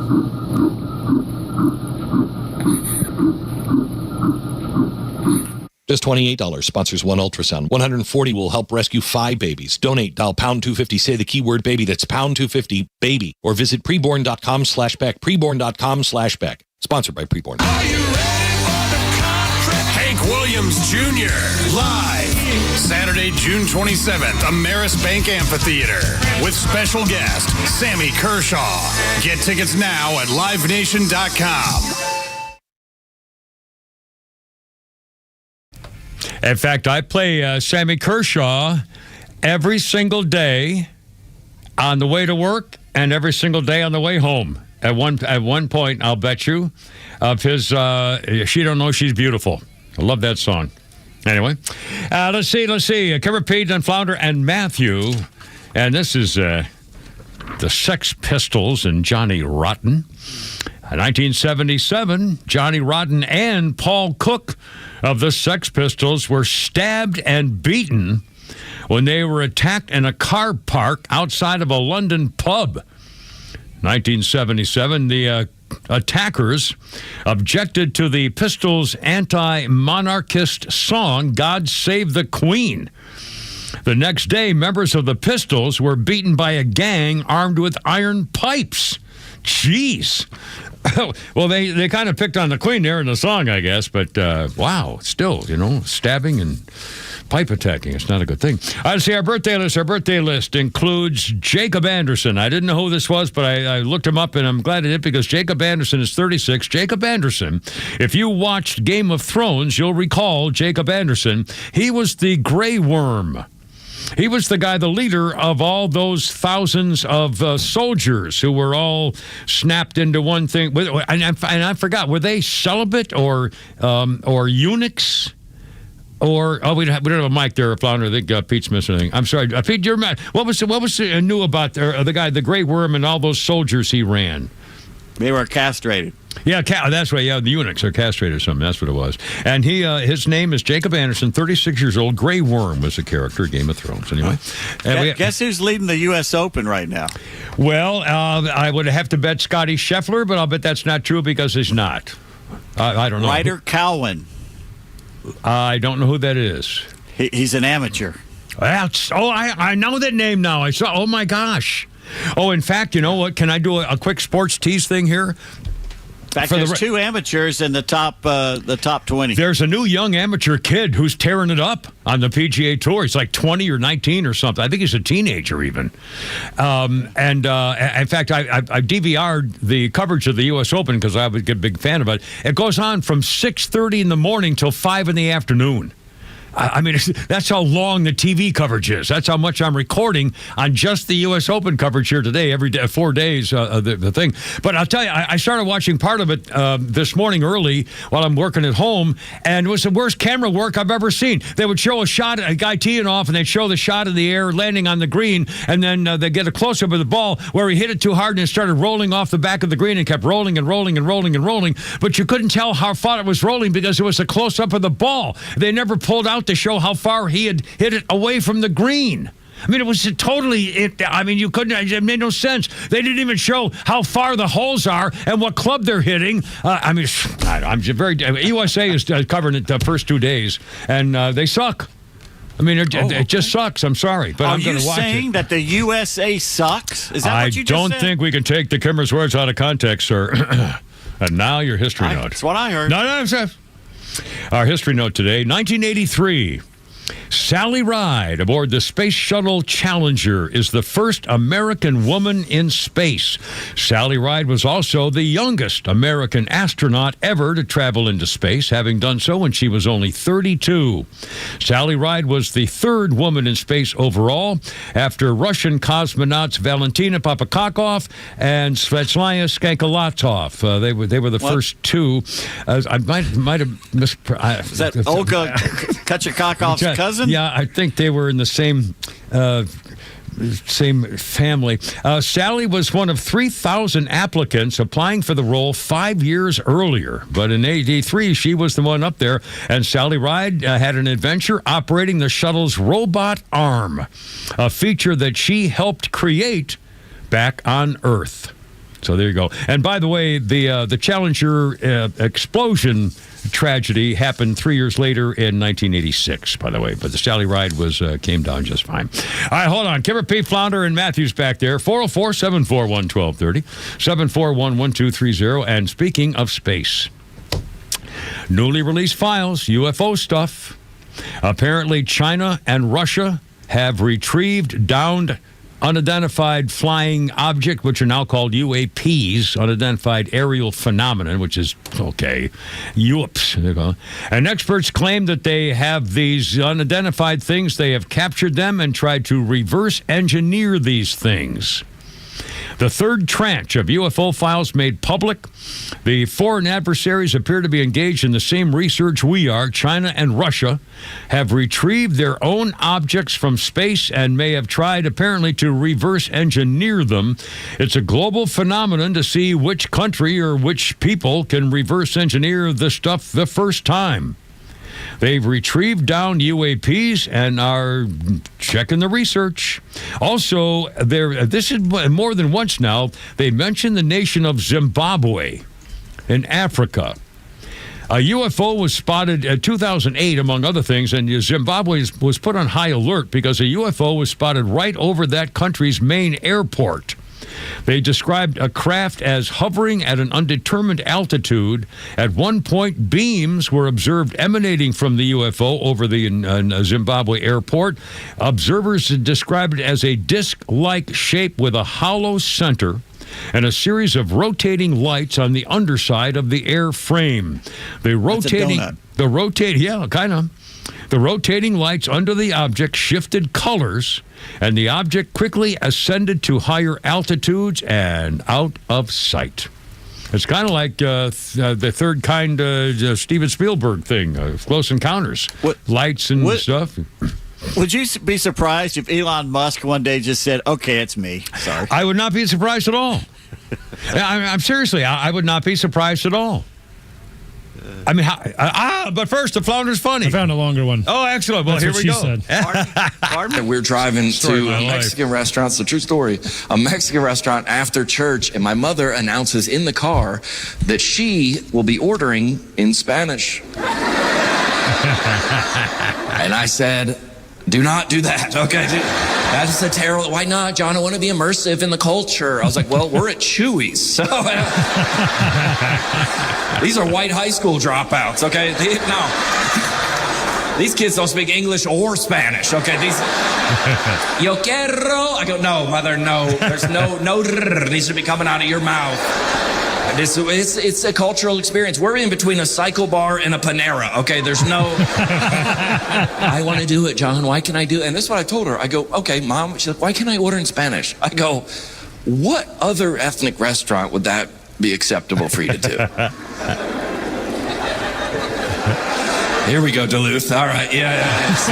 Just $28 sponsors one ultrasound. $140 will help rescue 5 babies. Donate, dial pound 250, say the keyword baby. That's pound 250 baby. Or visit preborn.com/Beck. Preborn.com/Beck. Sponsored by Preborn. Hank Williams Jr. Live Saturday, June 27th, Ameris Bank Amphitheater with special guest Sammy Kershaw. Get tickets now at livenation.com. In fact, I play Sammy Kershaw every single day on the way to work and every single day on the way home. At one point, I'll bet you, of his She Don't Know She's Beautiful. I love that song. Anyway, let's see. Kevin Page and Flounder and Matthew. And this is the Sex Pistols and Johnny Rotten. 1977, Johnny Rotten and Paul Cook of the Sex Pistols were stabbed and beaten when they were attacked in a car park outside of a London pub. 1977, the attackers objected to the Pistols' anti-monarchist song, God Save the Queen. The next day, members of the Pistols were beaten by a gang armed with iron pipes. Jeez. Well, they kind of picked on the Queen there in the song, I guess, but wow, still, stabbing and pipe attacking. It's not a good thing. Let's see, our birthday list. Our birthday list includes Jacob Anderson. I didn't know who this was, but I looked him up, and I'm glad I did because Jacob Anderson is 36. Jacob Anderson, if you watched Game of Thrones, you'll recall Jacob Anderson. He was the Grey Worm. He was the guy, the leader of all those thousands of soldiers who were all snapped into one thing. And I forgot, were they celibate or eunuchs? Or we don't have a mic there, Flounder. I think Pete's missing anything. I'm sorry, Pete. You're mad. What was new about the guy, the Grey Worm, and all those soldiers he ran? They were castrated. Yeah, that's right. Yeah, the eunuchs are castrated or something. That's what it was. And his name is Jacob Anderson, 36 years old. Grey Worm was the character of Game of Thrones. Anyway. Guess who's leading the U.S. Open right now? Well, I would have to bet Scotty Scheffler, but I'll bet that's not true because he's not. I don't know. Ryder Cowan. I don't know who that is. He's an amateur. I know that name now. I saw. Oh, my gosh. Oh, in fact, you know what? Can I do a quick sports tease thing here? In fact, there's two amateurs in the top 20. There's a new young amateur kid who's tearing it up on the PGA Tour. He's like 20 or 19 or something. I think he's a teenager even. In fact, I DVR'd the coverage of the U.S. Open because I was a big fan of it. It goes on from 6:30 in the morning till 5 in the afternoon. I mean, that's how long the TV coverage is. That's how much I'm recording on just the U.S. Open coverage here today, every day, 4 days, the thing. But I'll tell you, I started watching part of it this morning early while I'm working at home, and it was the worst camera work I've ever seen. They would show a shot, a guy teeing off, and they'd show the shot of the air landing on the green, and then they get a close-up of the ball where he hit it too hard and it started rolling off the back of the green and kept rolling and rolling and rolling and rolling. But you couldn't tell how far it was rolling because it was a close-up of the ball. They never pulled out to show how far he had hit it away from the green. I mean, it was totally, you couldn't, it made no sense. They didn't even show how far the holes are and what club they're hitting. I'm very, USA is covering it the first 2 days, and they suck. I mean, it just sucks. I'm sorry, but I'm going to watch it. Are you saying that the USA sucks? Is that what you just said? I don't think we can take the Kimmer's words out of context, sir. And now your history note. That's what I heard. No. Our history note today, 1983. Sally Ride aboard the Space Shuttle Challenger is the first American woman in space. Sally Ride was also the youngest American astronaut ever to travel into space, having done so when she was only 32. Sally Ride was the third woman in space overall, after Russian cosmonauts Valentina Popakov and Svetlana Skankalatov. They were the first two. I might have Is that Olga Kachikakov's cousin? Yeah, I think they were in the same family. Sally was one of 3,000 applicants applying for the role 5 years earlier. But in 1983, she was the one up there. And Sally Ride had an adventure operating the shuttle's robot arm, a feature that she helped create back on Earth. So there you go. And by the way, the Challenger explosion tragedy happened 3 years later in 1986, by the way. But the Sally Ride came down just fine. All right, hold on. Kimmer, P. Flounder, and Matthews back there. 404-741-1230, 741-1230. And speaking of space, newly released files, UFO stuff. Apparently, China and Russia have retrieved downed unidentified flying object, which are now called UAPs, unidentified aerial phenomenon, which is, okay, UAPs. And experts claim that they have these unidentified things. They have captured them and tried to reverse engineer these things. The third tranche of UFO files made public. The foreign adversaries appear to be engaged in the same research we are. China and Russia have retrieved their own objects from space and may have tried, apparently, to reverse engineer them. It's a global phenomenon to see which country or which people can reverse engineer the stuff the first time. They've retrieved down UAPs and are checking the research. Also, this is more than once now, they mentioned the nation of Zimbabwe in Africa. A UFO was spotted in 2008, among other things, and Zimbabwe was put on high alert because a UFO was spotted right over that country's main airport. They described a craft as hovering at an undetermined altitude. At one point, beams were observed emanating from the UFO over the Zimbabwe airport. Observers described it as a disc-like shape with a hollow center and a series of rotating lights on the underside of the airframe. The rotating lights under the object shifted colors, and the object quickly ascended to higher altitudes and out of sight. It's kind of like the third kind Steven Spielberg thing, Close Encounters. Lights and stuff. Would you be surprised if Elon Musk one day just said, okay, it's me? Sorry. I would not be surprised at all. I'm seriously, I would not be surprised at all. I mean, but first, the flounder's funny. I found a longer one. Oh, excellent. Well, That's here we what go. And we're driving to a Mexican restaurant. It's a true story. A Mexican restaurant after church, and my mother announces in the car that she will be ordering in Spanish. And I said, do not do that, okay? That's a terrible. Why not, John? I want to be immersive in the culture. I was like, well, we're at Chewy's, so these are white high school dropouts. Okay, these kids don't speak English or Spanish. Okay, yo quiero. I go, no, mother, no. There's no needs to be coming out of your mouth. It's a cultural experience. We're in between a Cycle Bar and a Panera, okay? There's no... I want to do it, John. Why can I do it? And this is what I told her. I go, okay, Mom. She's like, why can't I order in Spanish? I go, what other ethnic restaurant would that be acceptable for you to do? Here we go, Duluth. All right, yeah. See?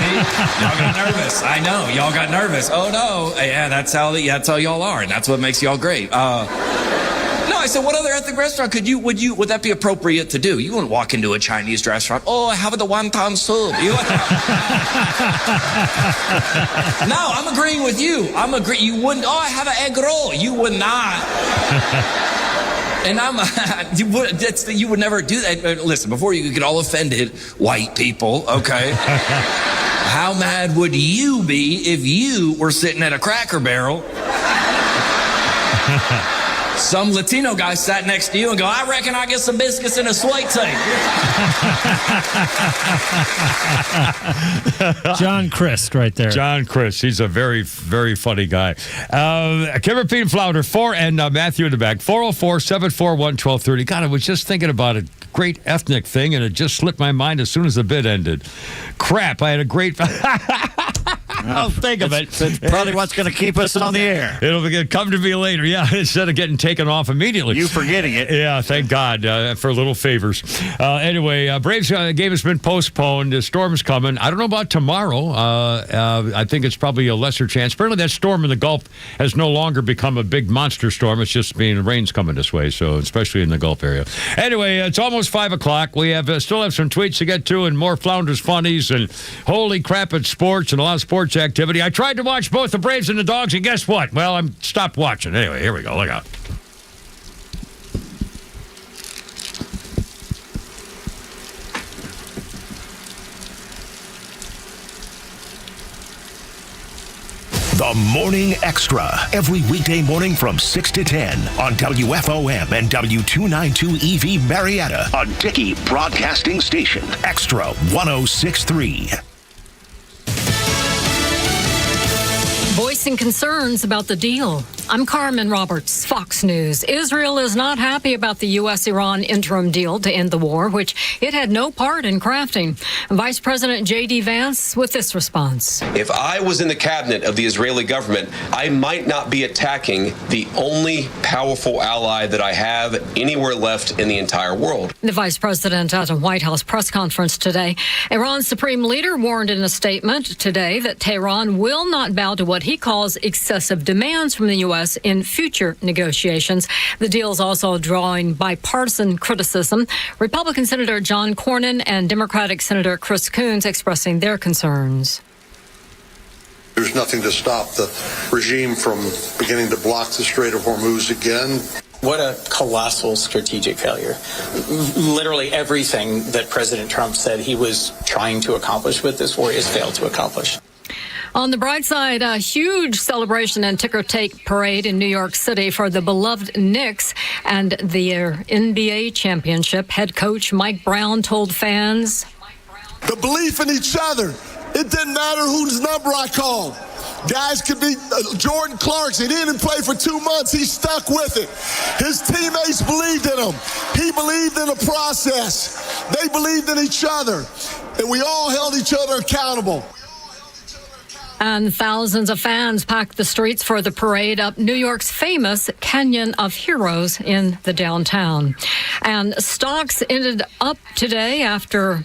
Y'all got nervous. I know. Y'all got nervous. Oh, no. Yeah, that's how y'all are, and that's what makes y'all great. No, I said, what other ethnic restaurant would that be appropriate to do? You wouldn't walk into a Chinese restaurant. Oh, I have the wonton soup. No, I'm agreeing with you. You wouldn't. Oh, I have an egg roll. You would not. And you would never do that. Listen, before you get all offended, white people, okay? How mad would you be if you were sitting at a Cracker Barrel? Some Latino guy sat next to you and go, I reckon I get some biscuits and a sweet tea. John Christ right there. John Christ. He's a very, very funny guy. Kim Repeat Flounder, 4, and Matthew in the back. 404-741-1230. God, I was just thinking about a great ethnic thing, and it just slipped my mind as soon as the bid ended. Crap, I had a great... I'll think of it. It's probably what's going to keep us on the air. It'll come to me later, yeah, instead of getting taken off immediately. You forgetting it. Yeah, thank God for little favors. Anyway, Braves game has been postponed. The storm's coming. I don't know about tomorrow. I think it's probably a lesser chance. Apparently that storm in the Gulf has no longer become a big monster storm. It's just rain's coming this way, so especially in the Gulf area. Anyway, it's almost 5 o'clock. We still have some tweets to get to and more Flounders funnies and holy crap at sports and a lot of sports activity. I tried to watch both the Braves and the Dogs, and guess what? Well, I'm stopped watching. Anyway, here we go. Look out. The Morning Extra, every weekday morning from 6 to 10 on WFOM and W292 EV Marietta, a Dickey broadcasting station. Extra 106.3. Voicing concerns about the deal. I'm Carmen Roberts, Fox News. Israel is not happy about the U.S.-Iran interim deal to end the war, which it had no part in crafting. Vice President J.D. Vance with this response. If I was in the cabinet of the Israeli government, I might not be attacking the only powerful ally that I have anywhere left in the entire world. The vice president at a White House press conference today. Iran's supreme leader warned in a statement today that Tehran will not bow to what he calls excessive demands from the U.S. in future negotiations. The deal is also drawing bipartisan criticism. Republican Senator John Cornyn and Democratic Senator Chris Coons expressing their concerns. There's nothing to stop the regime from beginning to block the Strait of Hormuz again. What a colossal strategic failure. Literally everything that President Trump said he was trying to accomplish with this war is failed to accomplish. On the bright side, a huge celebration and ticker-tape parade in New York City for the beloved Knicks and their NBA championship. Head coach Mike Brown told fans, the belief in each other. It didn't matter whose number I called. Guys could be Jordan Clarkson. He didn't play for 2 months. He stuck with it. His teammates believed in him. He believed in the process. They believed in each other. And we all held each other accountable. And thousands of fans packed the streets for the parade up New York's famous Canyon of Heroes in the downtown. And stocks ended up today after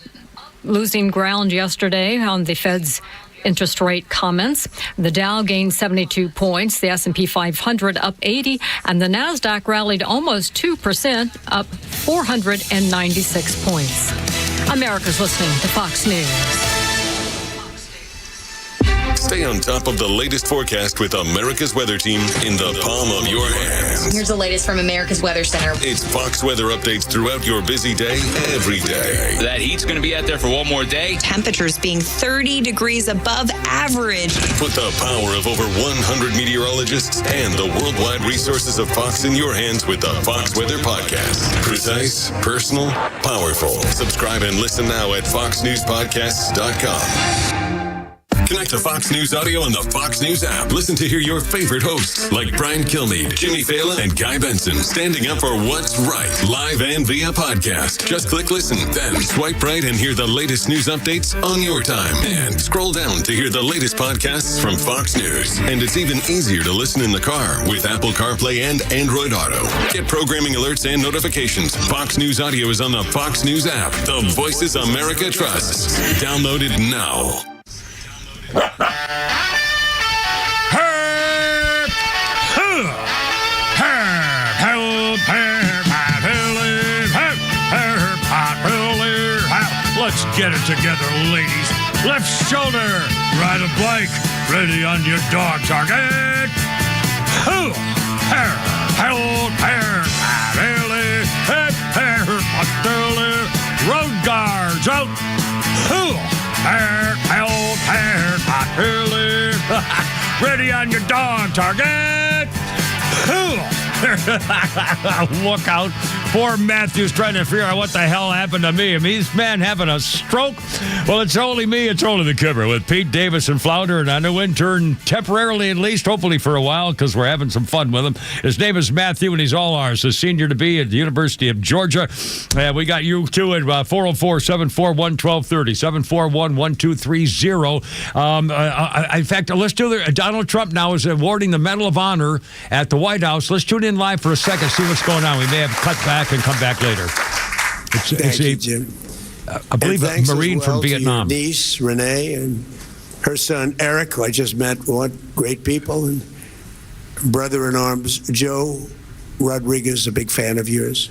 losing ground yesterday on the Fed's interest rate comments. The Dow gained 72 points, the S&P 500 up 80, and the Nasdaq rallied almost 2%, up 496 points. America's listening to Fox News. Stay on top of the latest forecast with America's Weather Team in the palm of your hands. Here's the latest from America's Weather Center. It's Fox weather updates throughout your busy day, every day. That heat's going to be out there for one more day. Temperatures being 30 degrees above average. Put the power of over 100 meteorologists and the worldwide resources of Fox in your hands with the Fox Weather Podcast. Precise, personal, powerful. Subscribe and listen now at foxnewspodcasts.com. Connect to Fox News Audio on the Fox News app. Listen to hear your favorite hosts like Brian Kilmeade, Jimmy Fallon, and Guy Benson standing up for what's right, live and via podcast. Just click listen, then swipe right and hear the latest news updates on your time. And scroll down to hear the latest podcasts from Fox News. And it's even easier to listen in the car with Apple CarPlay and Android Auto. Get programming alerts and notifications. Fox News Audio is on the Fox News app. The voices America trusts. Download it now. Let's get it together, ladies. Left shoulder, ride a bike, ready on your dog target. Road guards out. Ready on your dog target. Look out. Poor Matthew's trying to figure out what the hell happened to me. I mean, this man having a stroke? Well, it's only me. It's only the Kipper with Pete Davis and Flounder and our new intern, temporarily at least, hopefully for a while, because we're having some fun with him. His name is Matthew, and he's all ours. A senior to be at the University of Georgia. We got you, too, at 404-741-1230, 741-1230. In fact, let's do the Donald Trump now is awarding the Medal of Honor at the White House. Let's tune in live for a second, see what's going on. We may have cut back and come back later. Thank you, Jim. I believe a Marine from Vietnam. To your niece, Renee, and her son, Eric, who I just met. What great people. And brother-in-arms, Joe Rodriguez, a big fan of yours.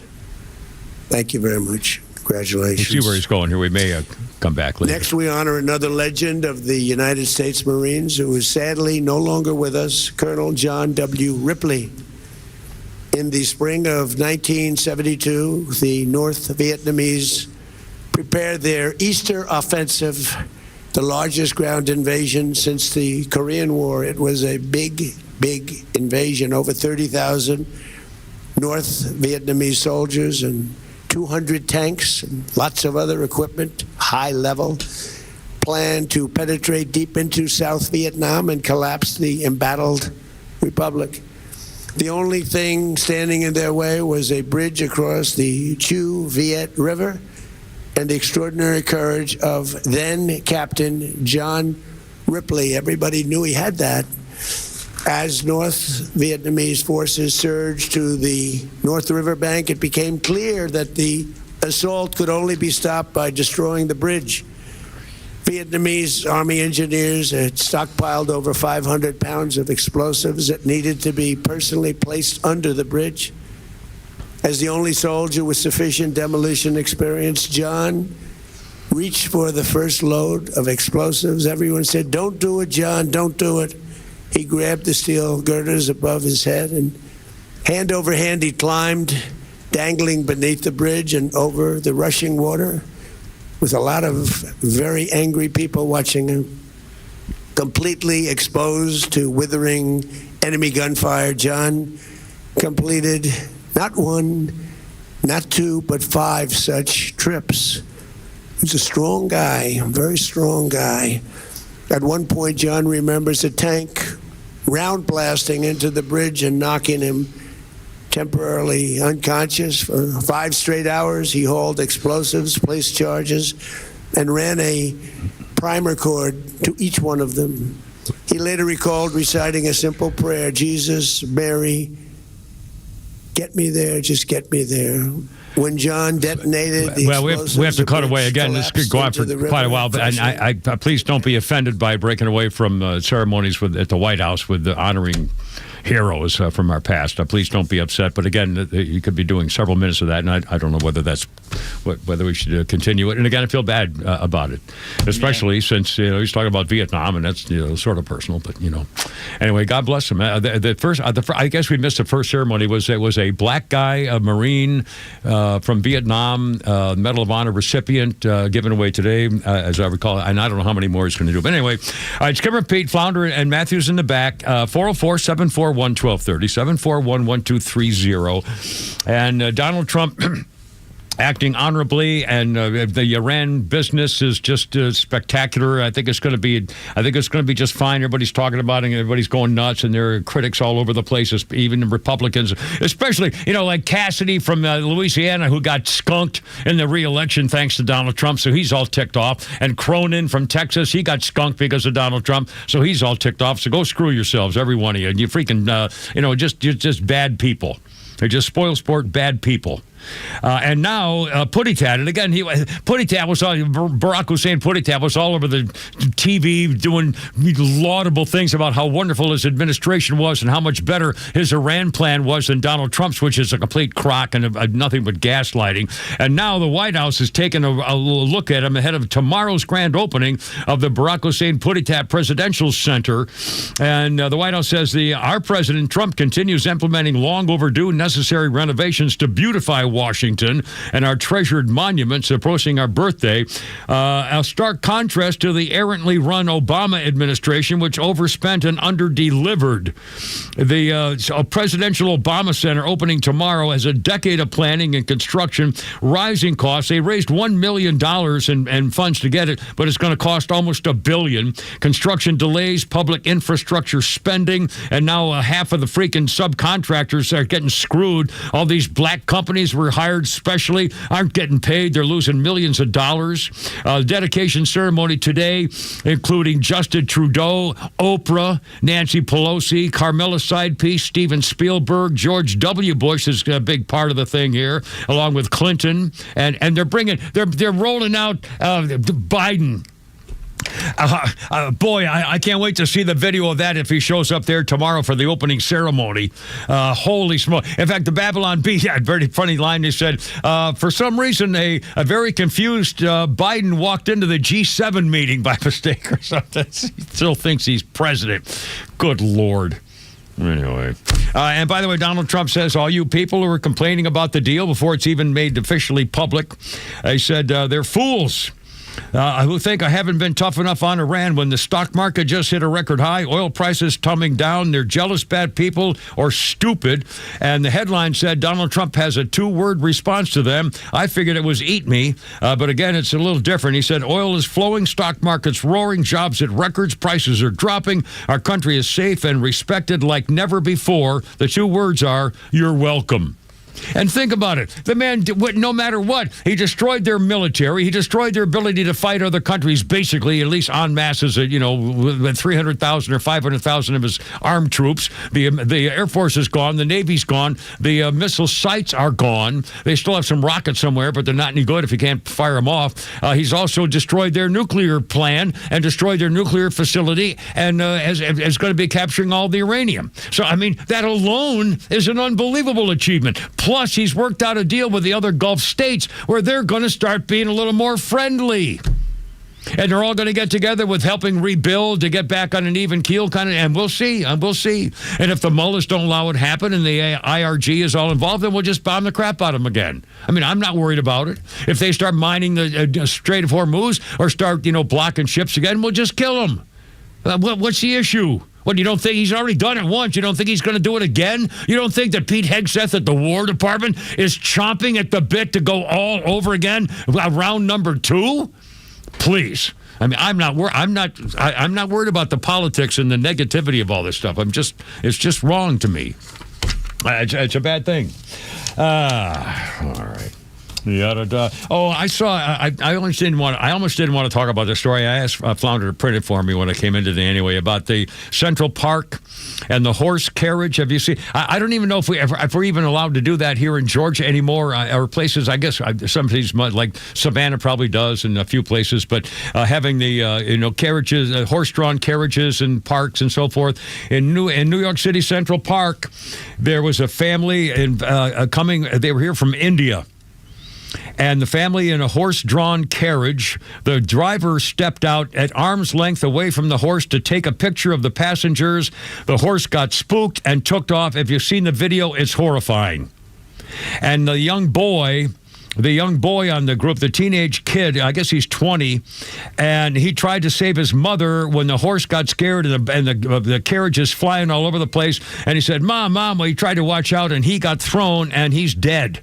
Thank you very much. Congratulations. We'll see where he's going here. We may come back later. Next, we honor another legend of the United States Marines who is sadly no longer with us, Colonel John W. Ripley. In the spring of 1972, the North Vietnamese prepared their Easter offensive, the largest ground invasion since the Korean War. It was a big, big invasion. Over 30,000 North Vietnamese soldiers and 200 tanks and lots of other equipment, high level, planned to penetrate deep into South Vietnam and collapse the embattled republic. The only thing standing in their way was a bridge across the Chu Viet River and the extraordinary courage of then Captain John Ripley. Everybody knew he had that. As North Vietnamese forces surged to the North River bank, it became clear that the assault could only be stopped by destroying the bridge. Vietnamese Army engineers had stockpiled over 500 pounds of explosives that needed to be personally placed under the bridge. As the only soldier with sufficient demolition experience, John reached for the first load of explosives. Everyone said, "Don't do it, John, don't do it." He grabbed the steel girders above his head and hand over hand he climbed, dangling beneath the bridge and over the rushing water, with a lot of very angry people watching him. Completely exposed to withering enemy gunfire, John completed not one, not two, but 5 such trips. He's a strong guy, a very strong guy. At one point, John remembers a tank round blasting into the bridge and knocking him temporarily unconscious. For 5 straight hours, he hauled explosives, placed charges, and ran a primer cord to each one of them. He later recalled reciting a simple prayer, "Jesus, Mary, get me there, just get me there." When John detonated the explosives, we have to cut away again. This could go on for quite a while. But I please don't be offended by breaking away from ceremonies at the White House with honoring heroes from our past. Please don't be upset. But again, you could be doing several minutes of that, and I don't know whether we should continue it. And again, I feel bad about it, especially since he's talking about Vietnam, and that's sort of personal. But anyway, God bless him. I guess we missed the first ceremony. It was a black guy, a Marine from Vietnam, Medal of Honor recipient, given away today, as I recall. And I don't know how many more he's going to do. But anyway, it's Kimmer, Pete, Flounder, and Matthews in the back. 404-741-1230, 741-1230. And Donald Trump acting honorably, and the Iran business is just spectacular. I think it's going to be just fine. Everybody's talking about it, and everybody's going nuts, and there are critics all over the place, even the Republicans, especially like Cassidy from Louisiana, who got skunked in the re-election thanks to Donald Trump, so he's all ticked off. And Cronin from Texas, he got skunked because of Donald Trump, so he's all ticked off. So go screw yourselves, every one of you. You freaking just bad people. They just spoil sport, bad people. And now Putty-Tat, and again, Putty-Tat was all, Barack Hussein Putty-Tat was all over the TV doing laudable things about how wonderful his administration was and how much better his Iran plan was than Donald Trump's, which is a complete crock and nothing but gaslighting. And now the White House is taking a look at him ahead of tomorrow's grand opening of the Barack Hussein Putty-Tat Presidential Center. And the White House says our President Trump continues implementing long overdue necessary renovations to beautify Washington and our treasured monuments approaching our birthday. A stark contrast to the errantly run Obama administration, which overspent and underdelivered. The presidential Obama Center opening tomorrow has a decade of planning and construction, rising costs. They raised $1 million in funds to get it, but it's going to cost almost $1 billion. Construction delays, public infrastructure spending, and now half of the freaking subcontractors are getting screwed. All these black companies were hired specially aren't getting paid. They're losing millions of dollars. Dedication ceremony today, including Justin Trudeau, Oprah, Nancy Pelosi, Carmela Sidepiece, Steven Spielberg, George W. Bush is a big part of the thing here, along with Clinton, and they're rolling out Biden. Boy, I can't wait to see the video of that if he shows up there tomorrow for the opening ceremony. Holy smoke. In fact, the Babylon Bee had a very funny line. They said, for some reason, a very confused Biden walked into the G7 meeting by mistake or something. He still thinks he's president. Good Lord. Anyway. And by the way, Donald Trump says all you people who are complaining about the deal before it's even made officially public, he said they're fools. Who think I haven't been tough enough on Iran when the stock market just hit a record high, oil prices tumbling down, they're jealous bad people or stupid. And the headline said Donald Trump has a 2-word response to them. I figured it was eat me, but again, it's a little different. He said oil is flowing, stock market's roaring, jobs at records, prices are dropping, our country is safe and respected like never before. The 2 words are, you're welcome. And think about it. The man, no matter what, he destroyed their military. He destroyed their ability to fight other countries, basically, at least en masse, with 300,000 or 500,000 of his armed troops. The Air Force is gone. The Navy's gone. The missile sites are gone. They still have some rockets somewhere, but they're not any good if you can't fire them off. He's also destroyed their nuclear plan and destroyed their nuclear facility and is going to be capturing all the uranium. So, I mean, that alone is an unbelievable achievement. Plus, he's worked out a deal with the other Gulf states where they're going to start being a little more friendly. And they're all going to get together with helping rebuild to get back on an even keel, and we'll see. And if the mullahs don't allow it to happen and the IRG is all involved, then we'll just bomb the crap out of them again. I mean, I'm not worried about it. If they start mining the Strait of Hormuz or start, blocking ships again, we'll just kill them. What's the issue? What, you don't think he's already done it once? You don't think he's going to do it again? You don't think that Pete Hegseth at the War Department is chomping at the bit to go all over again, round number 2? Please. I mean, I'm not worried about the politics and the negativity of all this stuff. It's just wrong to me. It's a bad thing. All right. Oh, I saw. I almost didn't want to talk about this story. I asked Flounder to print it for me when I came in today. Anyway, about the Central Park and the horse carriage. Have you seen? I don't even know if we're even allowed to do that here in Georgia anymore, or places. I guess some places like Savannah probably does, and a few places. But having the carriages, horse-drawn carriages in parks and so forth in New York City Central Park, there was a family coming. They were here from India. And the family in a horse-drawn carriage, the driver stepped out at arm's length away from the horse to take a picture of the passengers. The horse got spooked and took off. If you've seen the video, it's horrifying. And the young boy on the group, the teenage kid, I guess he's 20, and he tried to save his mother when the horse got scared and the carriage is flying all over the place. And he said, Mom, well, he tried to watch out, and he got thrown, and he's dead.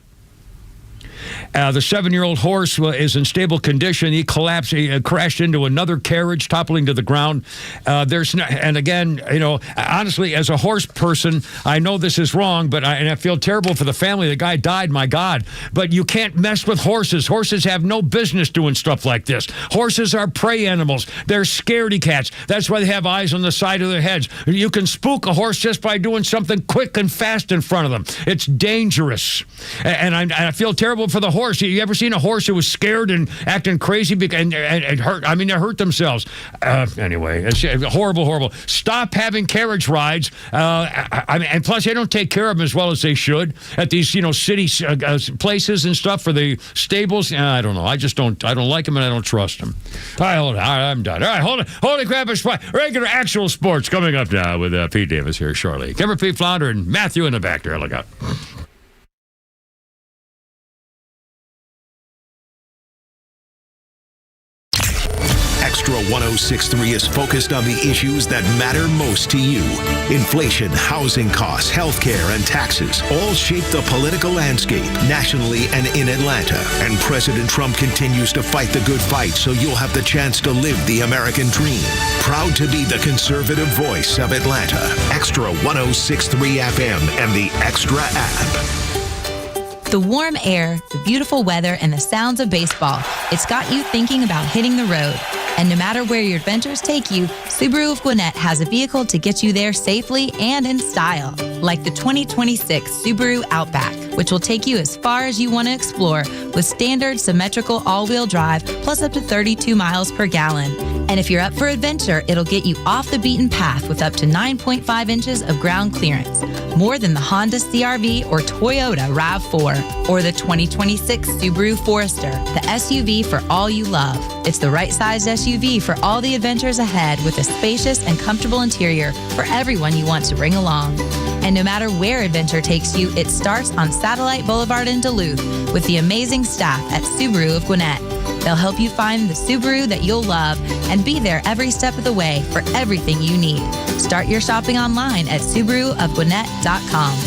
The 7-year-old horse is in stable condition. He collapsed. He crashed into another carriage, toppling to the ground. And again, honestly, as a horse person, I know this is wrong, but I feel terrible for the family. The guy died, my God. But you can't mess with horses. Horses have no business doing stuff like this. Horses are prey animals. They're scaredy cats. That's why they have eyes on the side of their heads. You can spook a horse just by doing something quick and fast in front of them. It's dangerous. And I feel terrible for the horse. You ever seen a horse who was scared and acting crazy and hurt? I mean, they hurt themselves. Anyway, it's horrible. Stop having carriage rides. And plus, they don't take care of them as well as they should at these, city places and stuff for the stables. I don't know. I don't like them and I don't trust them. All right, hold on. All right, I'm done. All right, hold on. Holy crap, it's regular actual sports coming up now with Pete Davis here shortly. Kevin P. Flounder and Matthew in the back there. Look out. Extra 106.3 is focused on the issues that matter most to you. Inflation, housing costs, healthcare, and taxes all shape the political landscape nationally and in Atlanta. And President Trump continues to fight the good fight so you'll have the chance to live the American dream. Proud to be the conservative voice of Atlanta. Extra 106.3 FM and the Extra app. The warm air, the beautiful weather, and the sounds of baseball. It's got you thinking about hitting the road. And no matter where your adventures take you, Subaru of Gwinnett has a vehicle to get you there safely and in style. Like the 2026 Subaru Outback, which will take you as far as you want to explore with standard symmetrical all-wheel drive plus up to 32 miles per gallon. And if you're up for adventure, it'll get you off the beaten path with up to 9.5 inches of ground clearance. More than the Honda CR-V or Toyota RAV4 or the 2026 Subaru Forester, the SUV for all you love. It's the right-sized SUV for all the adventures ahead with a spacious and comfortable interior for everyone you want to bring along. And no matter where adventure takes you, it starts on Satellite Boulevard in Duluth with the amazing staff at Subaru of Gwinnett. They'll help you find the Subaru that you'll love and be there every step of the way for everything you need. Start your shopping online at SubaruofGwinnett.com.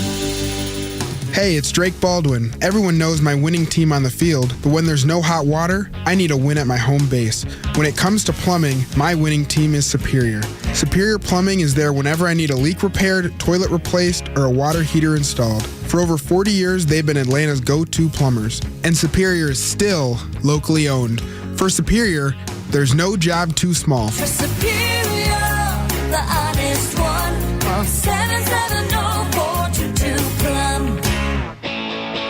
Hey, it's Drake Baldwin. Everyone knows my winning team on the field, but when there's no hot water, I need a win at my home base. When it comes to plumbing, my winning team is Superior. Superior Plumbing is there whenever I need a leak repaired, toilet replaced, or a water heater installed. For over 40 years, they've been Atlanta's go-to plumbers. And Superior is still locally owned. For Superior, there's no job too small. For Superior, the honest one, call 770-422-PLUM.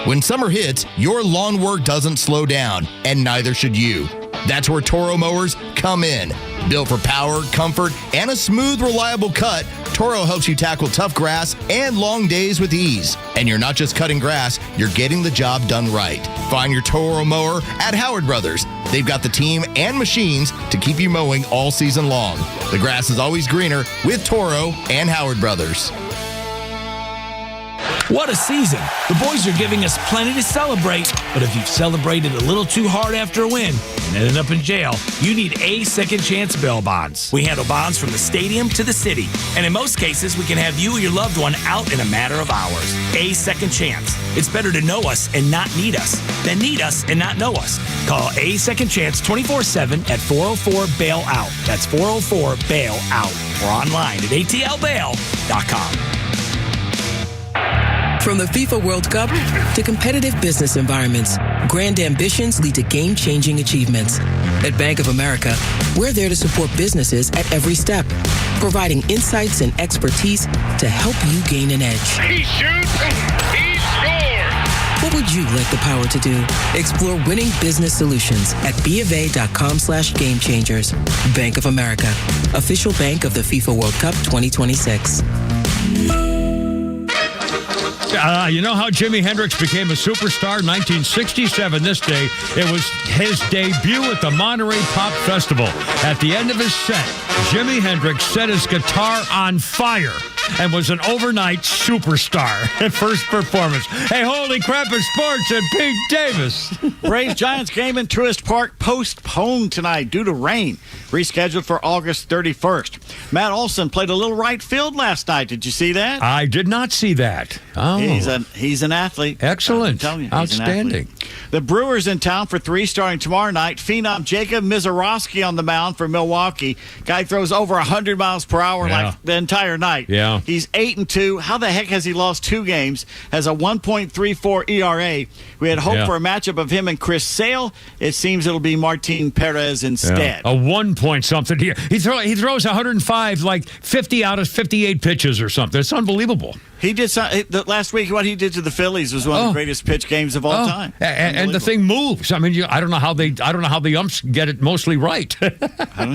When summer hits, your lawn work doesn't slow down, and neither should you. That's where Toro mowers come in. Built for power, comfort, and a smooth, reliable cut, Toro helps you tackle tough grass and long days with ease. And you're not just cutting grass, you're getting the job done right. Find your Toro mower at Howard Brothers. They've got the team and machines to keep you mowing all season long. The grass is always greener with Toro and Howard Brothers. What a season. The boys are giving us plenty to celebrate, but if you've celebrated a little too hard after a win and ended up in jail, you need A Second Chance bail bonds. We handle bonds from the stadium to the city, and in most cases, we can have you or your loved one out in a matter of hours. A Second Chance. It's better to know us and not need us than need us and not know us. Call A Second Chance 24/7 at 404-BAIL-OUT. That's 404-BAIL-OUT or online at atlbail.com. From the FIFA World Cup to competitive business environments, Grand ambitions lead to game-changing achievements. At Bank of America, we're there to support businesses at every step, providing insights and expertise to help you gain an edge. He shoots, he scores! What would you like the power to do? Explore winning business solutions at BofA.com/gamechangers. Bank of America, official bank of the FIFA World Cup 2026. You know how Jimi Hendrix became a superstar in 1967? This day, it was his debut at the Monterey Pop Festival. At the end of his set, Jimi Hendrix set his guitar on fire and was an overnight superstar at first performance. Hey, holy crap, it's sports and Pete Davis. Braves-Giants game in Truist Park postponed tonight due to rain, rescheduled for August 31st. Matt Olson played a little right field last night. Did you see that? I did not see that. Oh. He's an athlete. Excellent. I'm telling you, outstanding. The Brewers in town for 3 starting tomorrow night. Phenom Jacob Misiorowski on the mound for Milwaukee. Guy throws over 100 miles per hour like the entire night. Yeah. He's 8-2. How the heck has he lost 2 games? Has a 1.34 ERA. We had hoped for a matchup of him and Chris Sale. It seems it'll be Martin Perez instead. A 1 point something here. He throws 105, like 50 out of 58 pitches or something. It's unbelievable. He did last week. What he did to the Phillies was one of the greatest pitch games of all time. And the thing moves. I mean, I don't know how the umps get it mostly right.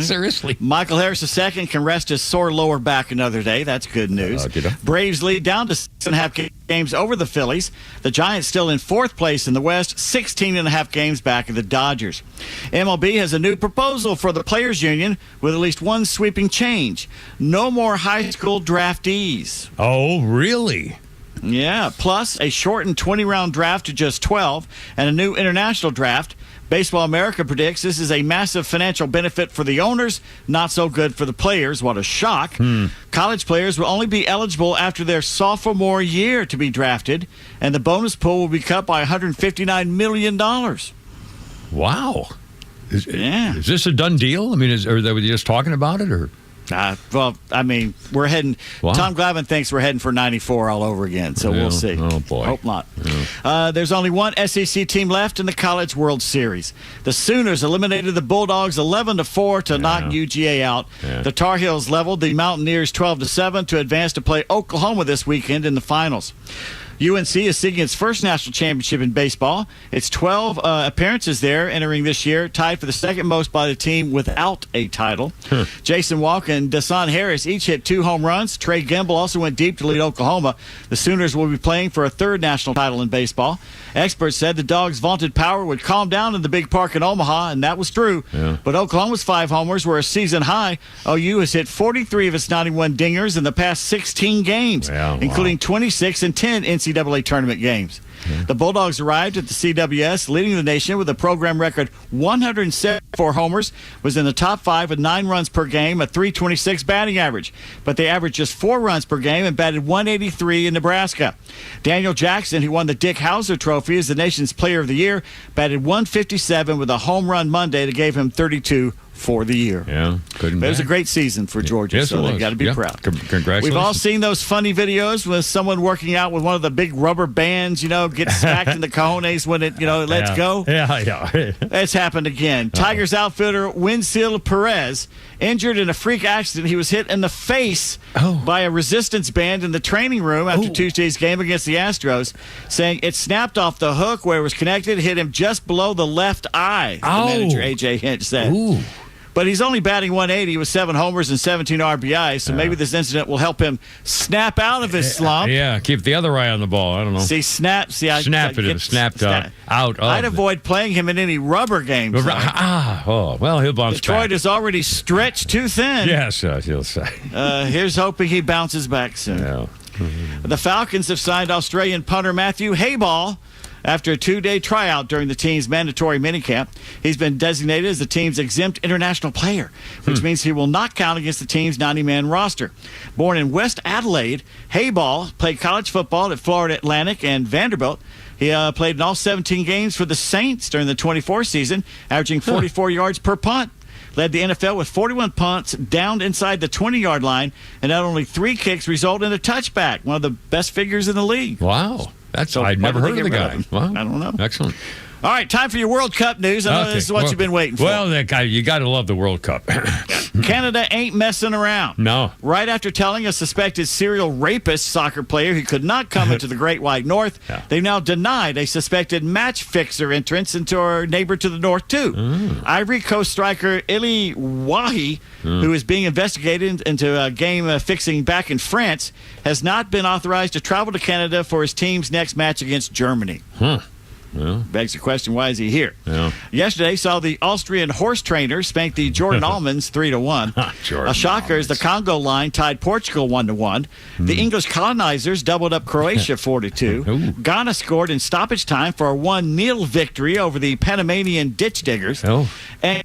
Seriously. Michael Harris II can rest his sore lower back another day. That's good news. Braves lead down to 6.5 games over the Phillies. The Giants still in 4th place in the West, 16.5 games back of the Dodgers. MLB has a new proposal for the Players Union with at least one sweeping change. No more high school draftees. Oh, really? Yeah, plus a shortened 20-round draft to just 12 and a new international draft. Baseball America predicts this is a massive financial benefit for the owners, not so good for the players. What a shock. College players will only be eligible after their sophomore year to be drafted, and the bonus pool will be cut by $159 million. Wow. Is this a done deal? I mean, are they just talking about it, or? Well, I mean, we're heading. Wow. Tom Glavine thinks we're heading for 94 all over again, so we'll see. Oh, boy. Hope not. There's only one SEC team left in the College World Series. The Sooners eliminated the Bulldogs 11-4 to knock UGA out. The Tar Heels leveled the Mountaineers 12-7 to advance to play Oklahoma this weekend in the finals. UNC is seeking its first national championship in baseball. It's 12 appearances there entering this year, tied for the second most by the team without a title. Jason Walker and Dasan Harris each hit 2 home runs. Trey Gamble also went deep to lead Oklahoma. The Sooners will be playing for a 3rd national title in baseball. Experts said the Dogs' vaunted power would calm down in the big park in Omaha, and that was true. But Oklahoma's 5 homers were a season high. OU has hit 43 of its 91 dingers in the past 16 games, including 26 and 10 NCAA tournament games. The Bulldogs arrived at the CWS leading the nation with a program record 174 homers, was in the top 5 with 9 runs per game, a .326 batting average. But they averaged just 4 runs per game and batted .183 in Nebraska. Daniel Jackson, who won the Dick Hauser Trophy as the nation's player of the year, batted .157 with a home run Monday that gave him 32 for the year. It was a great season for Georgia, so they got to be proud. Congratulations. We've all seen those funny videos with someone working out with one of the big rubber bands, gets smacked in the cojones when it, lets go. It's happened again. Tigers outfielder Winsil Perez injured in a freak accident. He was hit in the face by a resistance band in the training room after Tuesday's game against the Astros, saying it snapped off the hook where it was connected, hit him just below the left eye, the manager A.J. Hinch said. But he's only batting .180 with 7 homers and 17 RBIs, so maybe this incident will help him snap out of his slump. Keep the other eye on the ball. I don't know. Snapped out. I'd avoid playing him in any rubber games. Well, he'll bounce Detroit back. is already stretched too thin. Yes, he'll say. Here's hoping he bounces back soon. The Falcons have signed Australian punter Matthew Hayball after a 2-day tryout during the team's mandatory minicamp. He's been designated as the team's exempt international player, which means he will not count against the team's 90-man roster. Born in West Adelaide, Hayball played college football at Florida Atlantic and Vanderbilt. He played in all 17 games for the Saints during the 24 season, averaging 44 yards per punt. Led the NFL with 41 punts downed inside the 20-yard line, and not only 3 kicks result in a touchback, one of the best figures in the league. Wow. I'd never heard of the guy. Wow. I don't know. Excellent. All right, time for your World Cup news. I know this is what you've been waiting for. Well, you got to love the World Cup. Canada ain't messing around. No. Right after telling a suspected serial rapist soccer player he could not come into the Great White North, they've now denied a suspected match fixer entrance into our neighbor to the north, too. Ivory Coast striker Ili Wahi, who is being investigated into a game fixing back in France, has not been authorized to travel to Canada for his team's next match against Germany. Well, begs the question, why is he here? Yeah. Yesterday saw the Austrian horse trainer spank the Jordan Almonds 3-1. A shocker is the Congo line tied Portugal 1-1. The English colonizers doubled up Croatia 4-2. Ghana scored in stoppage time for a 1-0 victory over the Panamanian ditch diggers. And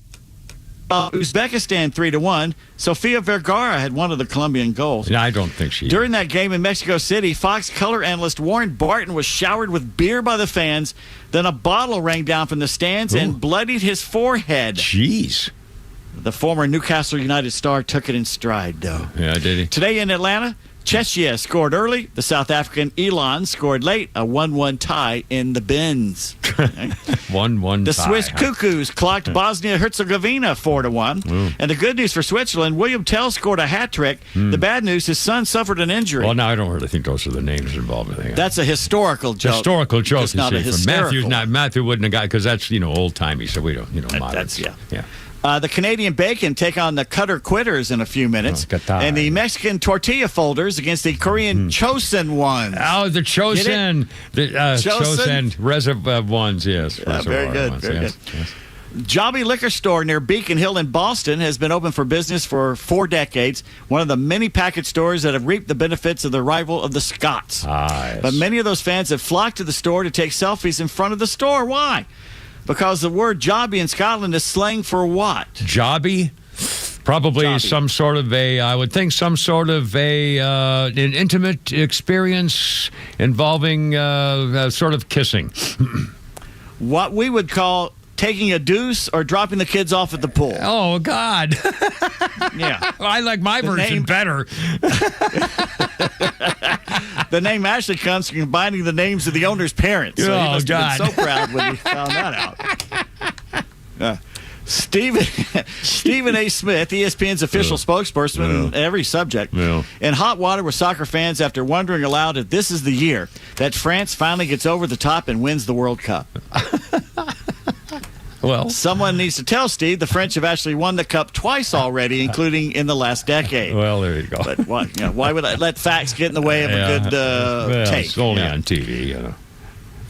Uzbekistan 3-1. Sofia Vergara had one of the Colombian goals. I don't think she. During that game in Mexico City, Fox color analyst Warren Barton was showered with beer by the fans. Then a bottle rang down from the stands and bloodied his forehead. Jeez. The former Newcastle United star took it in stride, though. Yeah, did he? Today in Atlanta, Chechia scored early. The South African Elon scored late. A 1-1 tie in the bins. 1-1 The tie. Swiss Cuckoos clocked Bosnia-Herzegovina 4-1. And the good news for Switzerland, William Tell scored a hat trick. The bad news, his son suffered an injury. Well, now I don't really think those are the names involved. That's a historical joke. Historical joke, Just not a hysterical. Matthew wouldn't have got, because that's, old-timey, so we don't, modern. That's, yeah. Yeah. The Canadian Bacon take on the Qatar Quitters in a few minutes. And the Mexican Tortilla Folders against the Korean Chosen Ones. Oh, the Chosen. The Chosen Reservoir ones, yes. Very good. Very good. Yes. Jobby Liquor Store near Beacon Hill in Boston has been open for business for 4 decades. One of the many package stores that have reaped the benefits of the arrival of the Scots. Yes. But many of those fans have flocked to the store to take selfies in front of the store. Why? Because the word jobby in Scotland is slang for what? Jobby? Probably Jobby. some sort of an intimate experience involving sort of kissing. What we would call taking a deuce or dropping the kids off at the pool. Oh, God. Yeah. Well, I like my version better. The name actually comes from combining the names of the owner's parents. So he must have been so proud when he found that out. Stephen A. Smith, ESPN's official spokesperson in every subject, in hot water with soccer fans after wondering aloud if this is the year that France finally gets over the top and wins the World Cup. Well, someone needs to tell Steve the French have actually won the cup twice already, including in the last decade. Well, there you go. But why would I let facts get in the way of a good take? It's only on TV,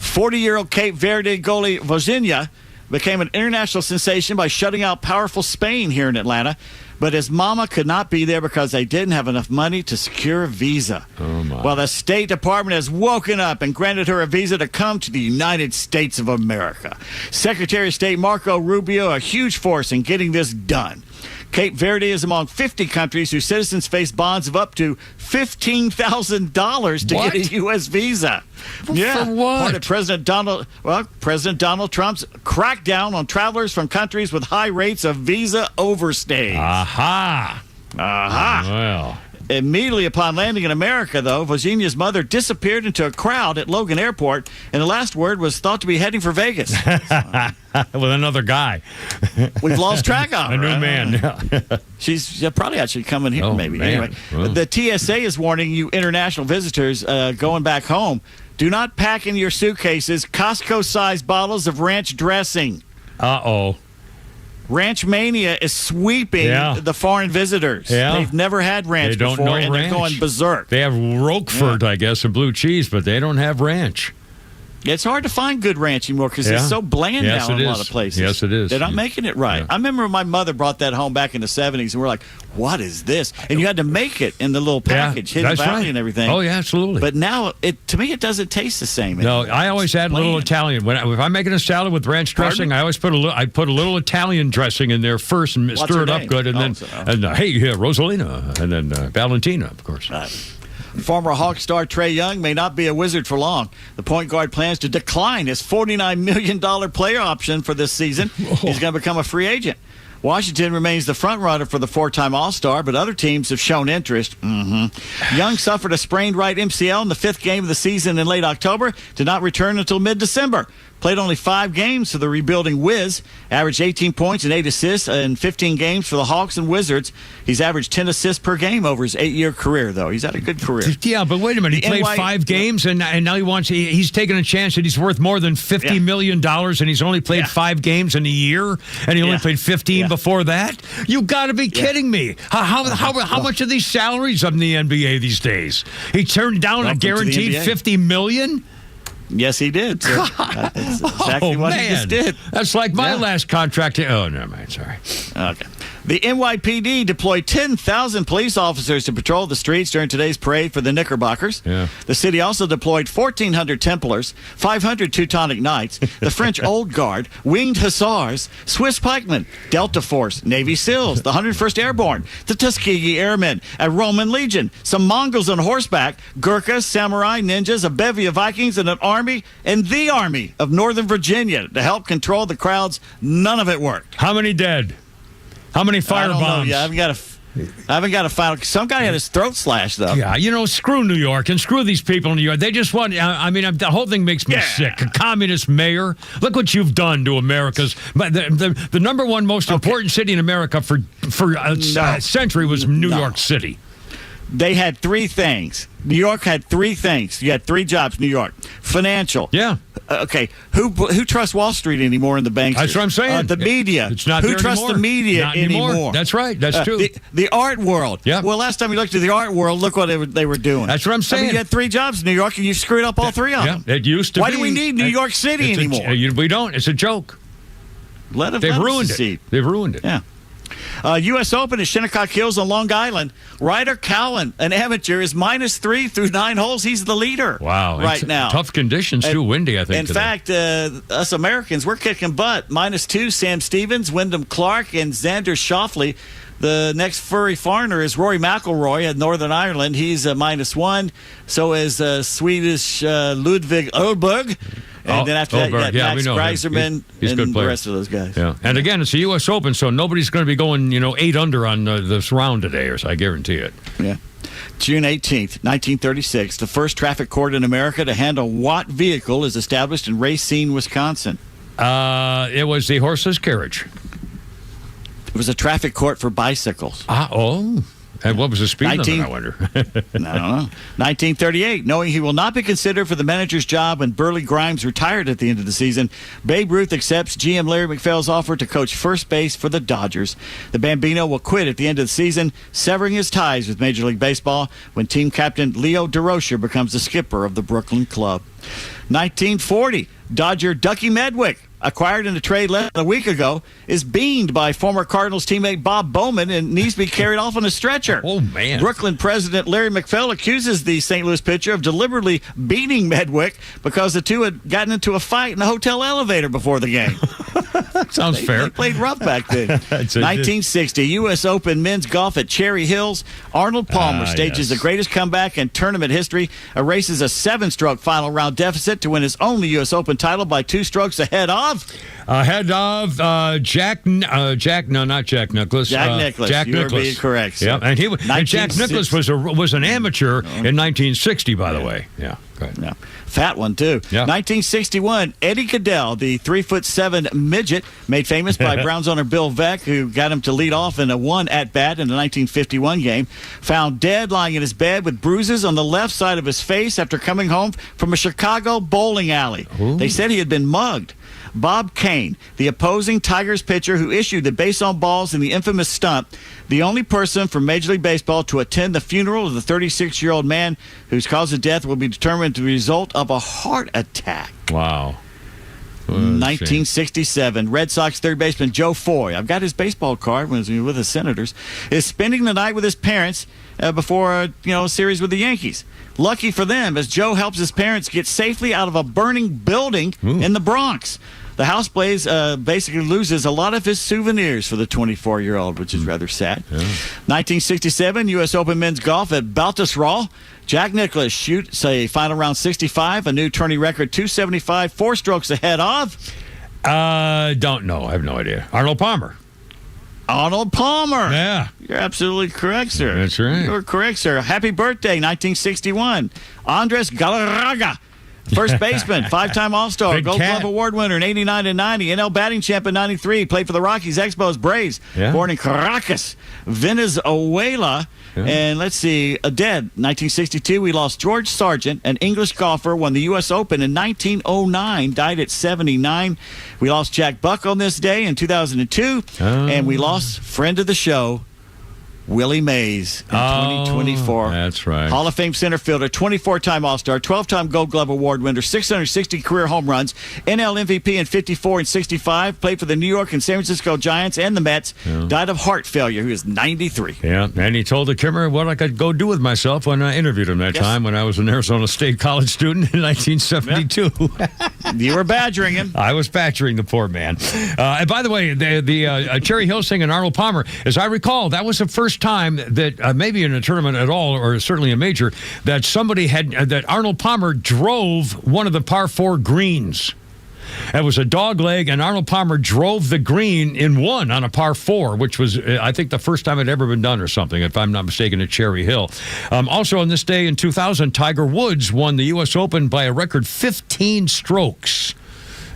40-year-old Cape Verde goalie Vozinha became an international sensation by shutting out powerful Spain here in Atlanta. But his mama could not be there because they didn't have enough money to secure a visa. Oh, my. Well, the State Department has woken up and granted her a visa to come to the United States of America. Secretary of State Marco Rubio, a huge force in getting this done. Cape Verde is among 50 countries whose citizens face bonds of up to $15,000 to get a U.S. visa. For what? Part of President Donald Trump's crackdown on travelers from countries with high rates of visa overstays. Aha. Well. Immediately upon landing in America, though, Vozinha's mother disappeared into a crowd at Logan Airport, and the last word was thought to be heading for Vegas. With another guy. We've lost track of her. A new man. She's probably actually coming here, maybe. Man. Anyway, Well. the TSA is warning you international visitors going back home, do not pack in your suitcases Costco-sized bottles of ranch dressing. Uh-oh. Ranch mania is sweeping the foreign visitors. Yeah. They've never had ranch They don't before, know and ranch. they're going berserk. They have Roquefort, I guess, and blue cheese, but they don't have ranch. It's hard to find good ranch anymore because it's so bland now in a lot of places. Yes, it is. They're not making it right. Yeah. I remember when my mother brought that home back in the 70s, and we're like, what is this? And you had to make it in the little package, hidden that's valley right. and everything. Oh, yeah, absolutely. But now, to me, it doesn't taste the same No, anymore. I always add a little Italian. If I'm making a salad with ranch dressing, I always put a little Italian dressing in there first and stir it up good, and then Rosalina, and then Valentina, of course. Former Hawk star Trae Young may not be a Wizard for long. The point guard plans to decline his $49 million player option for this season. He's going to become a free agent. Washington remains the front-runner for the 4-time All-Star, but other teams have shown interest. Young suffered a sprained right MCL in the 5th game of the season in late October, did not return until mid-December. Played only 5 games for the rebuilding Wiz. Averaged 18 points and 8 assists in 15 games for the Hawks and Wizards. He's averaged 10 assists per game over his 8-year career, though. He's had a good career. Yeah, but wait a minute. He played 5 games, and now he's taking a chance that he's worth more than $50 million, and he's only played 5 games in a year, and he only played 15 before that? You got to be kidding me. How much are these salaries in the NBA these days? He turned down a guaranteed $50 million? Yes, he did. That's exactly what he just did. That's like my last contract. Oh, never mind. Sorry. Okay. The NYPD deployed 10,000 police officers to patrol the streets during today's parade for the Knickerbockers. Yeah. The city also deployed 1,400 Templars, 500 Teutonic Knights, the French Old Guard, Winged Hussars, Swiss Pikemen, Delta Force, Navy SEALs, the 101st Airborne, the Tuskegee Airmen, a Roman Legion, some Mongols on horseback, Gurkhas, samurai, ninjas, a bevy of Vikings, and an army, and the Army of Northern Virginia to help control the crowds. None of it worked. How many dead? How many firebombs? Yeah, I haven't got a final. Some guy had his throat slashed, though. Yeah, screw New York and screw these people in New York. They just want, the whole thing makes me sick. A communist mayor. Look what you've done to America's. The number one most important city in America for a century was New York City. They had 3 things. New York had 3 things. You had 3 jobs, New York. Financial. Yeah. Okay. Who trusts Wall Street anymore in the banks? That's what I'm saying. The media. It's not Who there trusts anymore. the media Not anymore? That's right. That's true. The art world. Yeah. Well, last time you looked at the art world, look what they were doing. That's what I'm saying. You had 3 jobs in New York, and you screwed up all 3 of them. Yeah, it used to Why be. do we need New York City anymore? We don't. It's a joke. They've ruined it. They've ruined it. Yeah. U.S. Open at Shinnecock Hills on Long Island. Ryder Cowan, an amateur, is -3 through 9 holes. He's the leader. Wow. Right now. Tough conditions, too. Windy, I think. In today. fact, us Americans, we're kicking butt. -2, Sam Stevens, Wyndham Clark, and Xander Schauffele. The next furry foreigner is Rory McIlroy at Northern Ireland. He's -1. So is Swedish Ludvig Åberg. And then after that, you got Max Greiserman and the rest of those guys. Yeah. And again, it's the U.S. Open, so nobody's going to be going, 8 under on this round today, I guarantee it. Yeah. June 18th, 1936, the first traffic court in America to handle Watt vehicle is established in Racine, Wisconsin. It was the horseless carriage. It was a traffic court for bicycles. And what was the speed limit, I wonder? I don't know. 1938, knowing he will not be considered for the manager's job when Burley Grimes retired at the end of the season, Babe Ruth accepts GM Larry McPhail's offer to coach first base for the Dodgers. The Bambino will quit at the end of the season, severing his ties with Major League Baseball when team captain Leo DeRocher becomes the skipper of the Brooklyn club. 1940, Dodger Ducky Medwick, acquired in a trade less than a week ago, is beamed by former Cardinals teammate Bob Bowman and needs to be carried off on a stretcher. Oh, man. Brooklyn president Larry McPhail accuses the St. Louis pitcher of deliberately beating Medwick because the two had gotten into a fight in a hotel elevator before the game. Sounds fair. They played rough back then. 1960, U.S. Open men's golf at Cherry Hills. Arnold Palmer stages the greatest comeback in tournament history, erases a 7-stroke final round deficit to win his only U.S. Open title by 2 strokes ahead of Jack Nicklaus. Jack Nicklaus. Jack You Nicklaus. are being correct, sir. Yeah, and Jack Nicklaus was an amateur in 1960, by the way. Yeah, go ahead. Yeah. Fat one, too. Yeah. 1961, Eddie Cadell, the 3'7" midget, made famous by Browns owner Bill Veeck, who got him to lead off in a 1 at-bat in the 1951 game, found dead lying in his bed with bruises on the left side of his face after coming home from a Chicago bowling alley. Ooh. They said he had been mugged. Bob Kane, the opposing Tigers pitcher who issued the base on balls in the infamous stunt, the only person from Major League Baseball to attend the funeral of the 36-year-old man whose cause of death will be determined the result of a heart attack. Wow. 1967, Red Sox third baseman Joe Foy, I've got his baseball card when he was with the Senators, is spending the night with his parents before a series with the Yankees. Lucky for them, as Joe helps his parents get safely out of a burning building in the Bronx. The house blaze basically loses a lot of his souvenirs for the 24-year-old, which is rather sad. Yeah. 1967, U.S. Open men's golf at Baltusrol. Jack Nicklaus shoots a final round 65, a new tourney record 275, 4 strokes ahead of. Don't know. I have no idea. Arnold Palmer. Yeah. You're absolutely correct, sir. That's right. You're correct, sir. Happy birthday, 1961. Andres Galarraga. First baseman, 5-time All-Star, Big Gold cat. Glove Award winner in 89 and 90, NL batting champ in 93, played for the Rockies, Expos, Braves, born in Caracas, Venezuela. And let's see, dead 1962. We lost George Sargent, an English golfer, won the U.S. Open in 1909, died at 79. We lost Jack Buck on this day in 2002, and we lost friend of the show, Willie Mays in 2024. That's right. Hall of Fame center fielder, 24-time All-Star, 12-time Gold Glove Award winner, 660 career home runs, NL MVP in 54 and 65, played for the New York and San Francisco Giants and the Mets, died of heart failure. He was 93. Yeah, and he told the Kimmer what I could go do with myself when I interviewed him that time when I was an Arizona State college student in 1972. You were badgering him. I was badgering the poor man. And by the way, the Cherry Hill singing Arnold Palmer, as I recall, that was the first time that maybe in a tournament at all, or certainly a major, that somebody had that Arnold Palmer drove one of the par 4 greens. It was a dog leg, and Arnold Palmer drove the green in one on a par 4, which was, I think, the first time it had ever been done or something, if I'm not mistaken, at Cherry Hill. Also on this day in 2000, Tiger Woods won the U.S. Open by a record 15 strokes.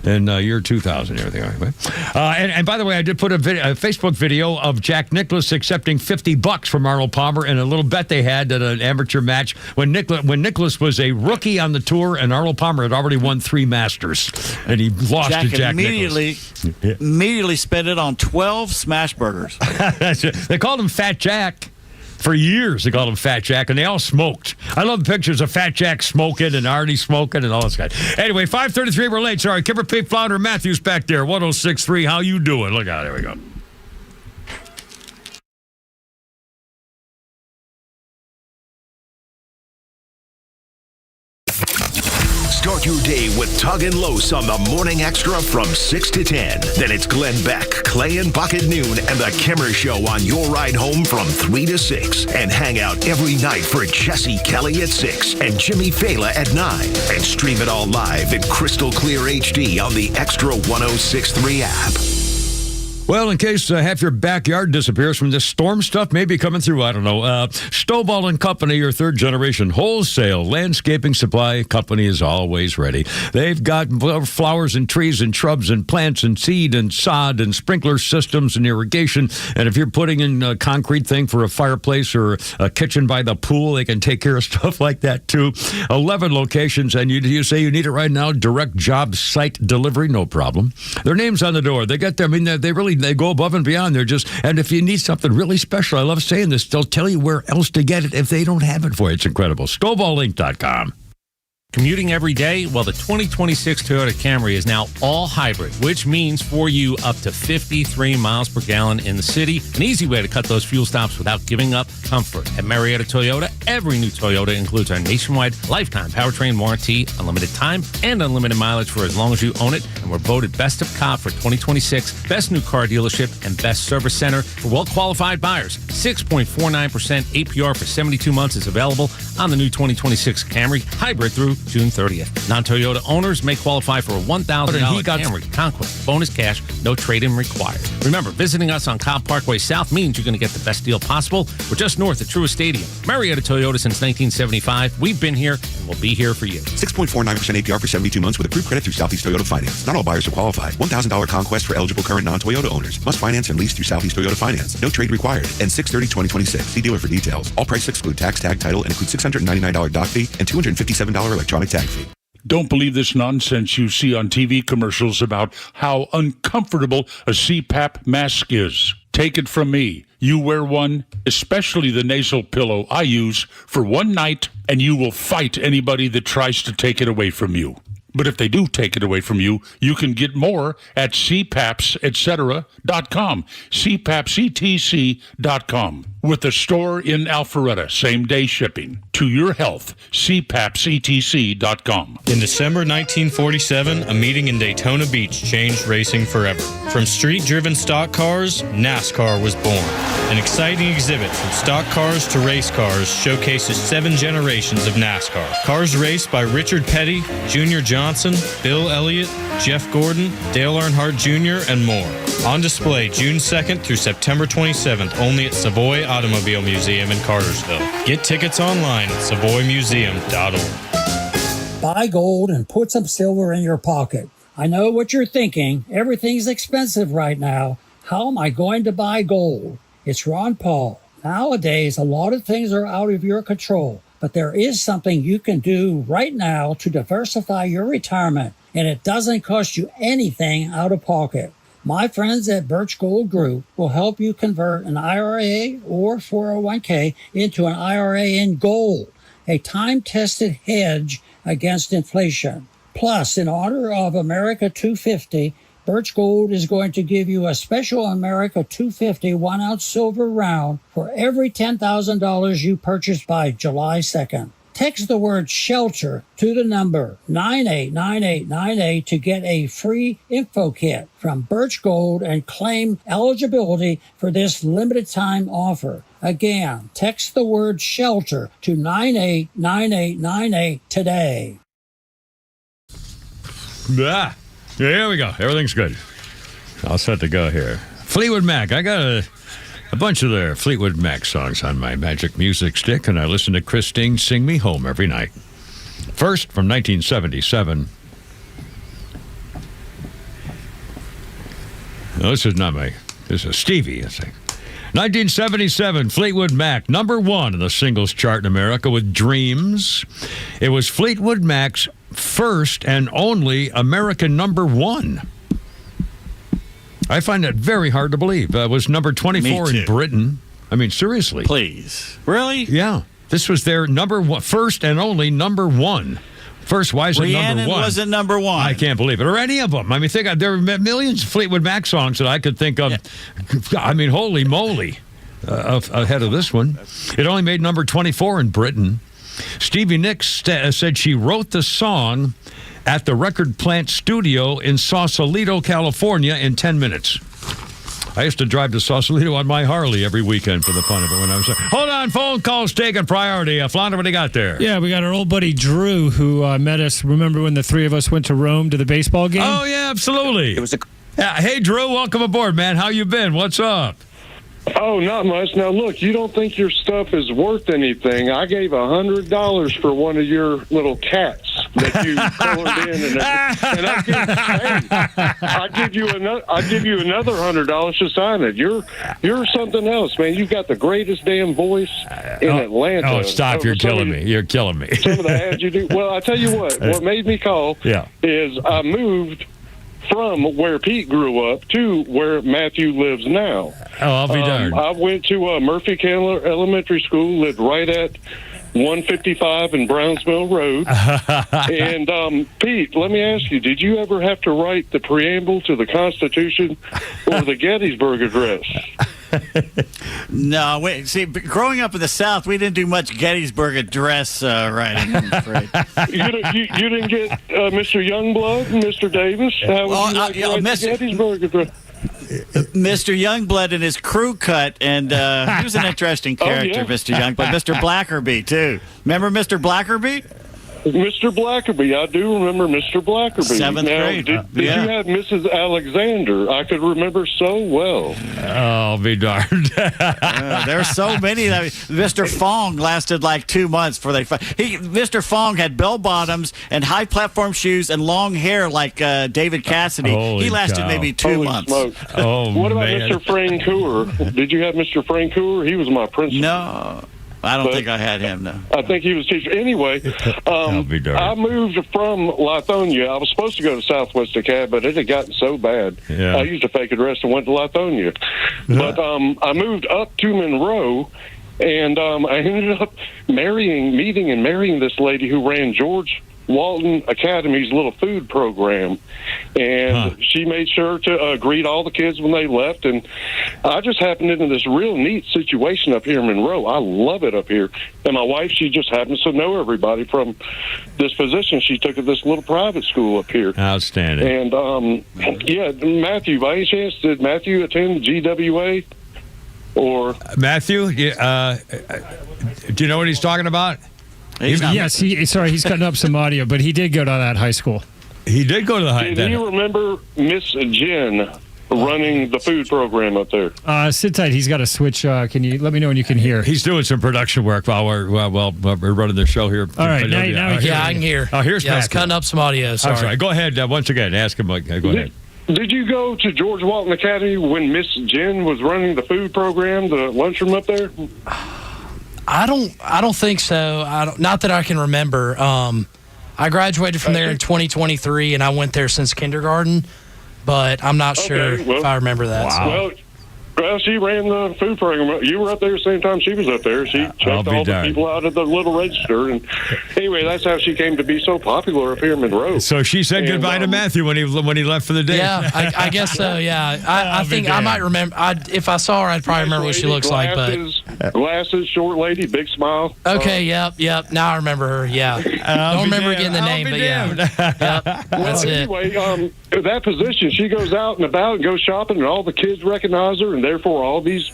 In year 2000 and everything. And by the way, I did put a Facebook video of Jack Nicklaus accepting $50 from Arnold Palmer in a little bet they had at an amateur match when Nicklaus was a rookie on the tour and Arnold Palmer had already won 3 Masters. And he lost to Jack Nicklaus. Immediately spent it on 12 smash burgers. They called him Fat Jack. For years, they called him Fat Jack, and they all smoked. I love the pictures of Fat Jack smoking and Arnie smoking and all this guy. Anyway, 5:33, we're late. Sorry, Kipper, Pete, Flounder, Matthews back there, 106.3. How you doing? Look out, there we go. Start your day with Tug and Los on the Morning Extra from 6 to 10. Then it's Glenn Beck, Clay and Buck at noon, and the Kimmer Show on your ride home from 3 to 6. And hang out every night for Jesse Kelly at 6 and Jimmy Fela at 9. And stream it all live in crystal clear HD on the Extra 106.3 app. Well, in case half your backyard disappears from this storm stuff, maybe coming through, I don't know. Stovall and Company, your third-generation wholesale landscaping supply company, is always ready. They've got flowers and trees and shrubs and plants and seed and sod and sprinkler systems and irrigation. And if you're putting in a concrete thing for a fireplace or a kitchen by the pool, they can take care of stuff like that, too. 11 locations, and you say you need it right now, direct job site delivery, no problem. Their name's on the door. They got there. I mean, they go above and beyond. And if you need something really special, I love saying this, they'll tell you where else to get it if they don't have it for you. It's incredible. StovallInc.com. Commuting every day? Well, the 2026 Toyota Camry is now all hybrid, which means for you up to 53 miles per gallon in the city. An easy way to cut those fuel stops without giving up comfort. At Marietta Toyota, every new Toyota includes our nationwide lifetime powertrain warranty, unlimited time, and unlimited mileage for as long as you own it. And we're voted Best of COP for 2026, Best New Car Dealership, and Best Service Center for well-qualified buyers. 6.49% APR for 72 months is available on the new 2026 Camry hybrid through June 30th. Non-Toyota owners may qualify for a $1,000 Camry Conquest bonus cash, no trade-in required. Remember, visiting us on Cobb Parkway South means you're going to get the best deal possible. We're just north of Truist Stadium. Marietta Toyota since 1975. We've been here and we'll be here for you. 6.49% APR for 72 months with approved credit through Southeast Toyota Finance. Not all buyers are qualified. $1,000 Conquest for eligible current non-Toyota owners. Must finance and lease through Southeast Toyota Finance. No trade required. And 6/30/2026. See dealer for details. All prices exclude tax, tag, title, and include $699 dock fee and $257 electronic tag fee. Don't believe this nonsense you see on TV commercials about how uncomfortable a CPAP mask is. Take it from me. You wear one, especially the nasal pillow I use, for one night, and you will fight anybody that tries to take it away from you. But if they do take it away from you, you can get more at cpapsetc.com, cpapsetc.com, with a store in Alpharetta, same-day shipping. To your health, cpapsetc.com. In December 1947, a meeting in Daytona Beach changed racing forever. From street-driven stock cars, NASCAR was born. An exciting exhibit from stock cars to race cars showcases 7 generations of NASCAR. Cars raced by Richard Petty, Junior Johnson, Bill Elliott, Jeff Gordon, Dale Earnhardt Jr., and more. On display June 2nd through September 27th only at Savoy Automobile Museum in Cartersville. Get tickets online at savoymuseum.org. Buy gold and put some silver in your pocket. I know what you're thinking. Everything's expensive right now. How am I going to buy gold? It's Ron Paul. Nowadays, a lot of things are out of your control, but there is something you can do right now to diversify your retirement, and it doesn't cost you anything out of pocket. My friends at Birch Gold Group will help you convert an IRA or 401k into an IRA in gold, a time-tested hedge against inflation. Plus, in honor of America 250, Birch Gold is going to give you a special America 250 1-ounce silver round for every $10,000 you purchase by July 2nd. Text the word SHELTER to the number 989898 to get a free info kit from Birch Gold and claim eligibility for this limited time offer. Again, text the word SHELTER to 989898 today. Here we go. Everything's good. All set to go here. Fleetwood Mac. I got a bunch of their Fleetwood Mac songs on my magic music stick, and I listen to Christine sing me home every night. First, from 1977. No, this is not me. This is Stevie, I think. 1977, Fleetwood Mac, #1 in the singles chart in America with Dreams. It was Fleetwood Mac's first and only American #1. I find that very hard to believe. It was number 24 in Britain. I mean, seriously. Please. Really? Yeah. This was their first and only #1. First, why is it Rhiannon #1? wasn't #1. I can't believe it. Or any of them. I mean, there were millions of Fleetwood Mac songs that I could think of. Yeah. I mean, holy moly, ahead of this one. It only made number 24 in Britain. Stevie Nicks said she wrote the song at the record plant studio in Sausalito, California in 10 minutes. I used to drive to Sausalito on my Harley every weekend for the fun of it when I was there. Hold on, phone calls taking priority. Flounder, what do you got there? Yeah, we got our old buddy Drew who met us. Remember when the three of us went to Rome to the baseball game? Oh, yeah, absolutely. Hey, Drew, welcome aboard, man. How you been? What's up? Oh, not much. Now, look, you don't think your stuff is worth anything. I gave $100 for one of your little cats that you colored in, and I give you another $100 to sign it. You're something else, man. You've got the greatest damn voice in Atlanta. Oh, stop! You're killing me. You're killing me. Some of the ads you do. Well, I tell you what. What made me call is I moved from where Pete grew up to where Matthew lives now. Oh, I'll be darned. I went to Murphy Candler Elementary School, lived right at 155 in Brownsville Road. And, Pete, let me ask you, did you ever have to write the preamble to the Constitution or the Gettysburg Address? No, wait. See, growing up in the South, we didn't do much Gettysburg Address writing, I'm afraid. You didn't get Mr. Youngblood and Mr. Davis? How would you like to write the Gettysburg Address? Mr. Youngblood and his crew cut, and he was an interesting character, Mr. Youngblood. Mr. Blackerby, too. Remember Mr. Blackerby? Mr. Blackerby, I do remember Mr. Blackerby. 7th grade. Did you have Mrs. Alexander? I could remember so well. Oh, be darned. There are so many. Mr. Fong lasted like 2 months before they. Mr. Fong had bell bottoms and high platform shoes and long hair like David Cassidy. He lasted maybe 2 months. Oh, what about man. Mr. Francoeur? Did you have Mr. Francoeur? He was my principal. No. I don't think I had him, no. I think he was teacher. Anyway, I moved from Lithonia. I was supposed to go to Southwest DeKalb, but it had gotten so bad. Yeah. I used a fake address and went to Lithonia. But I moved up to Monroe, and I ended up meeting and marrying this lady who ran George Walton Academy's little food program, and she made sure to greet all the kids when they left, and I just happened into this real neat situation up here in Monroe. I love it up here, and my wife, she just happens to know everybody from this position she took at this little private school up here. Outstanding. And Matthew, by any chance, did Matthew attend GWA? Or Matthew, do you know what he's talking about? He's cutting up some audio, but he did go to that high school. He did go to the high school. Do you remember Miss Jen? running the food program up there. Sit tight. He's got a switch. Can you let me know when you can hear? He's doing some production work while we're running the show here. All right, now I can hear. Oh, here's Matthew. I was cutting up some audio. I'm sorry. Go ahead. Once again, ask him. Go ahead. Did you go to George Walton Academy when Miss Jen was running the food program, the lunchroom up there? I don't think so. Not that I can remember. I graduated from there in 2023, and I went there since kindergarten. But I'm not sure if I remember that. Wow. Well, she ran the food program. You were up there the same time she was up there. She checked all the people out at the little register. And anyway, that's how she came to be so popular up here in Monroe. So she said goodbye to Matthew when he left for the day. Yeah, I guess so. Yeah, I think I might remember. If I saw her, I'd probably remember what she looks like. But glasses, short lady, big smile. Okay, yep. Now I remember her. Yeah, don't remember getting the name, but yeah, yep. That's it. Anyway, that position, she goes out and about and goes shopping, and all the kids recognize her, and therefore all these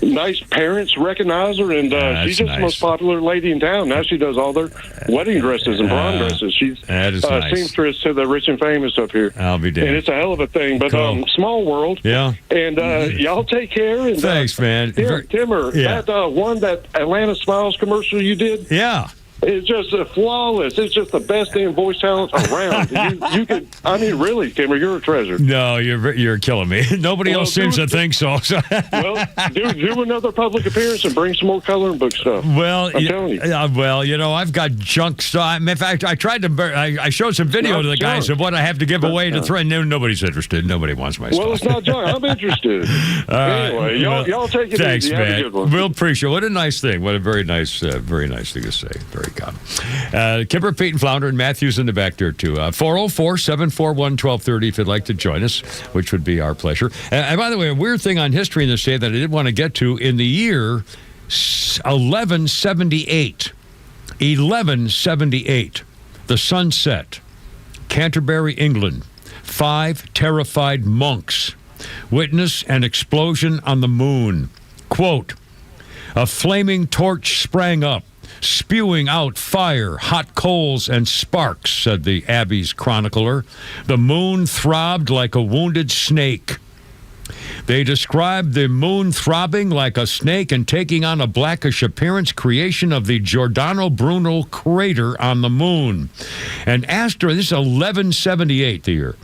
nice parents recognize her, and she's just the most popular lady in town. Now she does all their wedding dresses and prom dresses. She's seamstress to the rich and famous up here. I'll be damned. And it's a hell of a thing, but small world. Yeah. And y'all take care. And, thanks, man. Timmer, that Atlanta Smiles commercial you did? Yeah. It's just flawless. It's just the best damn voice talent around. You could, I mean, really, Timmer, you're a treasure. No, you're killing me. Nobody else seems to think so. Well, do another public appearance and bring some more coloring book stuff. Well, I'm telling you. I've got junk stuff. In fact, I tried to. I showed some video to the guys of what I have to give away to throw. Nobody's interested. Nobody wants my stuff. Well, it's not junk. I'm interested. Anyway, y'all take it thanks, easy. Man. Have a good one. We'll appreciate it. What a nice thing. What a very nice thing to say. Very kind. Kipper, Pete, and Flounder, and Matthew's in the back there, too. 404-741-1230 if you'd like to join us, which would be our pleasure. And by the way, a weird thing on history in this state that I did want to get to, in the year 1178, the sun set, Canterbury, England, 5 terrified monks witness an explosion on the moon. Quote, a flaming torch sprang up, spewing out fire, hot coals, and sparks, said the Abbey's chronicler. The moon throbbed like a wounded snake. They described the moon throbbing like a snake and taking on a blackish appearance, creation of the Giordano Bruno crater on the moon. An asteroid, this is 1178 the year.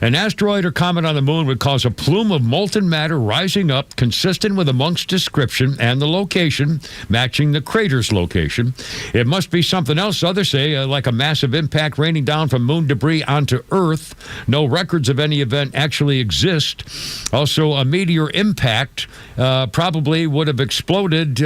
An asteroid or comet on the moon would cause a plume of molten matter rising up, consistent with the monk's description and the location, matching the crater's location. It must be something else, others say, like a massive impact raining down from moon debris onto Earth. No records of any event actually exist. Also, a meteor impact probably would have exploded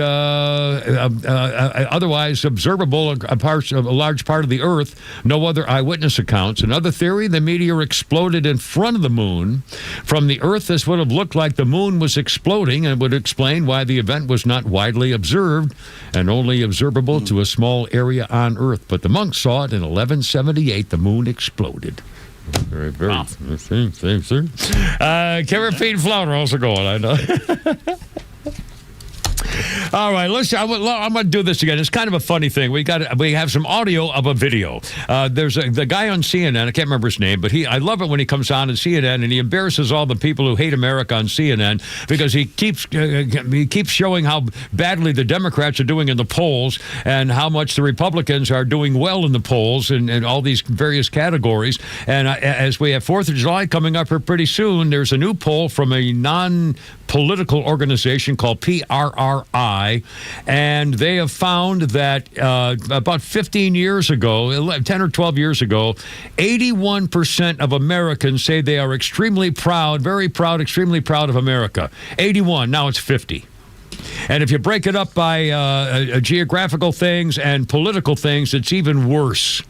otherwise observable a large part of the Earth. No other eyewitness accounts. Another theory, the meteor exploded in front of the moon. From the Earth, this would have looked like the moon was exploding, and would explain why the event was not widely observed and only observable to a small area on Earth. But the monks saw it in 1178. The moon exploded. Very, very. Wow. Same. Kevin, Pete, and Flounder also going. I know. All right, listen, I'm going to do this again. It's kind of a funny thing. We have some audio of a video. There's the guy on CNN. I can't remember his name, but I love it when he comes on CNN and he embarrasses all the people who hate America on CNN because he keeps showing how badly the Democrats are doing in the polls and how much the Republicans are doing well in the polls and all these various categories. And as we have 4th of July coming up here pretty soon, there's a new poll from a non-political organization called PRRI, and they have found that about 15 years ago, 10 or 12 years ago, 81% of Americans say they are extremely proud, very proud, extremely proud of America. 81, now it's 50. And if you break it up by geographical things and political things, it's even worse.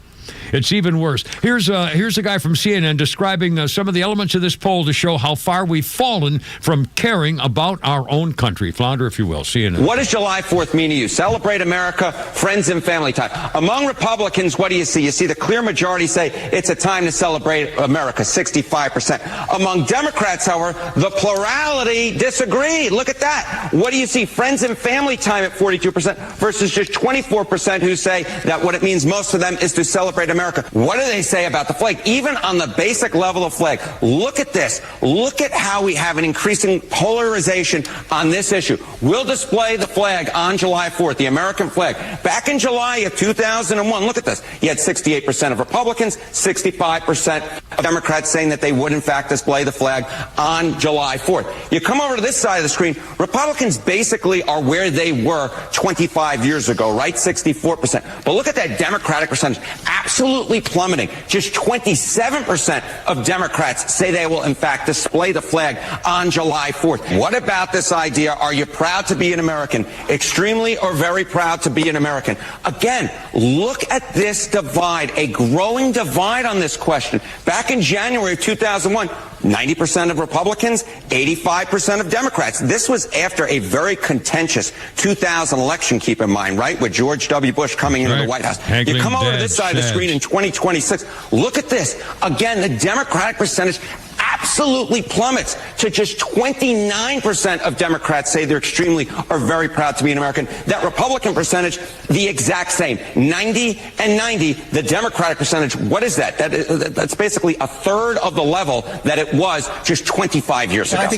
It's even worse. Here's a guy from CNN describing some of the elements of this poll to show how far we've fallen from caring about our own country. Flounder, if you will. CNN. What does July 4th mean to you? Celebrate America, friends and family time. Among Republicans, what do you see? You see the clear majority say it's a time to celebrate America, 65%. Among Democrats, however, the plurality disagree. Look at that. What do you see? Friends and family time at 42% versus just 24% who say that what it means most to them is to celebrate America. America. What do they say about the flag? Even on the basic level of flag, look at this. Look at how we have an increasing polarization on this issue. We'll display the flag on July 4th, the American flag. Back in July of 2001, look at this. You had 68% of Republicans, 65% of Democrats saying that they would, in fact, display the flag on July 4th. You come over to this side of the screen, Republicans basically are where they were 25 years ago, right? 64%. But look at that Democratic percentage, absolutely plummeting. Just 27% of Democrats say they will, in fact, display the flag on July 4th. What about this idea? Are you proud to be an American? Extremely or very proud to be an American? Again, look at this divide, a growing divide on this question. Back in January of 2001, 90% of Republicans, 85% of Democrats. This was after a very contentious 2000 election, keep in mind, right, with George W. Bush coming into the White House. You come over to this side of the screen in 2026. Look at this. Again, the Democratic percentage absolutely plummets to just 29% of Democrats say they're extremely or very proud to be an American. That Republican percentage, the exact same, 90 and 90. The Democratic percentage, what is that? That's basically a third of the level that it was just 25 years ago.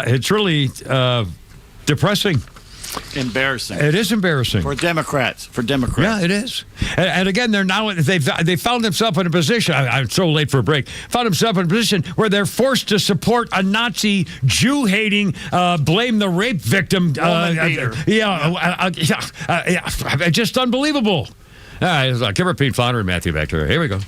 It's really depressing. Embarrassing. It is embarrassing for Democrats. Yeah, it is. And again, they found themselves in a position. I'm so late for a break. Found themselves in a position where they're forced to support a Nazi, Jew-hating, blame the rape victim. Just unbelievable. Give her Pete Flounder and Matthew back to her. Here we go.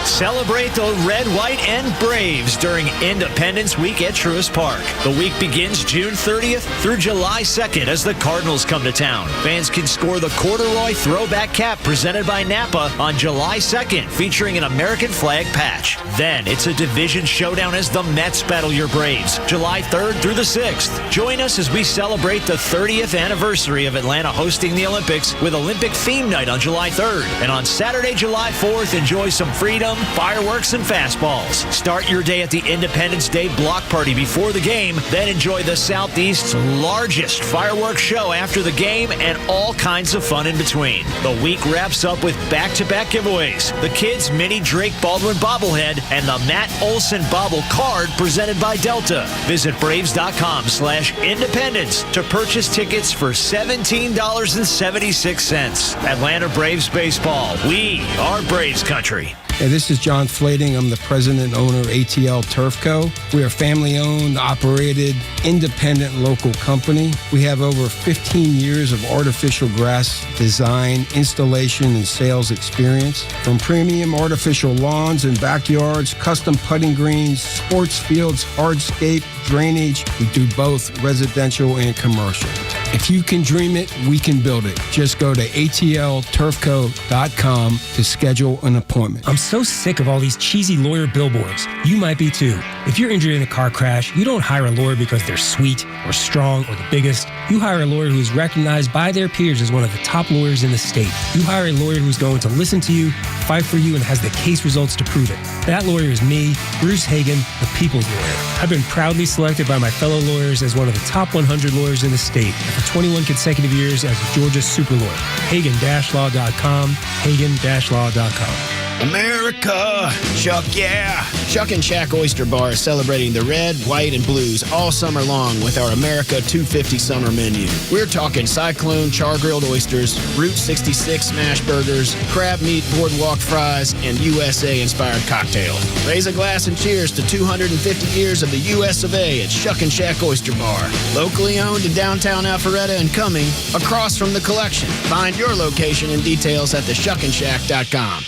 Celebrate the red, white, and Braves during Independence Week at Truist Park. The week begins June 30th through July 2nd as the Cardinals come to town. Fans can score the corduroy throwback cap presented by Napa on July 2nd, featuring an American flag patch. Then it's a division showdown as the Mets battle your Braves, July 3rd through the 6th. Join us as we celebrate the 30th anniversary of Atlanta hosting the Olympics with Olympic theme night on July 3rd. And on Saturday, July 4th, enjoy some freedom, fireworks, and fastballs. Start your day at the Independence Day block party before the game, then enjoy the Southeast's largest fireworks show after the game and all kinds of fun in between. The week wraps up with back-to-back giveaways, the kids' mini Drake Baldwin bobblehead, and the Matt Olson bobble card presented by Delta. Visit Braves.com/independence to purchase tickets for $17.76. Atlanta Braves baseball. We are Braves country. Hey, this is John Flading. I'm the president and owner of ATL Turf Co. We are a family-owned, operated, independent local company. We have over 15 years of artificial grass design, installation, and sales experience. From premium artificial lawns and backyards, custom putting greens, sports fields, hardscape, drainage. We do both residential and commercial. If you can dream it, we can build it. Just go to atlturfco.com to schedule an appointment. I'm so sick of all these cheesy lawyer billboards. You might be too. If you're injured in a car crash, you don't hire a lawyer because they're sweet or strong or the biggest. You hire a lawyer who is recognized by their peers as one of the top lawyers in the state. You hire a lawyer who's going to listen to you, fight for you, and has the case results to prove it. That lawyer is me, Bruce Hagan, the people's lawyer. I've been proudly selected by my fellow lawyers as one of the top 100 lawyers in the state for 21 consecutive years as Georgia's super lawyer. Hagan-law.com, Hagan-law.com. America, Chuck, yeah. Chuck and Shack Oyster Bar is celebrating the red, white, and blues all summer long with our America 250 summer menu. We're talking Cyclone char-grilled oysters, Route 66 smash burgers, crab meat boardwalk fries, and USA-inspired cocktails. Raise a glass and cheers to 250 years of the US of A at Chuck and Shack Oyster Bar. Locally owned in downtown Alpharetta and Cumming, across from the collection. Find your location and details at theshuckandshack.com.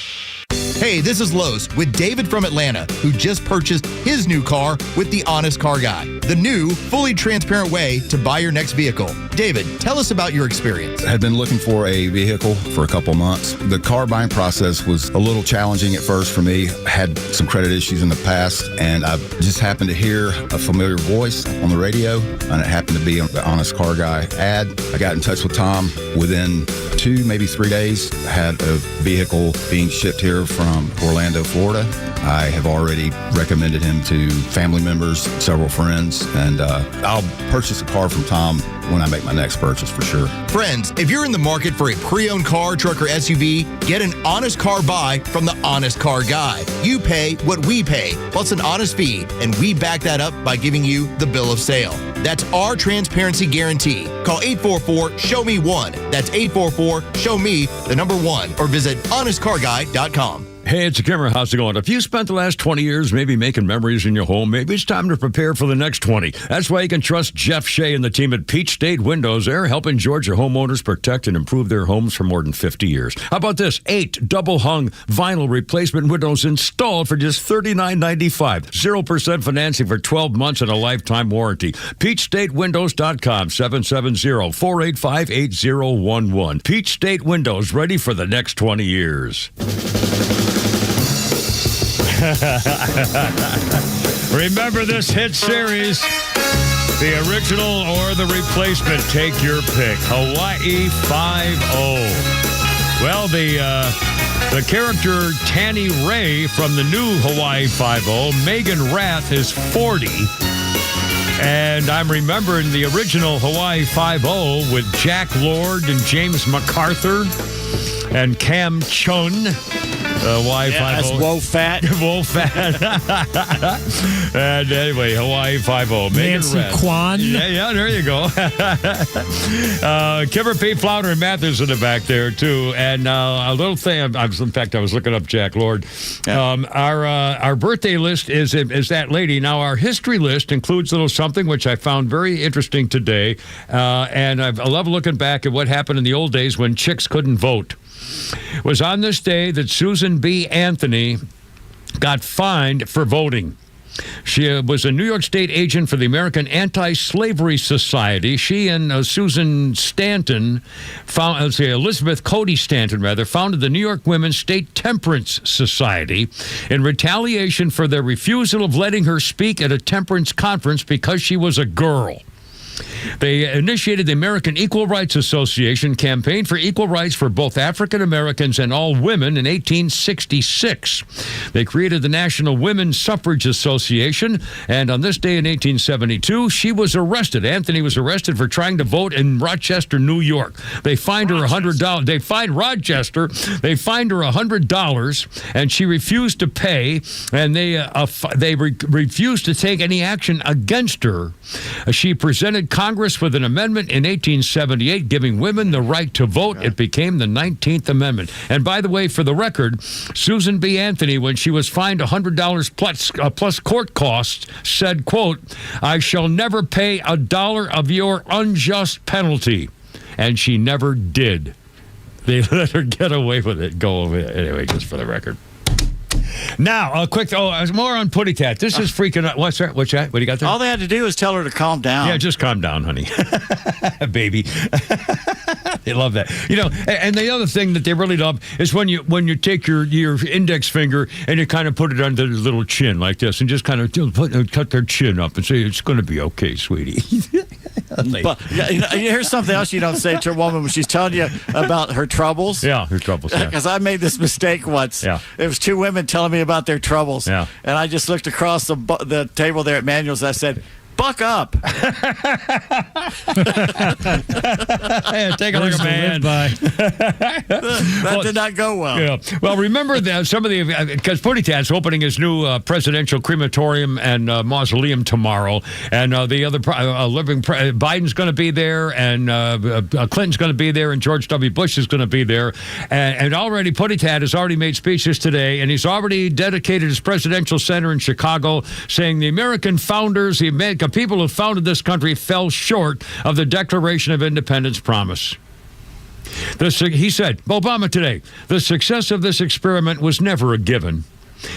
Hey, this is Los with David from Atlanta, who just purchased his new car with the Honest Car Guy, the new, fully transparent way to buy your next vehicle. David, tell us about your experience. I had been looking for a vehicle for a couple months. The car buying process was a little challenging at first for me. I had some credit issues in the past, and I just happened to hear a familiar voice on the radio, and it happened to be on the Honest Car Guy ad. I got in touch with Tom. Within 2, maybe 3 days, I had a vehicle being shipped here from Orlando, Florida. I have already recommended him to family members, several friends, and I'll purchase a car from Tom when I make make my next purchase for sure. Friends, if you're in the market for a pre-owned car, truck, or SUV, get an honest car buy from the Honest Car Guy. You pay what we pay, plus an honest fee, and we back that up by giving you the bill of sale. That's our transparency guarantee. Call 844-SHOW-ME-1. That's 844-SHOW-ME, the number 1, or visit honestcarguy.com. Hey, it's Kimmer. How's it going? If you spent the last 20 years maybe making memories in your home, maybe it's time to prepare for the next 20. That's why you can trust Jeff Shea and the team at Peach State Windows. They're helping Georgia homeowners protect and improve their homes for more than 50 years. How about this? 8 double-hung vinyl replacement windows installed for just $39.95. 0% financing for 12 months and a lifetime warranty. PeachStateWindows.com, 770-485-8011. Peach State Windows, ready for the next 20 years. Remember this hit series, the original or the replacement, take your pick, Hawaii Five-0. Well, the character Tanny Ray from the new Hawaii Five-0, Megan Rath, is 40. And I'm remembering the original Hawaii Five-0 with Jack Lord and James MacArthur and Cam Chun. Hawaii Five-0. That's Wofat. Wofat. And anyway, Hawaii Five-0. Nancy Kwan. Yeah, there you go. Kimber P. Flounder and Mathers in the back there, too. And a little thing, in fact, I was looking up Jack Lord. Yeah. Our birthday list is that lady. Now, our history list includes a little something which I found very interesting today. And I love looking back at what happened in the old days when chicks couldn't vote. It was on this day that Susan B. Anthony got fined for voting. She was a New York State agent for the American Anti-Slavery Society. She and Susan Stanton, Elizabeth Cody Stanton, founded the New York Women's State Temperance Society in retaliation for their refusal of letting her speak at a temperance conference because she was a girl. They initiated the American Equal Rights Association campaign for equal rights for both African Americans and all women in 1866. They created the National Women's Suffrage Association, and on this day in 1872, she was arrested. Anthony was arrested for trying to vote in Rochester, New York. They fined her $100. They fined Rochester. They fined her $100, and she refused to pay, and they refused to take any action against her. She presented Congress with an amendment in 1878 giving women the right to vote. It became the 19th Amendment. And by the way, for the record, Susan B. Anthony, when she was fined $100 plus court costs, said, quote, "I shall never pay $1 of your unjust penalty." And she never did. They let her get away with it. Anyway, just for the record. Now, a quick, more on Putty Tat. This is freaking out. What's that? What do you got there? All they had to do was tell her to calm down. Yeah, just calm down, honey. Baby. They love that. You know, and the other thing that they really love is when you take your index finger and you kind of put it under their little chin like this and just kind of cut their chin up and say, "It's going to be okay, sweetie." But here's something else you don't say to a woman when she's telling you about her troubles. Yeah, her troubles. Because I made this mistake once. Yeah. It was two women telling me about their troubles. Yeah. And I just looked across the table there at Manuel's and I said, "Buck up." Hey, take a look, man. That did not go well. Yeah. Well, remember that some of because Putty Tat's opening his new presidential crematorium and mausoleum tomorrow, and the other living Biden's going to be there, and Clinton's going to be there, and George W. Bush is going to be there, and already Putty Tat has already made speeches today, and he's already dedicated his presidential center in Chicago, saying the American founders, the people who founded this country, fell short of the Declaration of Independence promise. He said, Obama today, "The success of this experiment was never a given.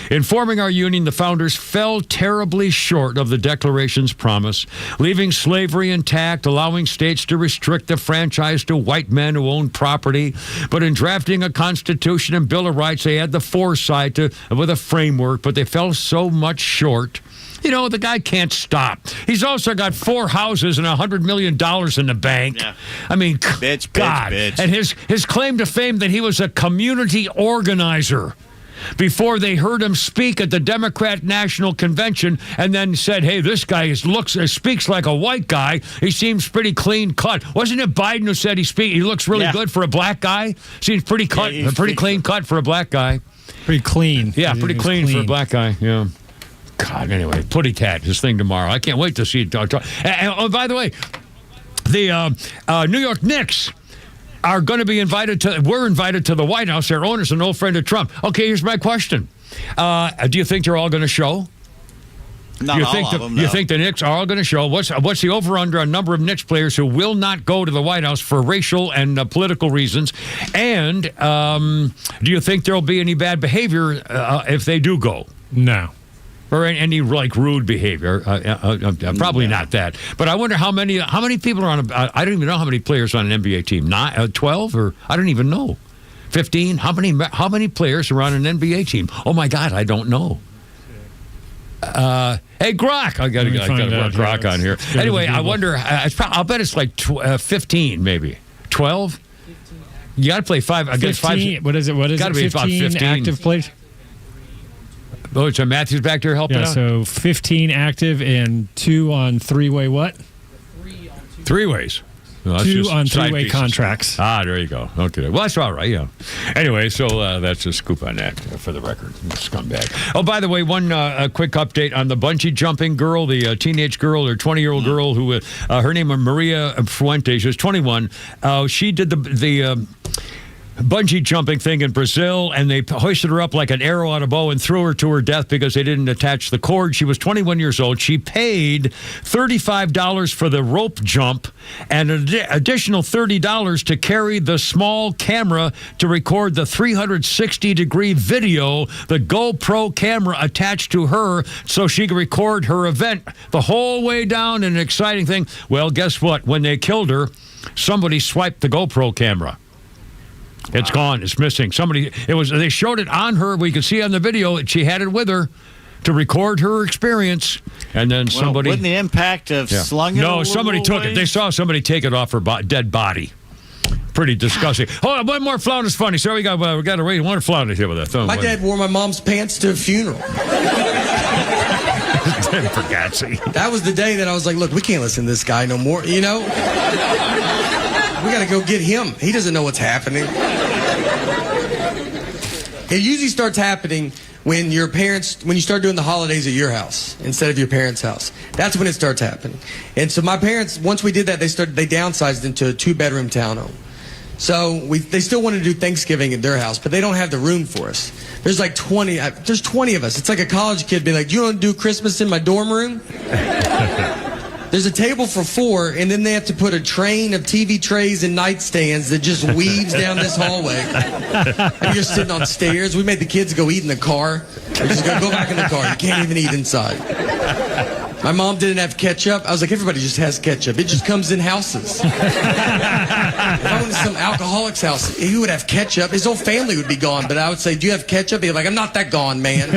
In forming our union, the founders fell terribly short of the Declaration's promise, leaving slavery intact, allowing states to restrict the franchise to white men who own property. But in drafting a Constitution and Bill of Rights, they had the foresight with a framework, but they fell so much short." You know, the guy can't stop. He's also got 4 houses and $100 million in the bank. Yeah. I mean, bitch. And his claim to fame that he was a community organizer. before they heard him speak at the Democrat National Convention and then said, hey, this guy speaks like a white guy. He seems pretty clean cut. Wasn't it Biden who said he looks really good for a black guy? Seems pretty clean cut for a black guy. Pretty clean. Yeah, pretty clean for a black guy. Yeah. God, anyway, Putty Tat, his thing tomorrow. I can't wait to see it. And by the way, the New York Knicks are going to be we're invited to the White House. Their owner's an old friend of Trump. Okay, here's my question. Do you think they're all going to show? Not all of them, no. You think the Knicks are all going to show? What's the over-under on number of Knicks players who will not go to the White House for racial and political reasons? And do you think there will be any bad behavior if they do go? No. Or any rude behavior? Probably not that. But I wonder how many people are on. I don't even know how many players are on an NBA team. 12 or I don't even know. 15. How many players are on an NBA team? Oh my God, I don't know. Hey, Grok, I got to work Grok on here. Anyway, I wonder. I'll bet it's like 15, maybe 12. You got to play 5 against 5. What is it? What is it? 15 active players. Oh, so Matthew's back there helping out? Yeah, so 15 active and 2 on three-way what? 3 ways. No, 2 on three-way contracts. There you go. Okay. Well, that's all right, yeah. Anyway, so that's a scoop on that for the record. Scumbag. Oh, by the way, one quick update on the bungee jumping girl, the teenage girl or 20-year-old girl who, her name is Maria Fuentes. She was 21. She did the bungee jumping thing in Brazil, and they hoisted her up like an arrow on a bow and threw her to her death because they didn't attach the cord. She was 21 years old. She paid $35 for the rope jump and an additional $30 to carry the small camera to record the 360-degree video, the GoPro camera attached to her so she could record her event the whole way down. An exciting thing. Well, guess what? When they killed her, somebody swiped the GoPro camera. It's gone. It's missing. They showed it on her. We could see on the video she had it with her to record her experience. And then somebody. Wouldn't the impact have slung it? No, somebody took it. They saw somebody take it off her dead body. Pretty disgusting. Hold on, one more Flounder's funny. So we got to read one Flounder here with that. My dad wore my mom's pants to a funeral. For God's sake. That was the day that I was like, look, we can't listen to this guy no more, We got to go get him. He doesn't know what's happening. It usually starts happening when you start doing the holidays at your house instead of your parents' house. That's when it starts happening. And so my parents, once we did that, they downsized into a 2-bedroom townhome. So they still wanted to do Thanksgiving at their house, but they don't have the room for us. There's like 20 of us. It's like a college kid being like, do you want to do Christmas in my dorm room? There's a table for 4, and then they have to put a train of TV trays and nightstands that just weaves down this hallway. And you're sitting on stairs. We made the kids go eat in the car. They're just going to go back in the car. You can't even eat inside. My mom didn't have ketchup. I was like, everybody just has ketchup. It just comes in houses. If I went to some alcoholic's house, he would have ketchup. His whole family would be gone. But I would say, do you have ketchup? He'd be like, I'm not that gone, man.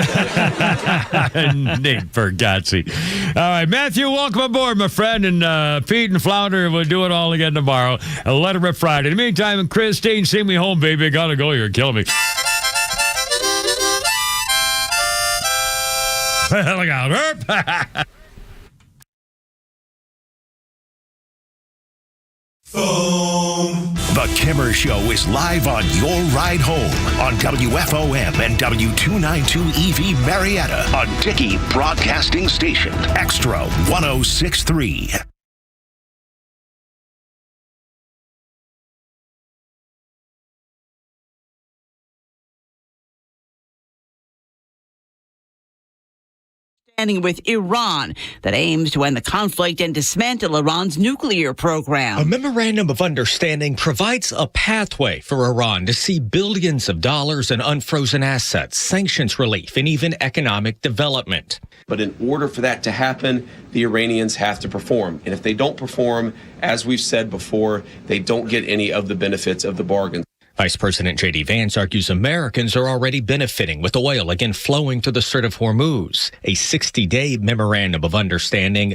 Nate, for God's sake. All right, Matthew, welcome aboard, my friend. And Pete and Flounder, we'll do it all again tomorrow. Let it rip Friday. In the meantime, Christine, sing me home, baby. I gotta go. You're killing me. Look out. The Kimmer Show is live on your ride home on WFOM and W292 EV Marietta, a Dickey Broadcasting Station. Extra 106.3. With Iran that aims to end the conflict and dismantle Iran's nuclear program. A memorandum of understanding provides a pathway for Iran to see billions of dollars in unfrozen assets, sanctions relief, and even economic development. But in order for that to happen, the Iranians have to perform. And if they don't perform, as we've said before, they don't get any of the benefits of the bargain. Vice President J.D. Vance argues Americans are already benefiting with oil again flowing through the Strait of Hormuz. A 60-day memorandum of understanding